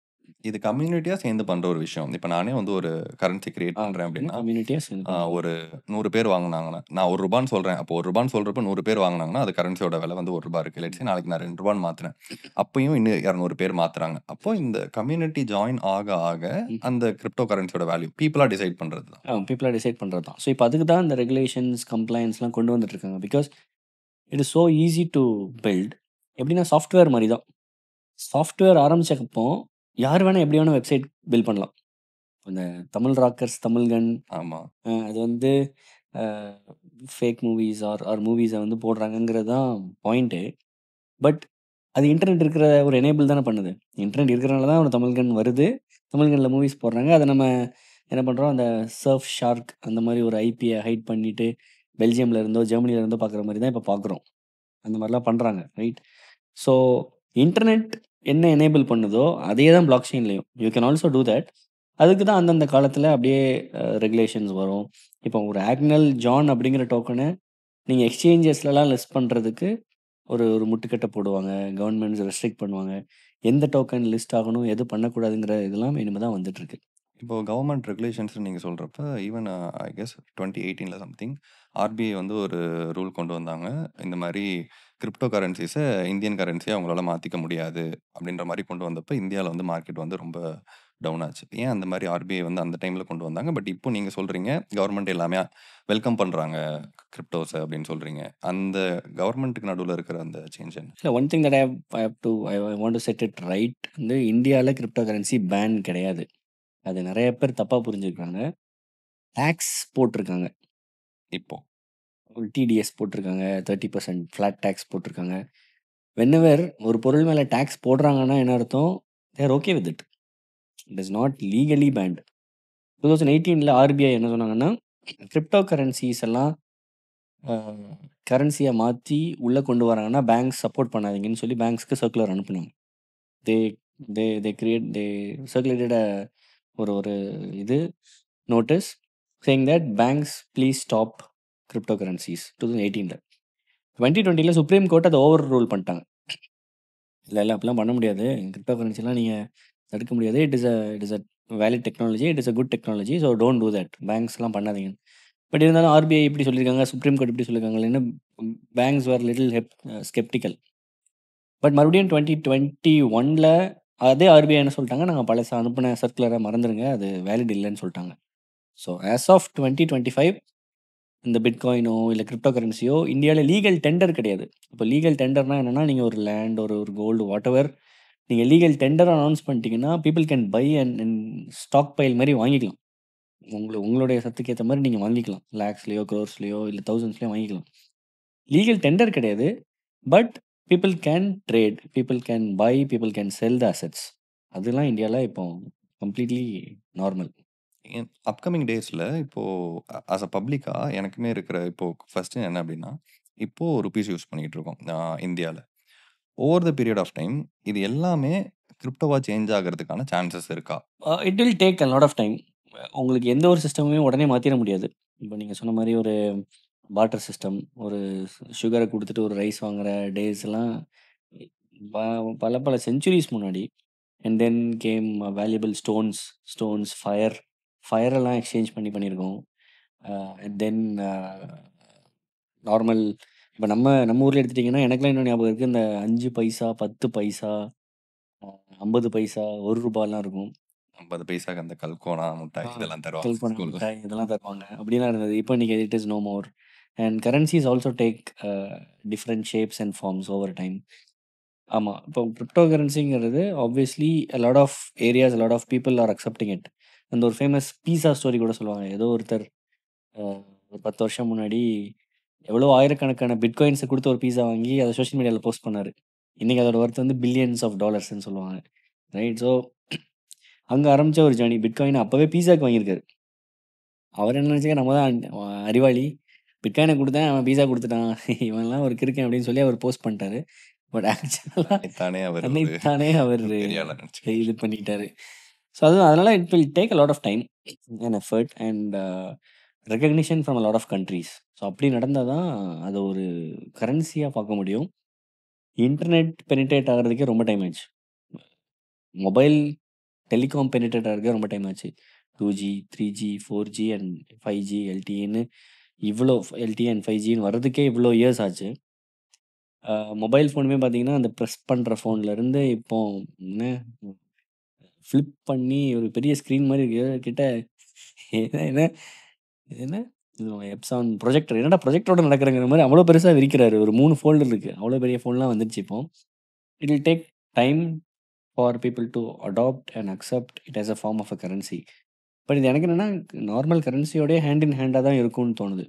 இது கம்யூனிட்டியா சேர்ந்து பண்ற ஒரு விஷயம். இப்ப நானே வந்து ஒரு கரன்சி கிரியேட் பண்றேன் அப்படின்னா, கம்யூனிட்டியா சேர்ந்து ஒரு 100 பேர் வாங்குனாங்கன்னா, நான் ரூ. 1 சொல்றேன். அப்போ ரூ. 1 சொல்றப்ப 100 பேர் வாங்குனாங்கன்னா, அது கரன்சியோட விலை வந்து ரூ. 1 இருக்கு. லெட்ஸ் சே நாளைக்கு நான் ரூ. 2 மாத்துனேன். அப்பயும் இன்னும் 200 பேர் மாத்துறாங்க. அப்போ இந்த கம்யூனிட்டி ஜாயின் ஆக அந்த கிரிப்டோ கரன்சியோட வேல்யூ பீப்பிளா டிசைட் பண்றது தான். பீப்பிளா டிசைட் பண்றது தான். ஸோ இப்போ அதுக்கு தான் இந்த ரெகுலேஷன்ஸ், கம்ப்ளையன்ஸ்லாம் கொண்டு வந்துட்டு இருக்காங்க. Because it is so easy to build. எப்படின்னா சாஃப்ட்வேர் மாரி தான். சாஃப்ட்வேர் ஆரம்பிச்சப்போ யார் வேணா எப்படி வேணா வெப்சைட் பில்ட் பண்ணலாம். இந்த தமிழ் ராக்கர்ஸ், தமிழ்கன் ஆமா. அது வந்து ஃபேக் மூவிஸ் ஆர் மூவிஸ வந்து போடுறாங்கங்கிறது தான் பாயிண்ட்டு. பட் அது இன்டர்நெட் இருக்கிற ஒரு எனேபிள் தானே பண்ணுது. இன்டர்நெட் இருக்கிறனால தான் ஒரு தமிழ்கன் வருது. தமிழ்கன்ல மூவிஸ் போடுறாங்க. அத நம்ம என்ன பண்றோம், அந்த சர்ஃப் ஷார்க் அந்த மாரி ஒரு ஐபிய ஹைட் பண்ணிட்டு, பெல்ஜியம்ல இருந்தோ, ஜெர்மனில இருந்தோ பார்க்குற மாரி தான் இப்ப பார்க்குறோம். அந்த மாரிலாம் பண்றாங்க. ரைட். ஸோ இன்டர்நெட் என்ன எனேபிள் பண்ணுதோ, அதே தான் பிளாக் செயின்லயும். You can also do that. அதுக்கு தான் அந்தந்த காலத்தில அப்படியே ரெகுலேஷன்ஸ் வரும். இப்போ ஒரு ஆக்னல் ஜான் அப்படிங்கிற டோக்கன நீங்க எக்ஸ்சேஞ்சஸ்லலாம் லிஸ்ட் பண்றதுக்கு ஒரு முட்டுக்கட்டை போடுவாங்க. கவர்ன்மெண்ட்ஸ் ரெஸ்ட்ரிக்ட் பண்ணுவாங்க. எந்த டோக்கன் லிஸ்ட் ஆகணும், எது பண்ணக்கூடாதுங்கிற இதெல்லாம் இனிமே தான் வந்துட்டுருக்கு. இப்போ கவர்மெண்ட் ரெகுலேஷன்ஸ்னு நீங்க சொல்றப்ப, ஈவன் ஐ கெஸ் 2018ல சம்திங் ஆர்பிஐ வந்து ஒரு ரூல் கொண்டு வந்தாங்க. இந்த மாரி கிரிப்டோ கரன்சிஸ இந்தியன் கரன்சியா அவங்களால மாத்திக்க முடியாது. அப்படின்ற மாரி கொண்டு வந்தப்ப இந்தியால வந்து மார்க்கெட் வந்து ரொம்ப டவுன் ஆச்சு. ஏன் அந்த மாரி ஆர்பிஐ வந்து அந்த டைம்ல கொண்டு வந்தாங்க. பட் இப்போ நீங்க சொல்றீங்க கவர்மெண்ட் எல்லாமே வெல்கம் பண்றாங்க கிரிப்டோஸ அப்படின்னு சொல்றீங்க. அந்த கவர்மெண்ட்டுக்கு நடுவுல இருக்கிற அந்த சேஞ்ச் என்ன? இல்ல one thing that I want to set it right. வந்து இந்தியால கிரிப்டோ கரன்சி பேன் கிடையாது. அது நெறைய பேர் தப்பா புரிஞ்சுக்கிறாங்க. டாக்ஸ் போட்டிருக்காங்க. இப்போ. டிடிஎஸ் போட்டிருக்காங்க. 30% ஃபிளாட் டாக்ஸ் போட்டிருக்காங்க. வென்எவர் ஒரு பொருள் மேல டாக்ஸ் போடுறாங்கன்னா என்ன அர்த்தம்? They are okay with it. It is not legally banned. 2018ல ஆர்பிஐ என்ன சொன்னாங்கன்னா, கிரிப்டோ கரன்சிஸ் எல்லாம் அ கரன்சிய மாத்தி உள்ள கொண்டு வராங்கன்னா, பேங்க்ஸ் சப்போர்ட் பண்ணாதீங்கன்னு சொல்லி பேங்க்ஸ்க்கு சர்க்குலர் அனுப்புனாங்க. தே தே சர்க்குலேட்டட் ஒரு இது notice saying that banks please stop crypto currencies 2018ல. 2020ல சுப்ரீம் கோர்ட் அத ஓவர் ரூல் பண்ணிட்டாங்க. இல்ல அப்படிலாம் பண்ண முடியாது. கிரிப்டோ கரன்சிலாம் நீங்க தடுக்க முடியாது. It is a valid technology. It is a good technology. So don't do that. பேங்க்ஸ்லாம் பண்ணாதீங்க. பட் இருந்தாலும் ஆர்பிஐ இப்படி சொல்லியிருக்காங்க. சுப்ரீம் கோர்ட் இப்படி சொல்லியிருக்காங்களேன்னு banks were little skeptical. But மறுபடியும் 2021ல அதே ஆர்பிஐ என்ன சொல்லிட்டாங்க, நாங்க பழச அனுப்புன சர்க்குலர மறந்துருங்க. அது வேலிட் இல்லன்னு சொல்ட்டாங்க. ஸோ ஆஸ் ஆஃப் 2025 இந்த பிட்காயினோ, இல்ல கிரிப்டோ கரன்சியோ இந்தியால லீகல் டெண்டர் கிடையாது. இப்போ லீகல் டெண்டர்னா என்னன்னா, நீங்க ஒரு லேண்ட், ஒரு கோல்டு வாட்டெவர் நீங்க லீகல் டெண்டர் அனௌன்ஸ் பண்ணிட்டீங்கன்னா, people can buy and stockpile மாரி வாங்கிக்கலாம். உங்களுடைய சத்துக்கு ஏத்த மாரி நீங்க வாங்கிக்கலாம். லேக்ஸ்லயோ, குரோர்ஸ்லயோ இல்ல தௌசண்ட்ஸ்லயோ வாங்கிக்கலாம். லீகல் டெண்டர் கிடையாது. But people can trade, people can by, people can sell the assets. அதெல்லாம் இந்தியால இப்போ கம்ப்ளீட்லி நார்மல். அப்கமிங் டேஸ்ல இப்போ ஆஸ் அ பப்ளிக்கா எனக்குமே இருக்கிற இப்போ ஃபர்ஸ்ட் என்ன அப்படின்னா, இப்போ ருபீஸ் யூஸ் பண்ணிட்டு இருக்கோம் இந்தியால. Over the period of time இது எல்லாமே கிரிப்டோவா சேஞ்ச் ஆகிறதுக்கான சான்சஸ் இருக்கா? It will take a lot of time. உங்களுக்கு எந்த ஒரு சிஸ்டமுமே உடனே மாத்திர முடியாது. இப்போ நீங்க சொன்ன மாரி ஒரு பார்ட்டர் சிஸ்டம், ஒரு சுகர குடுத்துட்டு ஒரு ரைஸ் வாங்குற டேஸ்லாம் ப பல பல செஞ்சுரீஸ் முன்னாடி. And then came valuable stones, ஃபயரெல்லாம் எக்ஸ்சேஞ்ச் பண்ணியிருக்கோம். அண்ட் தென் நார்மல் இப்போ நம்ம ஊர்ல எடுத்துட்டீங்கன்னா, எனக்கெல்லாம் இன்னும் ஞாபகம் இருக்கு. இந்த 5 பைசா, 10 பைசா, 50 பைசா, ரூ. 1லாம் இருக்கும். 50 பைசாக்கு அந்த கல்கோனா ஆ முட்டாய் இதெல்லாம் தருவாங்க கல்பனா ஸ்கூல்ல. மிட்டாய் இதெல்லாம் தருவாங்க. அப்படிலாம் இருந்தது. இப்போ இன்னைக்கு it is no more. And currencies also take different shapes and forms over time. ஆமா. இப்போ கிரிப்டோ கரன்சிங்கிறது obviously a lot of areas, a lot of people are accepting it. அந்த ஒரு ஃபேமஸ் பீஸா ஸ்டோரி கூட சொல்லுவாங்க. ஏதோ ஒருத்தர் அ ஒரு 10 வருஷம் முன்னாடி எவ்வளோ ஆயிரக்கணக்கான பிட்காயின்ஸ குடுத்து ஒரு பீஸா வாங்கி அத சோஷியல் மீடியால போஸ்ட் பண்ணாரு. இன்னைக்கு அதோட வொர்த் வந்து பில்லியன்ஸ் ஆஃப் டாலர்ஸ்ன்னு சொல்லுவாங்க. ரைட். ஸோ அங்க ஆரம்பிச்ச ஒரு ஜர்னி. பிட்காயின் அப்பவே பீஸாக்கு வாங்கியிருக்காரு. அவர் என்ன நினைச்சுக்க நம்ம தான் அறிவாளி. பிட்காயின குடுத்தேன், அவன் பீஸா குடுத்துட்டான். இவன்லாம் ஒரு கிறுக்கன் அப்படின்னு சொல்லி அவர் போஸ்ட் பண்ணிட்டாரு. பட் ஆக்சுவலா தன்னைத்தானே அவர் ஒரு தன்னைத்தானே அவர் பெரிய ஆளா நினைச்சுக்கிறார். இது பண்ணிட்டாரு. ஸோ அதனால it will take a lot of time and effort and recognition from a lot of countries. So அப்படி நடந்தா தான் அத ஒரு கரன்சியா பார்க்க முடியும். இன்டர்நெட் பெனிட்ரேட் ஆகுறதுக்கே ரொம்ப டைம் ஆச்சு. மொபைல் டெலிகாம் பெனிட்ரேட் ஆகுறதுக்கே ரொம்ப டைம் ஆச்சு. 2G, 3G, 4G and 5G, LTEன்னு இவ்வளோ LTE அண்ட் 5Gன்னு வர்றதுக்கே இவ்வளோ இயர்ஸ் ஆச்சு. மொபைல் ஃபோனுமே பார்த்தீங்கன்னா, அந்த ப்ரெஸ் பண்ற ஃபோன்லேருந்து இப்போ என்ன ஃப்ளிப் பண்ணி ஒரு பெரிய ஸ்க்ரீன் மாரி இருக்கு. கிட்ட என்ன என்ன என்ன எப்சான் ப்ரொஜெக்டர். என்னடா ப்ரொஜெக்டரோட நடக்குறேங்கிற மாரி அவ்வளோ பெருசா விரிக்கிறாரு. ஒரு 3 ஃபோல்டர் இருக்கு. அவ்வளோ பெரிய ஃபோன்லாம் வந்துருச்சு இப்போ. It will take time for people to adapt and accept it as a form of a currency. But இது எனக்கு என்னன்னா, நார்மல் கரன்சியோடயே ஹேண்ட் இன் ஹேண்டா தான் இருக்கும்னு தோணுது.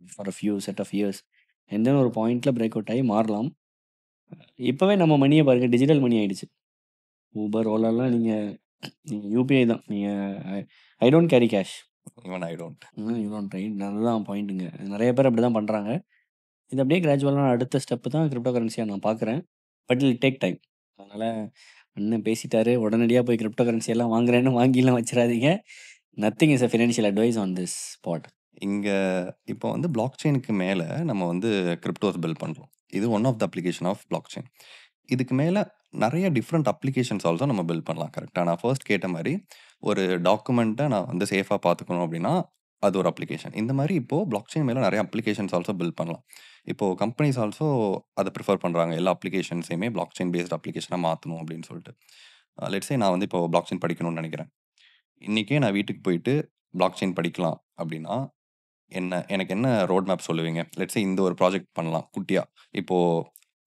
For a few set of years. And then ஒரு பாயிண்ட்ல பிரேக் அவுட் ஆகி மாறலாம். இப்பவே நம்ம மணிய பாருங்க டிஜிட்டல் மணி ஆயிடுச்சு. Uber, ஓலாலாம் நீங்க யுபிஐ தான். நீங்க I don't carry cash. Even I don't. You don't write. அதுதான் பாயிண்ட்டுங்க. நெறைய பேர் அப்படிதான் பண்றாங்க. இது அப்படியே கிராஜுவலா அடுத்த ஸ்டெப் தான் கிரிப்டோ கரன்சியா நான் பார்க்குறேன். But it will take time. அதனால அண்ணன் பேசிட்டாரு. உடனடியா போய் கிரிப்டோ கரன்சி எல்லாம் வாங்குறேன்னு வாங்கிலாம் வச்சிராதீங்க. Nothing is a financial advice on this spot. இங்க இப்போ வந்து பிளாக் செயினுக்கு மேல நம்ம வந்து கிரிப்டோஸ் பில்ட் பண்றோம். இது one of the application of block chain. இதுக்கு மேல நெறைய டிஃபரெண்ட் அப்ளிகேஷன்ஸ் ஆல்சோ நம்ம பில்ட் பண்ணலாம். கரெக்ட்டா? நான் ஃபர்ஸ்ட் கேட்ட மாரி ஒரு டாக்குமெண்ட்ட நான் வந்து சேஃபா பார்த்துக்கணும் அப்படின்னா, அது ஒரு அப்ளிகேஷன். இந்த மாரி இப்போ பிளாக் செயின் மேல நெறைய அப்ளிகேஷன்ஸ் ஆல்சோ பில்ட் பண்ணலாம். இப்போ கம்பெனிஸ் ஆல்சோ அத பிரிஃபர் பண்றாங்க. எல்லா அப்ளிகேஷன்ஸையுமே பிளாக் செயின் பேஸ்ட் அப்ளிகேஷனா மாத்தணும் அப்படின்னு சொல்லிட்டு. லெட்ஸ் சே நான் வந்து இப்போ பிளாக் செயின் படிக்கணும்னு நெனைக்கிறேன். இன்னைக்கே நான் வீட்டுக்கு போயிட்டு பிளாக் செயின் படிக்கலாம் அப்படின்னா, எனக்கு என்ன ரோட் மேப் சொல்லுவீங்க? லெட்ஸ் சே இந்த ஒரு ப்ராஜெக்ட் பண்ணலாம் குட்டியா. இப்போ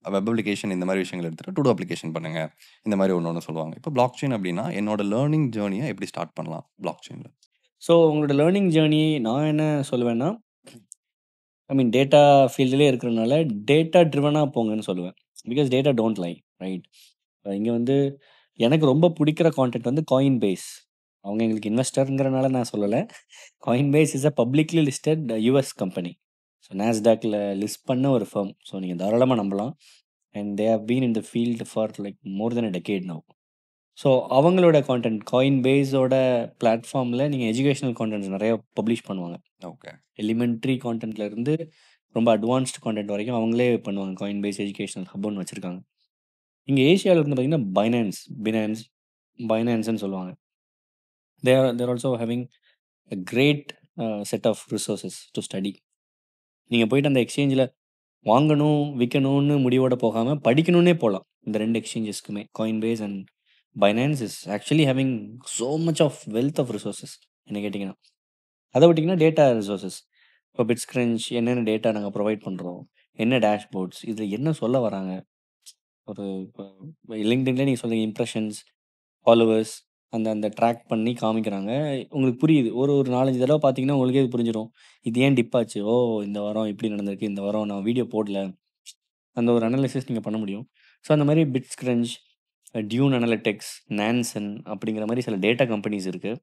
வெப் அப்ளிகேஷன் இந்த மாரி விஷயங்கள் எடுத்துட்டு டூ டூ அப்ளிகேஷன் பண்ணுங்க. இந்த மாரி ஒண்ணு சொல்லுவாங்க. இப்போ பிளாக் செயின் அப்படின்னா, என்னோட லேர்னிங் ஜர்னிய எப்படி ஸ்டார்ட் பண்ணலாம் பிளாக் செயின்ல? ஸோ உங்களோட லேர்னிங் ஜேர்னி நான் என்ன சொல்லுவேன்னா, ஐ மீன் டேட்டா ஃபீல்டுலயே இருக்கிறனால டேட்டா ட்ரிவனா போங்கன்னு சொல்லுவேன். Because data don't lie. Right. இங்க வந்து எனக்கு ரொம்ப பிடிக்கிற கான்டென்ட் வந்து Coinbase. அவங்க எங்களுக்கு இன்வெஸ்டர்ங்கிறனால நான் சொல்லல. Coinbase is a publicly listed US company. So நாஸ்டாக்ல லிஸ்ட் பண்ண ஒரு ஃபர்ம். ஸோ நீங்க தாராளமா நம்பலாம். And they have been in the field for like more than a decade now. So அவங்களோட கான்டென்ட் Coinbaseஓட பிளாட்ஃபார்ம்ல நீங்க எஜுகேஷனல் கான்டென்ட்ஸ் நெறைய பப்ளிஷ் பண்ணுவாங்க. ஓகே. எலிமென்டரி கான்டென்ட்ல இருந்து ரொம்ப அட்வான்ஸ்ட் கான்டென்ட் வரைக்கும் அவங்களே பண்ணுவாங்க. Coinbase எஜுகேஷனல் ஹப்னு வச்சிருக்காங்க. இங்க ஏசியால இருந்து பார்த்தீங்கன்னா பைனான்ஸ்ன்னு சொல்லுவாங்க. There also having a great set of resources to study. நீங்க போயிட்டு அந்த எக்ஸ்சேஞ்சில வாங்கணும், விக்கணும்னு முடிவோட போகாம படிக்கணும்னே போலாம். இந்த 2 எக்ஸ்சேஞ்சஸ்க்குமே. Coinbase and Binance is actually having so much of wealth of resources என்ன கேட்டீங்கன்னா. அத விட்டீங்கன்னா டேட்டா ரிசோர்ஸஸ். இப்போ பிட்ஸ்கிரன்ச் என்னென்ன டேட்டா நாங்க ப்ரொவைட் பண்றோம்? என்ன டேஷ்போர்ட்ஸ்? இதுல என்ன சொல்ல வராங்க? ஒரு இப்போ LinkedInல நீங்க சொல்றீங்க இம்ப்ரஷன்ஸ், ஃபாலோவர்ஸ் அந்த அந்த ட்ராக் பண்ணி காமிக்கிறாங்க. உங்களுக்கு புரியுது. ஒரு ஒரு 4, 5 தடவ பார்த்தீங்கன்னா, உங்களுக்கே இது புரிஞ்சிரும். இது ஏன் டிப் ஆச்சு? ஓ! இந்த வாரம் இப்படி நடந்திருக்கு. இந்த வாரம் நான் வீடியோ போடல. அந்த ஒரு அனாலிசிஸ் நீங்க பண்ண முடியும். ஸோ அந்த மாரி பிட்ஸ்கிரன்ச், டியூன் அனலிட்டிக்ஸ், நான்சென் அப்படிங்கிற மாரி சில டேட்டா கம்பெனிஸ் இருக்கு.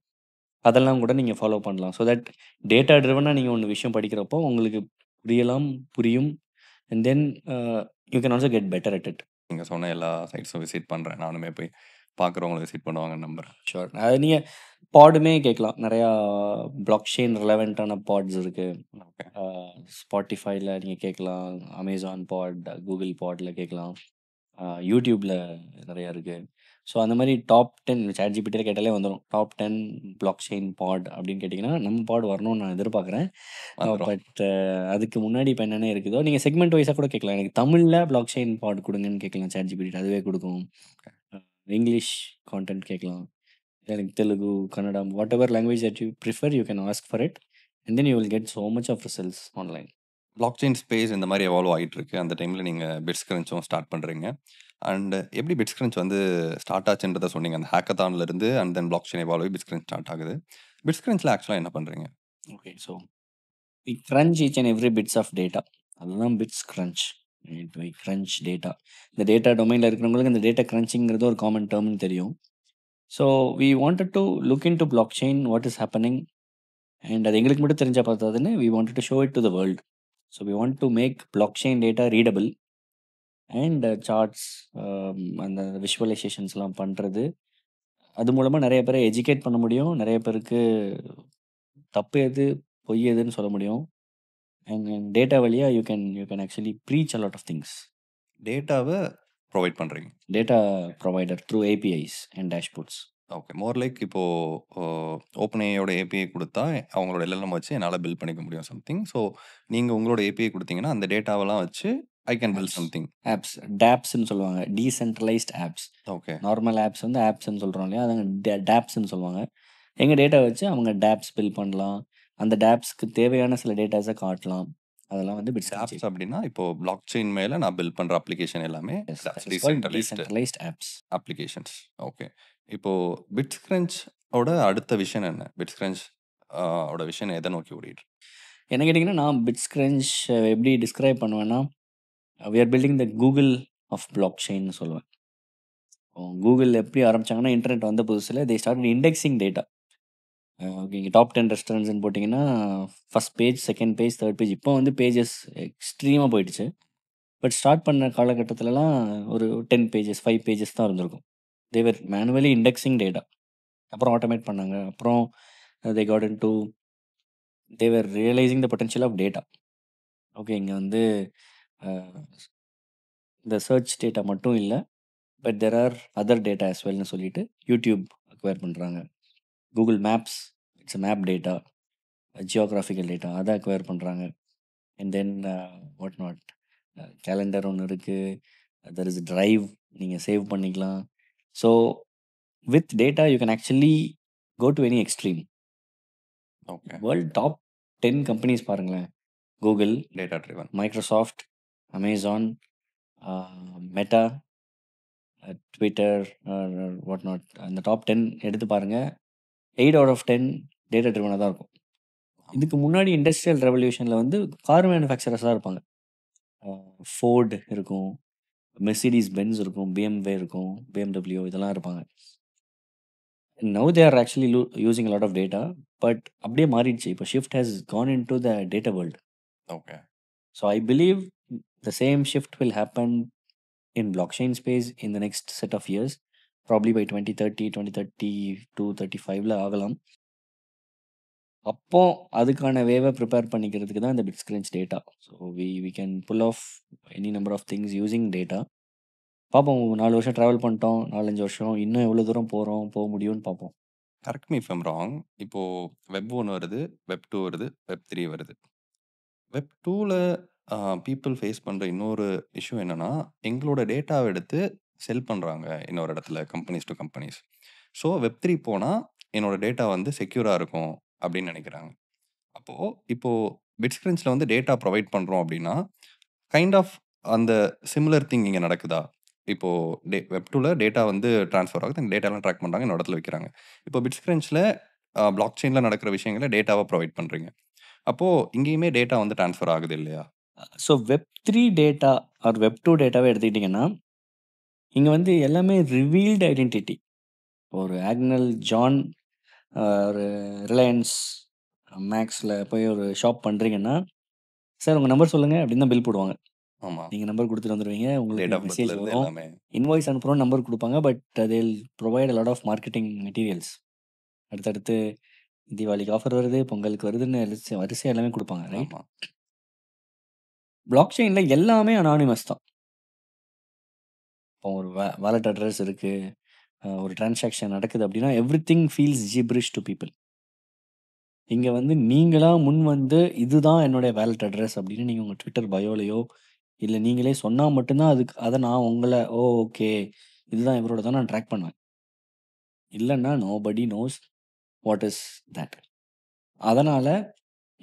அதெல்லாம் கூட நீங்க ஃபாலோ பண்ணலாம். ஸோ தட் டேட்டா ட்ரிவனா நீங்க ஒண்ணு விஷயம் படிக்கிறப்போ உங்களுக்கு புரியும். And then you can also get better at it. நீங்க சொன்ன எல்லா சைட்ஸும் விசிட் பண்றேன். நானுமே போய் பார்க்குறவங்கள விசிட் பண்ணுவாங்கன்னு நம்புறேன். ஷூர். அது நீங்க பாடுமே கேட்கலாம். நெறையா ப்ளாக் செயின் ரிலவென்ட்டான பாட்ஸ் இருக்கு. ஓகே. Spotifyல நீங்க கேட்கலாம். Amazon பாட், Google பாட்ல கேட்கலாம். YouTubeல நெறையா இருக்கு. ஸோ அந்த மாரி டாப் 10 ChatGPTல கேட்டாலே வந்துரும். டாப் 10 ப்ளாக் செயின் பாட் அப்படின்னு கேட்டீங்கன்னா, நம்ம பாட் வரணும்னு நான் எதிர்பார்க்குறேன். வந்துரும். பட் அதுக்கு முன்னாடி இப்ப என்னென்ன இருக்குதோ, நீங்க செக்மெண்ட் வைஸா கூட கேட்கலாம். எனக்கு தமிழ்ல ப்ளாக் செயின் பாட் குடுங்கன்னு கேட்கலாம் ChatGPT அதுவே குடுக்கும். இங்கிலீஷ் கான்டென்ட் கேட்கலாம். எனக்கு Telugu, Kannadam whatever language that you prefer you can ask for it. And then you will get so much of results online. Block chain space இந்த மாதிரி எவால்வ் ஆகிட்டு இருக்கு. அந்த டைமில் நீங்கள் பிட்ஸ்கிரன்ச்சும் ஸ்டார்ட் பண்ணுறீங்க. அண்ட் எப்படி பிட்ஸ்கிரன்ச் வந்து ஸ்டார்ட் ஆச்சுன்றதை சொன்னீங்க. அந்த ஹேக்கத்தான்ல இருந்து and then block chain evolve ஆகி பிட்ஸ்கிரன்ச் ஸ்டார்ட் ஆகுது. பிட்ஸ்கிரன்ச்சில் ஆக்சுவலாக என்ன பண்ணுறீங்க? Okay. So we crunch each and every bits of data. அதுதான் bits crunch. We crunch data. இந்த டேட்டா டொமைனில் இருக்கிறவங்களுக்கு இந்த டேட்டா கிரன்ச்சிங்கிறது ஒரு காமன் டேர்ம்னு தெரியும். So we wanted to look in to block chain what is happening and அது எங்களுக்கு மட்டும் தெரிஞ்சா பார்த்தாதுன்னு we wanted to show it to the world. So we want to make block chain data readable and charts அந்த விஷுவலைசேஷன்ஸ்லாம் பண்ணுறது. அது மூலமா நெறைய பேர எஜுகேட் பண்ண முடியும். நெறைய பேருக்கு தப்பு எது, பொய் எதுன்னு சொல்ல முடியும். அண்ட் டேட்டா வழியா you can actually breach a lot of things. டேட்டாவை ப்ரொவைட் பண்ணுறீங்க. Data provider through APIs and dashboards. Okay. More like இப்போது ஓப்பன்ஏஐயோட ஏபிஐ கொடுத்தா அவங்களோட எல்எல்எம் வச்சு என்னால் பில்ட் பண்ணிக்க முடியும் சம்திங். ஸோ நீங்கள் உங்களோட ஏபிஐ கொடுத்தீங்கன்னா அந்த டேட்டாவெல்லாம் வச்சு I can build something. Apps டேப்ஸ்ன்னு சொல்லுவாங்க. Decentralised apps. Okay. Normal apps வந்து ஆப்ஸ்ன்னு சொல்கிறோம் இல்லையா, அதுங்க டேப்ஸ்ன்னு சொல்லுவாங்க. எங்கள் டேட்டா வச்சு அவங்க டேப்ஸ் பில் பண்ணலாம். அந்த டேப்ஸ்க்கு தேவையான சில டேட்டாஸை காட்டலாம். அதெல்லாம் வந்து பிட்ஸ் ஆப்ஸ் அப்படின்னா இப்போ பிளாக் செயின் மேலே நான் பில்ட் பண்ணுற அப்ளிகேஷன் எல்லாமே டீசென்ட்ரலைஸ்ட் ஆப்ஸ். அப்ளிகேஷன்ஸ். ஓகே. இப்போது பிட்ஸ்கிரன்ச் ஓட அடுத்த விஷன் என்ன? பிட்ஸ்கிரன்ச் ஓட விஷன் எதை நோக்கி ஓடிட்டு? என்ன கேட்டிங்கன்னா, நான் பிட்ஸ்கிரன்ச் எப்படி டிஸ்கிரைப் பண்ணுவேன்னா, we are building the Google of block செயின்னு சொல்லுவேன். கூகுள் எப்படி ஆரம்பிச்சாங்கன்னா, இன்டர்நெட் வந்த புதுசுல they started indexing data. Okay. இங்கே டாப் 10 ரெஸ்டாரண்ட்ஸ்ன்னு போட்டிங்கன்னா, first page, second page, third page இப்போ வந்து பேஜஸ் எக்ஸ்ட்ரீமா போயிடுச்சு. பட் ஸ்டார்ட் பண்ண காலகட்டத்திலலாம் ஒரு 10 பேஜஸ், 5 பேஜஸ் தான் இருந்திருக்கும். They were manually indexing data. அப்புறம் ஆட்டோமேட் பண்ணாங்க. அப்புறம் they got into they were realising the potential of data. Okay. இங்க வந்து அ இந்த சர்ச் டேட்டா மட்டும் இல்ல. But there are other data as வெல்னு சொல்லிட்டு யூடியூப் அக்வயர் பண்றாங்க. Google maps it's a map data. Geographical data அத அக்வயர் பண்றாங்க. And then what not calendar ஒண்ணு இருக்கு. தேர் இஸ் டிரைவ் நீங்க சேவ் பண்ணிக்கலாம். So with data you can actually go to any extreme. Okay. World top 10 companies பாருங்களேன். Google, data driven. Microsoft, Amazon, Meta, Twitter, what not அந்த top 10 எடுத்து பாருங்க. 8 out of 10 data ட்ரிவனா தான் இருக்கும். இதுக்கு முன்னாடி இண்டஸ்ட்ரியல் ரெவல்யூஷன்ல வந்து கார் மேனுஃபேக்சரர்ஸா இருப்பாங்க. ஃபோர்ட் இருக்கும், மெர்சிடிஸ் பென்ஸ் இருக்கும், BMW இருக்கும், BMW இதெல்லாம் இருப்பாங்க. Now they are actually using a lot of data. But அப்படியே மாறிடுச்சு. இப்போ shift has gone into the data world. Okay. So I believe the same shift will happen in blockchain space in the next set of years, probably by 2030, 2032, 35ல ஆகலாம். அப்போ அதுக்கான வேவ prepare பண்ணிக்கிறதுக்கு தான் இந்த BitsCrunch data. So we can pull off any number of things using data. பார்ப்போம் 4 வருஷம் ட்ராவல் பண்ணிட்டோம். 4, 5 வருஷம் இன்னும் எவ்வளோ தூரம் போக முடியும்னு பார்ப்போம். Correct me if I'm wrong. இப்போது வெப் 1 வருது, வெப் 2 வருது, வெப் 3 வருது. வெப் 2ல பீப்பிள் ஃபேஸ் பண்ணுற இன்னொரு இஷ்யூ என்னன்னா, எங்களோட டேட்டாவை எடுத்து செல் பண்ணுறாங்க இன்னொரு இடத்துல companies to companies. So web 3 போனால் என்னோட டேட்டா வந்து செக்யூராக இருக்கும் அப்படின்னு நினைக்கிறாங்க. இப்போது பிட்ஸ்கிரன்ச்சில் வந்து டேட்டா ப்ரொவைட் பண்ணுறோம் அப்படின்னா கைண்ட் ஆஃப் அந்த சிமிலர் திங் இங்கே நடக்குதா? இப்போ Web2ல டேட்டா வந்து ட்ரான்ஸ்ஃபர் ஆகுது. அந்த டேட்டாலாம் ட்ராக் பண்றாங்க. இன்னொரு இடத்துல வைக்கிறாங்க. இப்போ பிட்ஸ்கிரன்ச்ல பிளாக் செயின்ல நடக்கிற விஷயங்கள டேட்டாவா ப்ரொவைட் பண்றீங்க. அப்போ இங்கேயுமே டேட்டா வந்து ட்ரான்ஸ்ஃபர் ஆகுது இல்லையா? ஸோ வெப்3 டேட்டா ஆர் வெப்2 டேட்டாவை எடுத்துக்கிட்டிங்கன்னா, இங்க வந்து எல்லாமே ரிவீல்டு ஐடென்டிட்டி. ஒரு ஆக்னல் ஜான் ஒரு ரிலையன்ஸ் மேக்ஸில் போய் ஒரு ஷாப் பண்ணுறீங்கன்னா, சார் உங்கள் நம்பர் சொல்லுங்கள் அப்படின்னு தான் பில் போடுவாங்க. ஆமா. நீங்கள் நம்பர் கொடுத்துட்டு வந்துடுவீங்க, டேட் உங்களுக்கு ஆஃப் மெசேஜ் பர்த்ல இருந்து வரும், எல்லாமே. இன்வாய்ஸ் அனுப்புகிறோம், நம்பர் கொடுப்பாங்க. But they'll provide lot of marketing materials. அடுத்தடுத்து தீபாவளிக்கு ஆஃபர் வருது, பொங்கலுக்கு வருதுன்னு வரிசையாக எல்லாமே கொடுப்பாங்க, ரைட்? ஆமா. பிளாக் செயினில் எல்லாமே அனானிமஸ் தான். இப்போ ஒரு வாலெட் அட்ரஸ் இருக்குது, ஒரு டிரான்சாக்ஷன் நடக்குது அப்படின்னா everything feels gibberish to people. இங்கே வந்து நீங்களா முன் வந்து இதுதான் என்னுடைய வாலெட் அட்ரஸ் அப்படின்னு நீங்கள் உங்கள் ட்விட்டர் பயோலையோ இல்லை நீங்களே சொன்னால் மட்டும்தான் அதை நான் உங்களை ஓகே இதுதான் இவரோட தான் நான் ட்ராக் பண்ணுவேன். இல்லைன்னா nobody knows what is that. அதனால்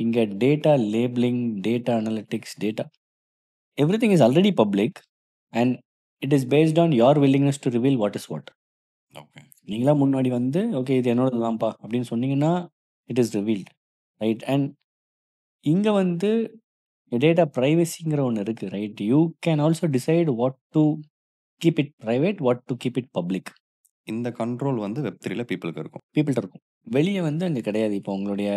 இங்கே data labelling, data analytics, data everything is already public and it is based on your willingness to reveal what is what. Okay. நீங்களா முன்னாடி வந்து ஓகே இது என்னோடது தான்ப்பா அப்படின்னு சொன்னீங்கன்னா it is revealed, right? And இங்கே வந்து டேட்டா ப்ரைவசிங்கிற ஒன்று இருக்குது, right? You can also decide what to keep it private, what to keep it public. இந்த கண்ட்ரோல் வந்து Web3ல பீப்பிளுக்கு இருக்கும். பீப்புள்கிட்ட இருக்கும், வெளியே வந்து அங்கே கிடையாது. இப்போ உங்களுடைய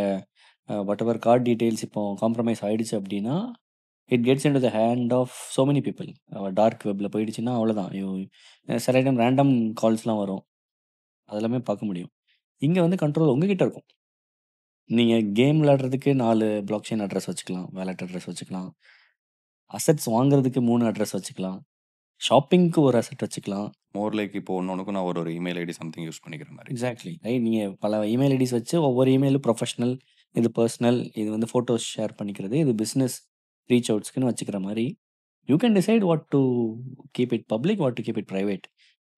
வாட் எவர் கார்டு டீட்டெயில்ஸ் இப்போ காம்ப்ரமைஸ் ஆகிடுச்சு அப்படின்னா it gets in to the hand of so many people. Dark வெப்பில் போயிடுச்சுன்னா அவ்வளோதான். சில டைம் ரேண்டம் கால்ஸ்லாம் வரும், அதெல்லாமே பார்க்க முடியும். இங்கே வந்து கண்ட்ரோல் உங்ககிட்ட இருக்கும். நீங்கள் கேம் விளையாடுறதுக்கு 4 பிளாக் செயின் அட்ரஸ் வச்சுக்கலாம், வேலட் அட்ரஸ் வச்சுக்கலாம், அசெட்ஸ் வாங்குறதுக்கு 3 அட்ரஸ் வச்சுக்கலாம், ஷாப்பிங்க்கு ஒரு அசெட் வச்சுக்கலாம். மோர் லைக் இப்போ ஒன்னொன்னுக்கும் நான் ஒரு இமெயில் ஐடி சம்திங் யூஸ் பண்ணிக்கிற மாதிரி. Exactly, right? நீங்கள் பல இமெயில் ஐடிஸ் வச்சு ஒவ்வொரு இமெயிலும் ப்ரொஃபஷனல், இது பர்சனல், இது வந்து ஃபோட்டோஸ் ஷேர் பண்ணிக்கிறது, இது பிஸ்னஸ் ரீச் அவுட்ஸ்க்குன்னு வச்சுக்கிற மாதிரி you can decide what to keep it public, what to keep it private.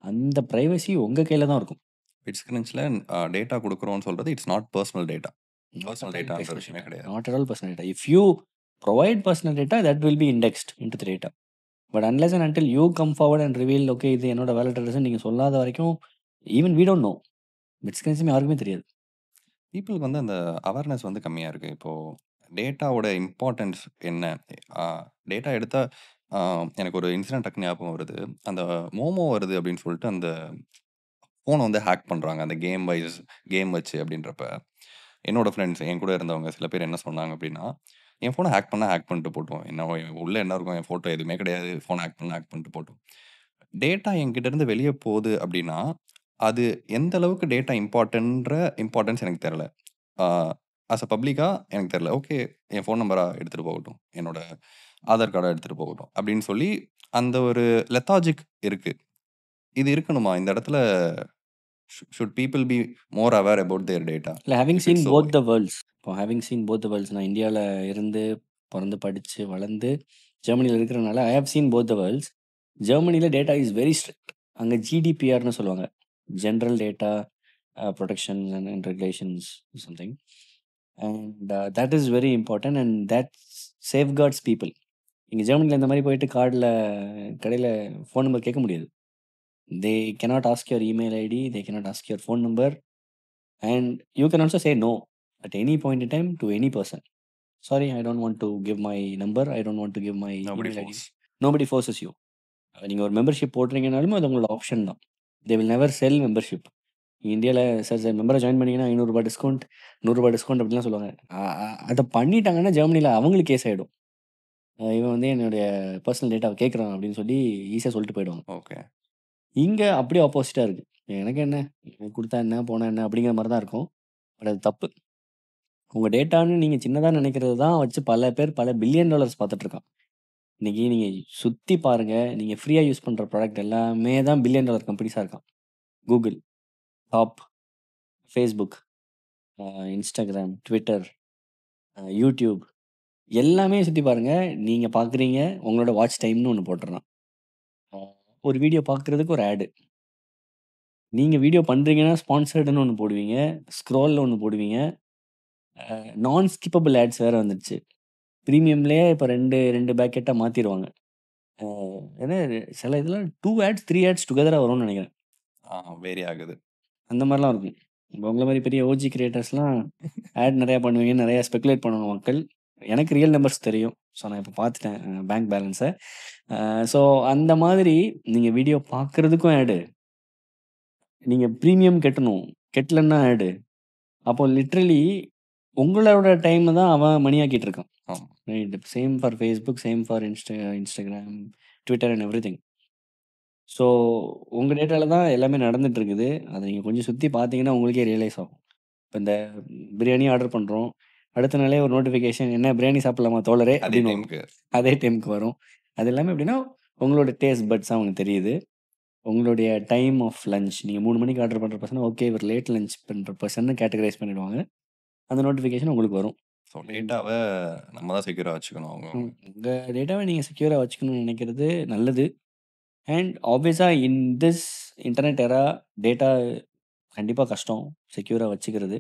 அந்த ப்ரைவசி உங்கள் கையில் தான் இருக்கும். பிட்ஸ்கிரன்ச்ல டேட்டா கொடுக்குறோம்னு சொல்றது it's not personal data. Personal டேட்டான்ற விஷயமே கிடையாது. Not at all personal data. If you provide personal data, that will be indexed into the data. But unless and until you come forward and reveal, okay, இது என்னோட wallet address நீங்கள் சொல்லாத வரைக்கும் even we don't know. பிட்ஸ்கிரன்ஸும் யாருக்குமே தெரியாது. பீப்புளுக்கு வந்து அந்த அவேர்னஸ் வந்து கம்மியா இருக்கு. இப்போ டேட்டாவோட இம்பார்ட்டன்ஸ் என்ன? டேட்டா எடுத்தா எனக்கு ஒரு இன்சிடென்ட் டக்குனு ஞாபகம் வருது. அந்த மோமோ வருது அப்படின்னு சொல்லிட்டு அந்த ஃபோனை வந்து ஹேக் பண்றாங்க. அந்த கேம் வச்சு அப்படின்றப்ப, என்னோட ஃப்ரெண்ட்ஸ் என் கூட இருந்தவங்க சில பேர் என்ன சொன்னாங்க அப்படின்னா, என் ஃபோனை ஹேக் பண்ணா ஹேக் பண்ணிட்டு போட்டும். என்ன உள்ள என்ன இருக்கும்? என் ஃபோட்டோ எதுவுமே கிடையாது. ஃபோனை ஹேக் பண்ணா ஹேக் பண்ணிட்டு போட்டும். டேட்டா என்கிட்ட இருந்து வெளிய போகுது அப்படின்னா, அது எந்த அளவுக்கு டேட்டா இம்பார்ட்டன்ஸ் எனக்கு தெரியல. ஆ ஆஸ் அ பப்ளிக்கா எனக்கு தெரியல. ஓகே, என் ஃபோன் நம்பரா எடுத்துட்டு போகட்டும். என்னோட ஆதார் கார்டா எடுத்துட்டு போகட்டும். அப்படின்னு சொல்லி அந்த ஒரு லெத்தாஜிக் இருக்கு. இது இருக்கணுமா? இந்த இடத்துல should people be more aware about their data? இல்லை, having if seen it's so both the worlds. இப்போ having seen both the worlds, நான் இந்தியாவில் இருந்து பிறந்து படித்து வளர்ந்து ஜெர்மனியில் இருக்கிறனால I have seen both the worlds. ஜெர்மனியில் டேட்டா இஸ் வெரி ஸ்ட்ரிக்ட். அங்கே ஜிடிபிஆர்னு சொல்லுவாங்க, general data protection and regulations something. And that is very important and that safeguards people. இங்கே ஜெர்மனியில் இந்த மாதிரி போயிட்டு கடையில் ஃபோன் நம்பர் கேட்க முடியாது. தே cannot ask your email ID, they cannot ask your phone number, and you can also say no at any point in time to any person. Sorry, I don't want to give my number, I don't want to give my nobody email ID. Force. Nobody forces you. நீங்கள் ஒரு membership போடுறீங்கனாலுமே அது உங்களோட option தான். They will never sell membership. இந்தியாவில் sir மெம்பரை join பண்ணிங்கன்னா ₹500 discount, ₹100 discount அப்படிலாம் சொல்லுவாங்க. அதை பண்ணிட்டாங்கன்னா ஜெர்மனியில் அவங்களுக்கு கேஸ் ஆகிடும். இவன் வந்து என்னுடைய பர்சனல் டேட்டாவை கேட்குறான் அப்படின்னு சொல்லி ஈஸியாக சொல்லிட்டு போயிடுவாங்க. ஓகே. இங்கே அப்படியே ஆப்போசிட்டாக இருக்குது. எனக்கு என்ன, கொடுத்தா என்ன போனால் என்ன அப்படிங்கிற மாதிரி தான் இருக்கும். பட் அது தப்பு. உங்கள் டேட்டான்னு நீங்கள் சின்னதாக நினைக்கிறது தான் வச்சு பல பேர் பல பில்லியன் டாலர்ஸ் பார்த்துட்ருக்கான். இன்றைக்கி நீங்கள் சுற்றி பாருங்கள், நீங்கள் ஃப்ரீயாக யூஸ் பண்ணுற ப்ராடக்ட் எல்லாமே தான் பில்லியன் டாலர் கம்பெனிஸாக இருக்கான். Google top, Facebook, Instagram, Twitter, YouTube எல்லாமே சுற்றி பாருங்கள். நீங்கள் பார்க்குறீங்க, உங்களோட வாட்ச் டைம்னு ஒன்று போட்டுறான். ஒரு வீடியோ பார்க்குறதுக்கு ஒரு ஆடு. நீங்கள் வீடியோ பண்ணுறீங்கன்னா ஸ்பான்சர்டுன்னு ஒன்று போடுவீங்க, ஸ்க்ரோலில் ஒன்று போடுவீங்க. நான் ஸ்கிப்பபிள் ஆட்ஸ் வேறு வந்துடுச்சு. ப்ரீமியம்லேயே இப்போ 2 பேக்கெட்டாக மாற்றிடுவாங்க. அ ஏன்னா சில இதெல்லாம் 2 ஆட்ஸ், 3 ஆட்ஸ் டுகெதரா வரும்னு நெனைக்கிறேன். வேரி ஆகுது. அந்த மாரிலாம் இருக்கும். இப்ப உங்கள மாரி பெரிய ஓஜி கிரியேட்டர்ஸ்லாம் ஆட் நெறையா பண்ணுவீங்க, நெறையா ஸ்பெகுலேட் பண்ணுவாங்க மக்கள். எனக்கு ரியல் நம்பர்ஸ் தெரியும். ஸோ நான் இப்ப பார்த்துட்டேன் பேங்க் பேலன்ஸ. ஸோ அந்த மாதிரி நீங்க வீடியோ பார்க்கறதுக்கும் ஆடு, நீங்க பிரீமியம் கட்டணும். கட்டலன்னா ஆடு. அப்போ லிட்டரலி உங்களோட டைம தான் அவன் மணியாக்கிட்டு இருக்கான். ஆமா. Right. Same for Facebook, same for Instagram, Twitter and everything. So உங்க டேட்டால தான் எல்லாமே நடந்துட்டு இருக்குது. அத நீங்க கொஞ்சம் சுத்தி பார்த்தீங்கன்னா, உங்களுக்கே ரியலைஸ் ஆகும். இப்ப இந்த பிரியாணி ஆர்டர் பண்றோம். அடுத்த நாளே ஒரு நோட்டிஃபிகேஷன், "என்ன பிரியாணி சாப்பிடலாமா தோழரே?" அதே அப்படின்னு வரும். டைம்க்கு. அதே டைம்க்கு வரும். அது எல்லாமே எப்படின்னா, உங்களோட டேஸ்ட் பட்ஸ் அவங்களுக்கு தெரியுது. உங்களுடைய டைம் ஆஃப் லஞ்ச். நீங்க 3 மணிக்கு ஆர்டர் பண்ற பர்சன், ஓகே இவர் லேட் லஞ்ச் பண்ற பர்சன்னு கேட்டகரைஸ் பண்ணிடுவாங்க. அந்த நோட்டிஃபிகேஷன் உங்களுக்கு வரும். ஸோ டேட்டாவ நம்ம தான் செக்யூரா வச்சுக்கணும் அவங்கவங்க. உங்க டேட்டாவ நீங்க செக்யூரா வச்சுக்கணும்னு நினைக்கிறது நல்லது. And obviously in this internet era data கண்டிப்பா கஷ்டம் செக்யூரா வச்சுக்கிறது.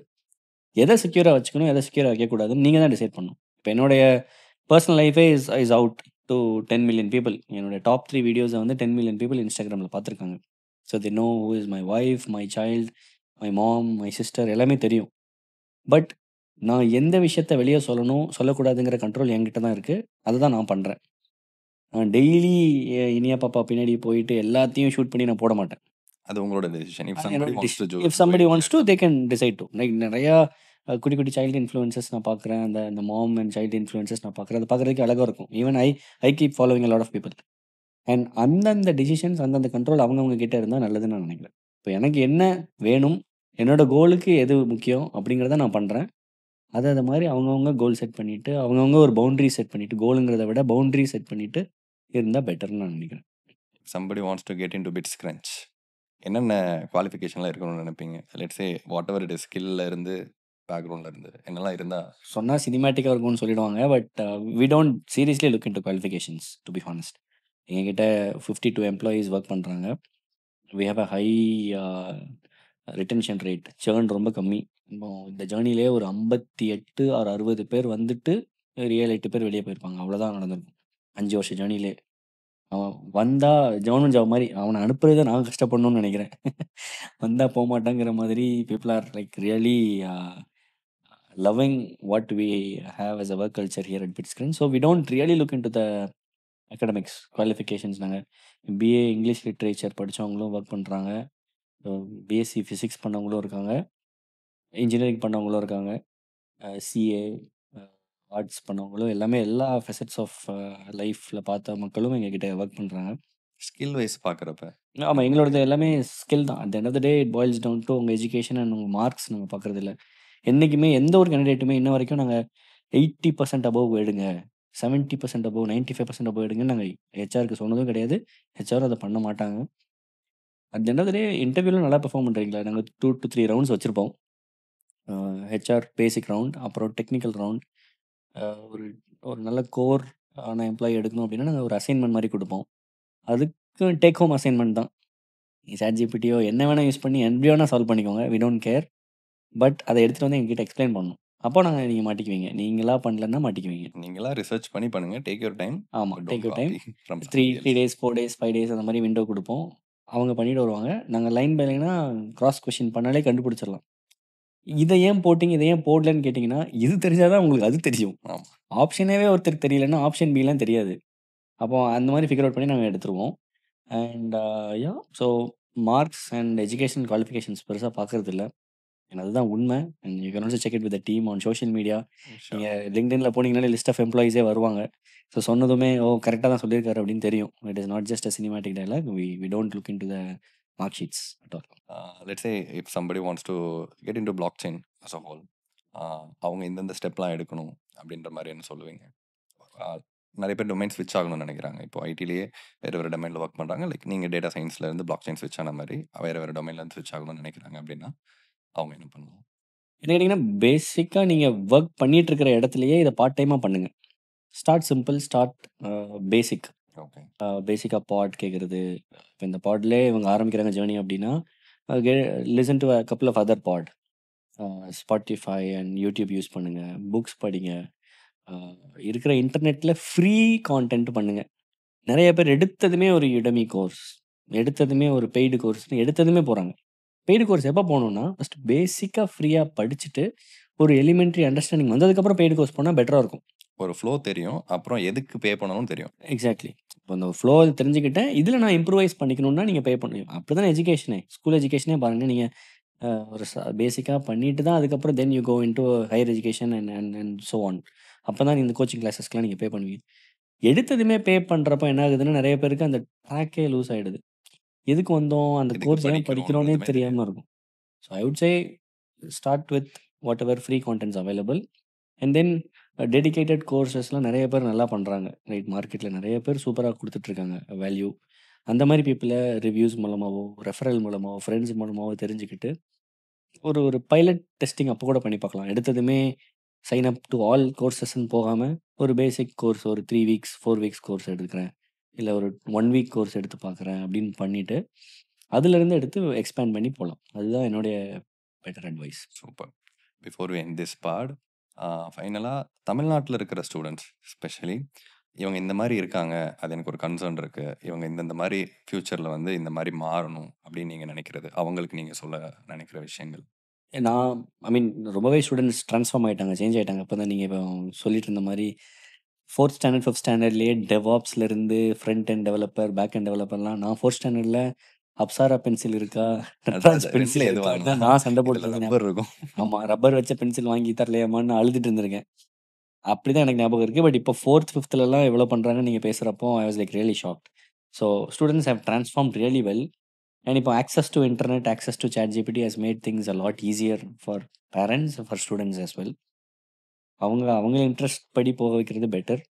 எத செக்யூரா வச்சுக்கணும், எத செக்யூரா வைக்கக்கூடாதுன்னு நீங்க தான் டிசைட் பண்ணணும். இப்ப என்னுடைய பெர்சனல் லைஃபே is out to 10 million people. என்னோட டாப் 3 வீடியோஸ வந்து 10 மில்லியன் பீப்பிள் Instagramல பார்த்துருக்காங்க. So they know who is my wife, my child, my mom, my sister எல்லாமே தெரியும். பட் நான் எந்த விஷயத்த வெளிய சொல்லணும், சொல்லக்கூடாதுங்கிற கண்ட்ரோல் என்கிட்ட தான் இருக்கு. அத தான் நான் பண்றேன். நான் டெய்லி இனியா பாப்பா பின்னாடி போயிட்டு எல்லாத்தையும் ஷூட் பண்ணி நான் போட மாட்டேன். அது உங்களோட டெசிஷன். இஃப் அது சம்படி என்னோட wants to if somebody wants to they can decide to. Like நெறையா குட்டி குட்டி சைல்டு இன்ஃப்ளூயன்சஸ் நான் பார்க்குறேன். அந்த அந்த மாம் அண்ட் சைல்டு இன்ஃப்ளூயன்சஸ் நான் பார்க்குறேன். அது பார்க்குறதுக்கு அழகா இருக்கும். Even I keep following a lot of people. And அந்தந்த டிசிஷன்ஸ், அந்தந்த கண்ட்ரோல் அவங்கவங்க கிட்ட இருந்தா நல்லதுன்னு நான் நினைக்கிறேன். இப்ப எனக்கு என்ன வேணும்? என்னோட கோலுக்கு எது முக்கியம்? அப்படிங்கிறத நான் பண்றேன். அது மாரி அவங்கவங்க கோல் செட் பண்ணிட்டு, அவங்கவங்க ஒரு பவுண்டரி செட் பண்ணிட்டு, கோலுங்கிறத விட பவுண்டரி செட் பண்ணிட்டு இருந்தா பெட்டர்ன்னு நான் நினைக்கிறேன். Somebody wants to get into BitsCrunch. என்னென்ன குவாலிஃபிகேஷன்லாம் இருக்கணும்னு நினைப்பீங்க? Let's say whatever it is ஸ்கில்ல இருந்து, பேக்ரவுண்ட்ல இருந்து என்னலாம் இருந்தா சொன்னா சினிமேட்டிக்கா இருக்கும்னு சொல்லிடுவாங்க. But we don't seriously look into qualifications to be honest. எங்ககிட்ட 52 எம்ப்ளாயீஸ் ஒர்க் பண்றாங்க. We have a high retention rate. Churn ரொம்ப கம்மி. இப்போ இந்த ஜர்னிலயே ஒரு 58 ஆர் 60 பேர் வந்துட்டு, 7, 8 பேர் வெளிய போயிருப்பாங்க. அவ்வளோதான் நடந்திருக்கும். 5 வருஷ ஜர்னிலயே. அவன் வந்தா கவர்மெண்ட் ஜாப் மாரி. அவன அனுப்புறத நான் கஷ்டப்படணும்னு நெனைக்கிறேன். வந்தா போமாட்டாங்கிற மாதிரி people are like really loving what we have as a work culture here at BitsCrunch. So we don't really look into the academics qualifications. நாங்க பிஏ இங்கிலீஷ் லிட்ரேச்சர் படிச்சவங்களும் ஒர்க் பண்றாங்க. பிஎஸ்சி ஃபிசிக்ஸ் பண்ணவங்களும் இருக்காங்க. இன்ஜினியரிங் பண்ணவங்களும் இருக்காங்க. CA, arts பண்ணவங்களும் எல்லாமே எல்லா ஃபெசட்ஸ் of லைஃப்ல பார்த்த மக்களும் எங்ககிட்ட ஒர்க் பண்றாங்க. ஸ்கில் வைஸ் பார்க்குறப்ப ஆமா. எங்களோடது எல்லாமே ஸ்கில் தான். At the end of the day it boils down to உங்க எஜுகேஷன் அண்ட் உங்க மார்க்ஸ் நாங்க பார்க்குறதில்ல. என்னைக்குமே எந்த ஒரு கேண்டிடேட்டுமே இன்ன வரைக்கும் நாங்க 80% அபோவ் எடுங்க, 70% அபோவ், 95% அபோவ் எடுங்கன்னு நாங்க ஹெச்ஆர்க்கு சொன்னதும் கிடையாது. ஹெச்ஆரும் அத பண்ண மாட்டாங்க. At the end of the day இன்டர்வியூல நல்லா பெர்ஃபார்ம் பண்றீங்களா? நாங்க 2 to 3 ரவுண்ட்ஸ் வச்சிருப்போம். ஹெச்ஆர் பேசிக் ரவுண்ட், அப்புறம் டெக்னிக்கல் ரவுண்ட். ஒரு ஒரு நல்ல கோர் ஆன எம்ப்ளாயி எடுக்கணும் அப்படின்னா, நாங்க ஒரு அசைன்மென்ட் மாரி குடுப்போம். அதுக்கு டேக் ஹோம் அசைன்மென்ட் தான். ChatGPTயோ என்ன வேணா யூஸ் பண்ணி எப்படி வேணா சால்வ் பண்ணிக்கோங்க. We don't care. பட் அத எடுத்துட்டு வந்து எங்ககிட்ட எக்ஸ்ப்ளைன் பண்ணணும். அப்போ நீங்க மாட்டிக்குவீங்க. நீங்களா பண்ணலன்னா மாட்டிக்குவீங்க. நீங்களா ரிசர்ச் பண்ணி பண்ணுங்க. Take your time. ஆமா. But take don't your time. Copy from 3 somebody 3 else. Days, 4 days, 5 days அந்த மாரி விண்டோ குடுப்போம். அவங்க பண்ணிட்டு வருவாங்க. நாங்க லைன் பை லைனா கிராஸ் கொஸ்டின் பண்ணாலே கண்டுபிடிச்சிடலாம். இத ஏன் போட்டீங்க? இத ஏன் போடலன்னு கேட்டீங்கன்னா, இது தெரிஞ்சா தான் உங்களுக்கு அது தெரியும். ஆமா. ஆப்ஷனேவே ஒருத்தருக்கு தெரியலன்னா, ஆப்ஷன் பிலாம் தெரியாது. அப்போ அந்த மாரி ஃபிகர் அவுட் பண்ணி நாங்க எடுத்துருவோம். And yeah! So marks and educational qualifications பெருசா பார்க்கறதில்ல. ஏன்னா அதுதான் உண்மை. And you can also check it with the team on social media. Sure. நீங்க LinkedInல போனீங்கனாலே லிஸ்ட் ஆஃப் எம்ப்ளாயீஸே வருவாங்க. ஸோ சொன்னதுமே, ஓ! கரெக்ட்டா தான் சொல்லியிருக்காரு அப்படின்னு தெரியும். It is not just a cinematic dialogue. We don't look into the mark sheets at all. Let's say if somebody wants to get into block chain as a whole, அவங்க இந்தந்த ஸ்டெப்லாம் எடுக்கணும் அப்படின்ற மாதிரி என்ன சொல்லுவீங்க? நிறைய பேர் டொமைன் ஸ்விட்ச் ஆகணும்னு நினைக்கிறாங்க. இப்போ ஐடிலேயே வேறு வேறு டொமைனில் ஒர்க் பண்ணுறாங்க. லைக் நீங்கள் டேட்டா சயின்ஸில் இருந்து பிளாக் செயின் ஸ்விட்ச் ஆன மாதிரி வேறு வேறு டொமைன்லேருந்து ஸ்விட்ச் ஆகணும்னு நினைக்கிறாங்க அப்படின்னா அவங்க என்ன பண்ணணும்? என்ன கேட்டீங்கன்னா, பேசிக்கா நீங்க ஒர்க் பண்ணிட்டு இருக்கிற இடத்துலயே இத பார்ட் டைமா பண்ணுங்க. ஸ்டார்ட் சிம்பிள், ஸ்டார்ட் பேசிக். ஓகே. பேசிக்கா பாட் கேட்கறது. இப்போ இந்த பாட்லயே இவங்க ஆரம்பிக்கிறாங்க ஜர்னி அப்படின்னா, listen to a couple of other pod. Spotify and YouTube use பண்ணுங்க. புக்ஸ் படிங்க. இருக்கிற இன்டர்நெட்ல ஃப்ரீ கான்டென்ட் பண்ணுங்க. நெறைய பேர் எடுத்ததுமே ஒரு Udemy கோர்ஸ், எடுத்ததுமே ஒரு பெய்டு கோர்ஸ்ன்னு எடுத்ததுமே போறாங்க. பெய்டு கோர்ஸ் எப்ப போணும்னா, ஃபர்ஸ்ட் பேசிக்கா ஃப்ரீயா படிச்சுட்டு, ஒரு எலிமெண்டரி அண்டர்ஸ்டாண்டிங் வந்ததுக்கப்புறம் பெய்டு கோர்ஸ் போனா பெட்டரா இருக்கும். ஒரு ஃப்ளோ தெரியும். அப்புறம் எதுக்கு பே பண்ணணும்னு தெரியும். எக்ஸாக்ட்லி. இப்போ அந்த ஃப்ளோ தெரிஞ்சுக்கிட்டேன். இதில நான் இம்ப்ரூவைஸ் பண்ணிக்கணும்னா நீங்க பே பண்ணணும். அப்படிதானே எஜுகேஷனே. ஸ்கூல் எஜுகேஷனே பாருங்க. நீங்க ஒரு பேசிக்கா பண்ணிட்டு தான் அதுக்கப்புறம் then you go into higher education and and and so on. அப்பதான் இந்த கோச்சிங் கிளாஸஸ்க்குலாம் நீங்க பே பண்ணுவீங்க. எடுத்ததுமே பே பண்றப்ப என்ன ஆகுதுன்னா, நெறைய பேருக்கு அந்த ட்ராக்கே லூஸ் ஆயிடுது. எதுக்கு வந்தோம்? அந்த எதுக்கு கோர்ஸ் ஏன் படிக்கிறோன்னே படிக்கிறோன்றதுமே தெரியாது. தெரியாம இருக்கும். So I would say start with whatever free contents available. And then dedicated கோர்ஸஸ்லாம் நெறைய பேர் நல்லா பண்றாங்க. ரைட் மார்க்கெட்ல நெறைய பேர் சூப்பரா குடுத்துட்ருக்காங்க வேல்யூ. அந்த மாரி பீப்பிள ரிவ்யூஸ் மூலமாவோ, ரெஃபரல் மூலமாவோ, ஃப்ரெண்ட்ஸ் மூலமாவோ தெரிஞ்சுக்கிட்டு, ஒரு ஒரு பைலட் டெஸ்டிங் அப்போ கூட பண்ணி பார்க்கலாம். எடுத்ததுமே சைன் அப் டூ ஆல் கோர்ஸஸ்ன்னு போகாம, ஒரு பேசிக் கோர்ஸ் ஒரு 3 வீக்ஸ், 4 வீக்ஸ் கோர்ஸ் எடுக்கிறேன். இல்ல ஒரு 1 வீக் கோர்ஸ் எடுத்து பார்க்குறேன் அப்படின்னு பண்ணிட்டு, அதிலிருந்து எடுத்து எக்ஸ்பேண்ட் பண்ணி போலாம். அதுதான் என்னுடைய better advice. Super. Before we end this part, ஃபைனலா தமிழ்நாட்டுல இருக்கிற ஸ்டூடண்ட்ஸ் ஸ்பெஷலி இவங்க இந்த மாரி இருக்காங்க. அது எனக்கு ஒரு கன்சர்ன் இருக்கு. இவங்க இந்த மாரி ஃபியூச்சர்ல வந்து இந்த மாரி மாறணும் அப்படின்னு நீங்க நினைக்கிறது, அவங்களுக்கு நீங்க சொல்ல நினைக்கிற விஷயங்கள்? நான் ஐ மீன் ரொம்பவே ஸ்டூடண்ட்ஸ் ட்ரான்ஸ்ஃபார்ம் ஆயிட்டாங்க. சேஞ்ச் ஆயிட்டாங்க. இப்ப தான் நீங்க இப்போ சொல்லிட்டு இருந்த மாரி 4த் ஸ்டாண்டர்ட், 5த் ஸ்டாண்டர்ட்லயே டெவாப்ஸ்லேருந்து front end developer, back end டெவலப்பர்லாம் நான் 4த் ஸ்டாண்டர்ட்ல அப்சாரா பென்சில் இருக்கா? நட்ராஜ் 2ல பென்சில் எது இருக்கான்னு தான் வாங்கலாம்? நான் சண்டை இதுல போட்டுருந்தேன். ரப்பர் இருக்கும். ஆமா. ரப்பர் வச்ச பென்சில் வாங்கி தரலையாம்மான்னு அழுதுட்டு இருந்திருக்கேன். அப்படிதான் எனக்கு ஞாபகம் இருக்கு. பட் இப்போ 4த், 5த்லலாம் எவ்வளோ பண்றாங்கன்னு நீங்க பேசுறப்போ I was like really shocked. So students have transformed really well. And இப்போ access to internet, access to ChatGPT has made things a lot easier for parents, for students as well. அவங்க அவங்க interest படி போக வைக்கிறது better.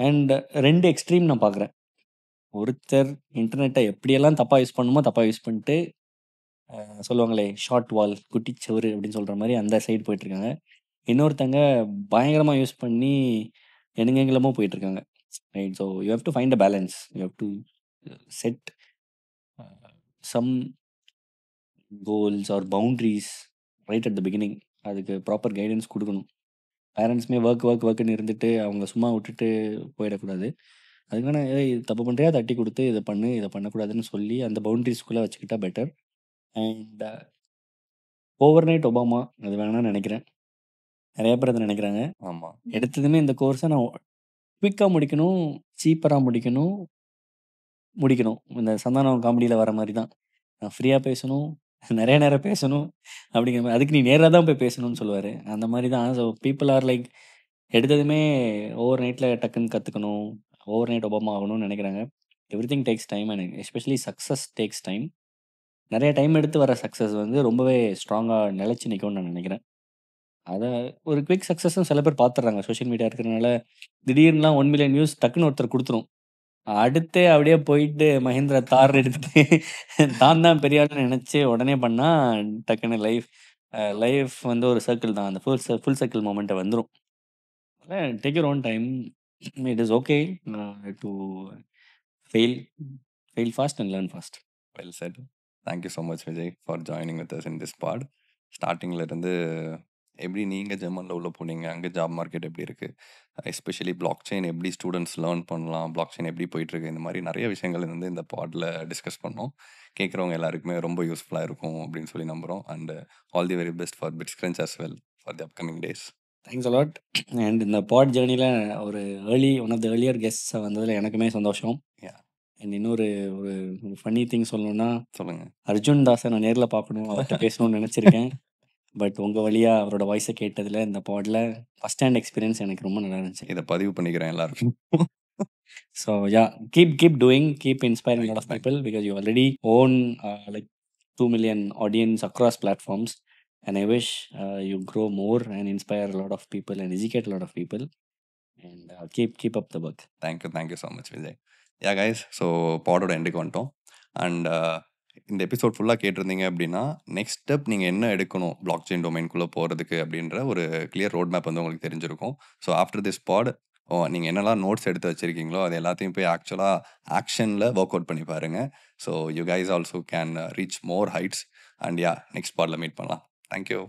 And 2 extreme நான் பார்க்குறேன். ஒருத்தர் இன்டர்நெட்ட எப்படியெல்லாம் தப்பா யூஸ் பண்ணணுமோ தப்பா யூஸ் பண்ணிட்டு, சொல்லுவாங்களே ஷார்ட் வால், குட்டி சுவரு அப்படின்னு சொல்ற மாரி அந்த சைடு போயிட்டுருக்காங்க. இன்னொருத்தங்க பயங்கரமா யூஸ் பண்ணி எங்கெங்கேயுமோ போயிட்டுருக்காங்க. Right. So you have to find a balance. You have to set some goals or boundaries right at the beginning. அதுக்கு ப்ராப்பர் கைடன்ஸ் குடுக்கணும். பேரண்ட்ஸுமே ஒர்க் ஒர்க் ஒர்க்ன்னு இருந்துட்டு அவங்க சும்மா விட்டுட்டு போயிடக்கூடாது. அதுக்கான ஏய் இது தப்பு பண்றியா? தட்டி குடுத்து இத பண்ணு, இத பண்ணக்கூடாதுன்னு சொல்லி அந்த பவுண்டரீஸ்குள்ள வச்சுக்கிட்டா better. And over night Obama அது வேணாம்னு நெனைக்கிறேன். நெறைய பேர் அத நெனைக்கிறாங்க. ஆமா. எடுத்ததுமே இந்த கோர்ஸ நான் குயிக்கா முடிக்கணும், சீப்பரா முடிக்கணும், முடிக்கணும். இந்த சந்தானம் காமெடியில வர மாரி தான். நான் ஃப்ரீயா பேசணும், நெறைய நேரம் பேசணும் அப்படிங்கிற மாரி. அதுக்கு நீ நேரா தான் போய் பேசணும்னு சொல்லுவாரு. அந்த மாரி தான். ஸோ பீப்பிள் ஆர் லைக் எடுத்ததுமே ஓவர் நைட்ல டக்குன்னு கத்துக்கணும். ஓவர் நைட் ஒபாமா ஆகணும்னு நெனைக்கிறாங்க. Everything takes time and especially success takes time. நெறைய டைம் எடுத்து வர சக்சஸ் வந்து ரொம்பவே ஸ்ட்ராங்கா நிலைச்சு நிக்கும்னு நான் நெனைக்கிறேன். அத ஒரு குயிக் சக்சஸும் சில பேர் பார்த்துடுறாங்க. சோசியல் மீடியா இருக்கிறனால திடீர்னுலாம் 1 மில்லியன் வியூஸ் டக்குன்னு ஒருத்தர் குடுத்துரும். அடுத்து அப்படியே போயிட்டு மஹேந்திரா தார் எடுத்துட்டு தான் தான் பெரிய ஆளுன்னு நெனச்சு உடனே பண்ணா டக்குன்னு லைஃப் வந்து ஒரு சர்க்கிள் தான். அந்த ஃபுல் சர்க்கிள் மொமெண்ட் வந்துரும். Take your own time. It is okay to fail fail fast and learn fast. Well said. Thank you so much Vijay for joining with us in this pod. ஸ்டார்ட்டிங்ல இருந்து எப்படி நீங்க ஜெர்மன்ல உள்ள போனீங்க, அங்க ஜாப் மார்க்கெட் எப்படி இருக்கு, எஸ்பெஷலி பிளாக் செயின் எப்படி ஸ்டூடெண்ட்ஸ் லேர்ன் பண்ணலாம், பிளாக் செயின் எப்படி போயிட்டு இருக்கு, இந்த மாதிரி நிறைய விஷயங்கள் வந்து இந்த பாட்ல டிஸ்கஸ் பண்ணோம். கேட்குறவங்க எல்லாருக்குமே ரொம்ப யூஸ்ஃபுல்லா இருக்கும் அப்படின்னு சொல்லி நம்புறோம். And all the very best for BitsCrunch as well for the upcoming days. Thanks a lot. And இந்த பாட் ஜேர்னில ஒரு ஒன் ஆஃப் த ஏர்லியர் கெஸ்ட்ஸா வந்ததுல எனக்குமே சந்தோஷம். யா, அண்ட் இன்னொரு ஒரு ஃபன்னி திங் சொல்லணும்னா, சொல்லுங்க. அர்ஜுன் தாஸ நான் நேர்ல பார்க்கணும், அவர்ட்ட பேசணும்னு நெனச்சிருக்கேன். பட் உங்க வழியா அவரோட வாய்ஸ கேட்டதுல இந்த பாட்ல ஃபர்ஸ்ட் ஹேண்ட் எக்ஸ்பீரியன்ஸ் எனக்கு ரொம்ப நல்லா இருந்துச்சு. இதை பதிவு பண்ணிக்கிறேன் எல்லாருக்கும். So yeah keep doing, keep inspiring lot of Thank people because you already own like 2 million audience across platforms. And I wish you grow more and inspire lot of people and educate lot of people. And keep up the work. Thank you so much Vijay. Yeah guys, so பாடோட எண்டுக்கு வந்துட்டோம். And இந்த episode ஃபுல்லாக கேட்டிருந்தீங்க அப்படின்னா next step நீங்கள் என்ன எடுக்கணும் பிளாக் செயின் டொமைன்குள்ளே போகிறதுக்கு அப்படின்ற ஒரு கிளியர் ரோட் மேப் வந்து உங்களுக்கு தெரிஞ்சிருக்கும். ஸோ ஆஃப்டர் திஸ் பாட் நீங்கள் என்னெல்லாம் நோட்ஸ் எடுத்து வச்சுருக்கீங்களோ அது எல்லாத்தையும் போய் ஆக்சுவலாக ஆக்ஷனில் ஒர்க் அவுட் பண்ணி பாருங்கள். So you guys also can reach more heights. And yeah, next bottle meet பண்ணலாம். தேங்க்யூ.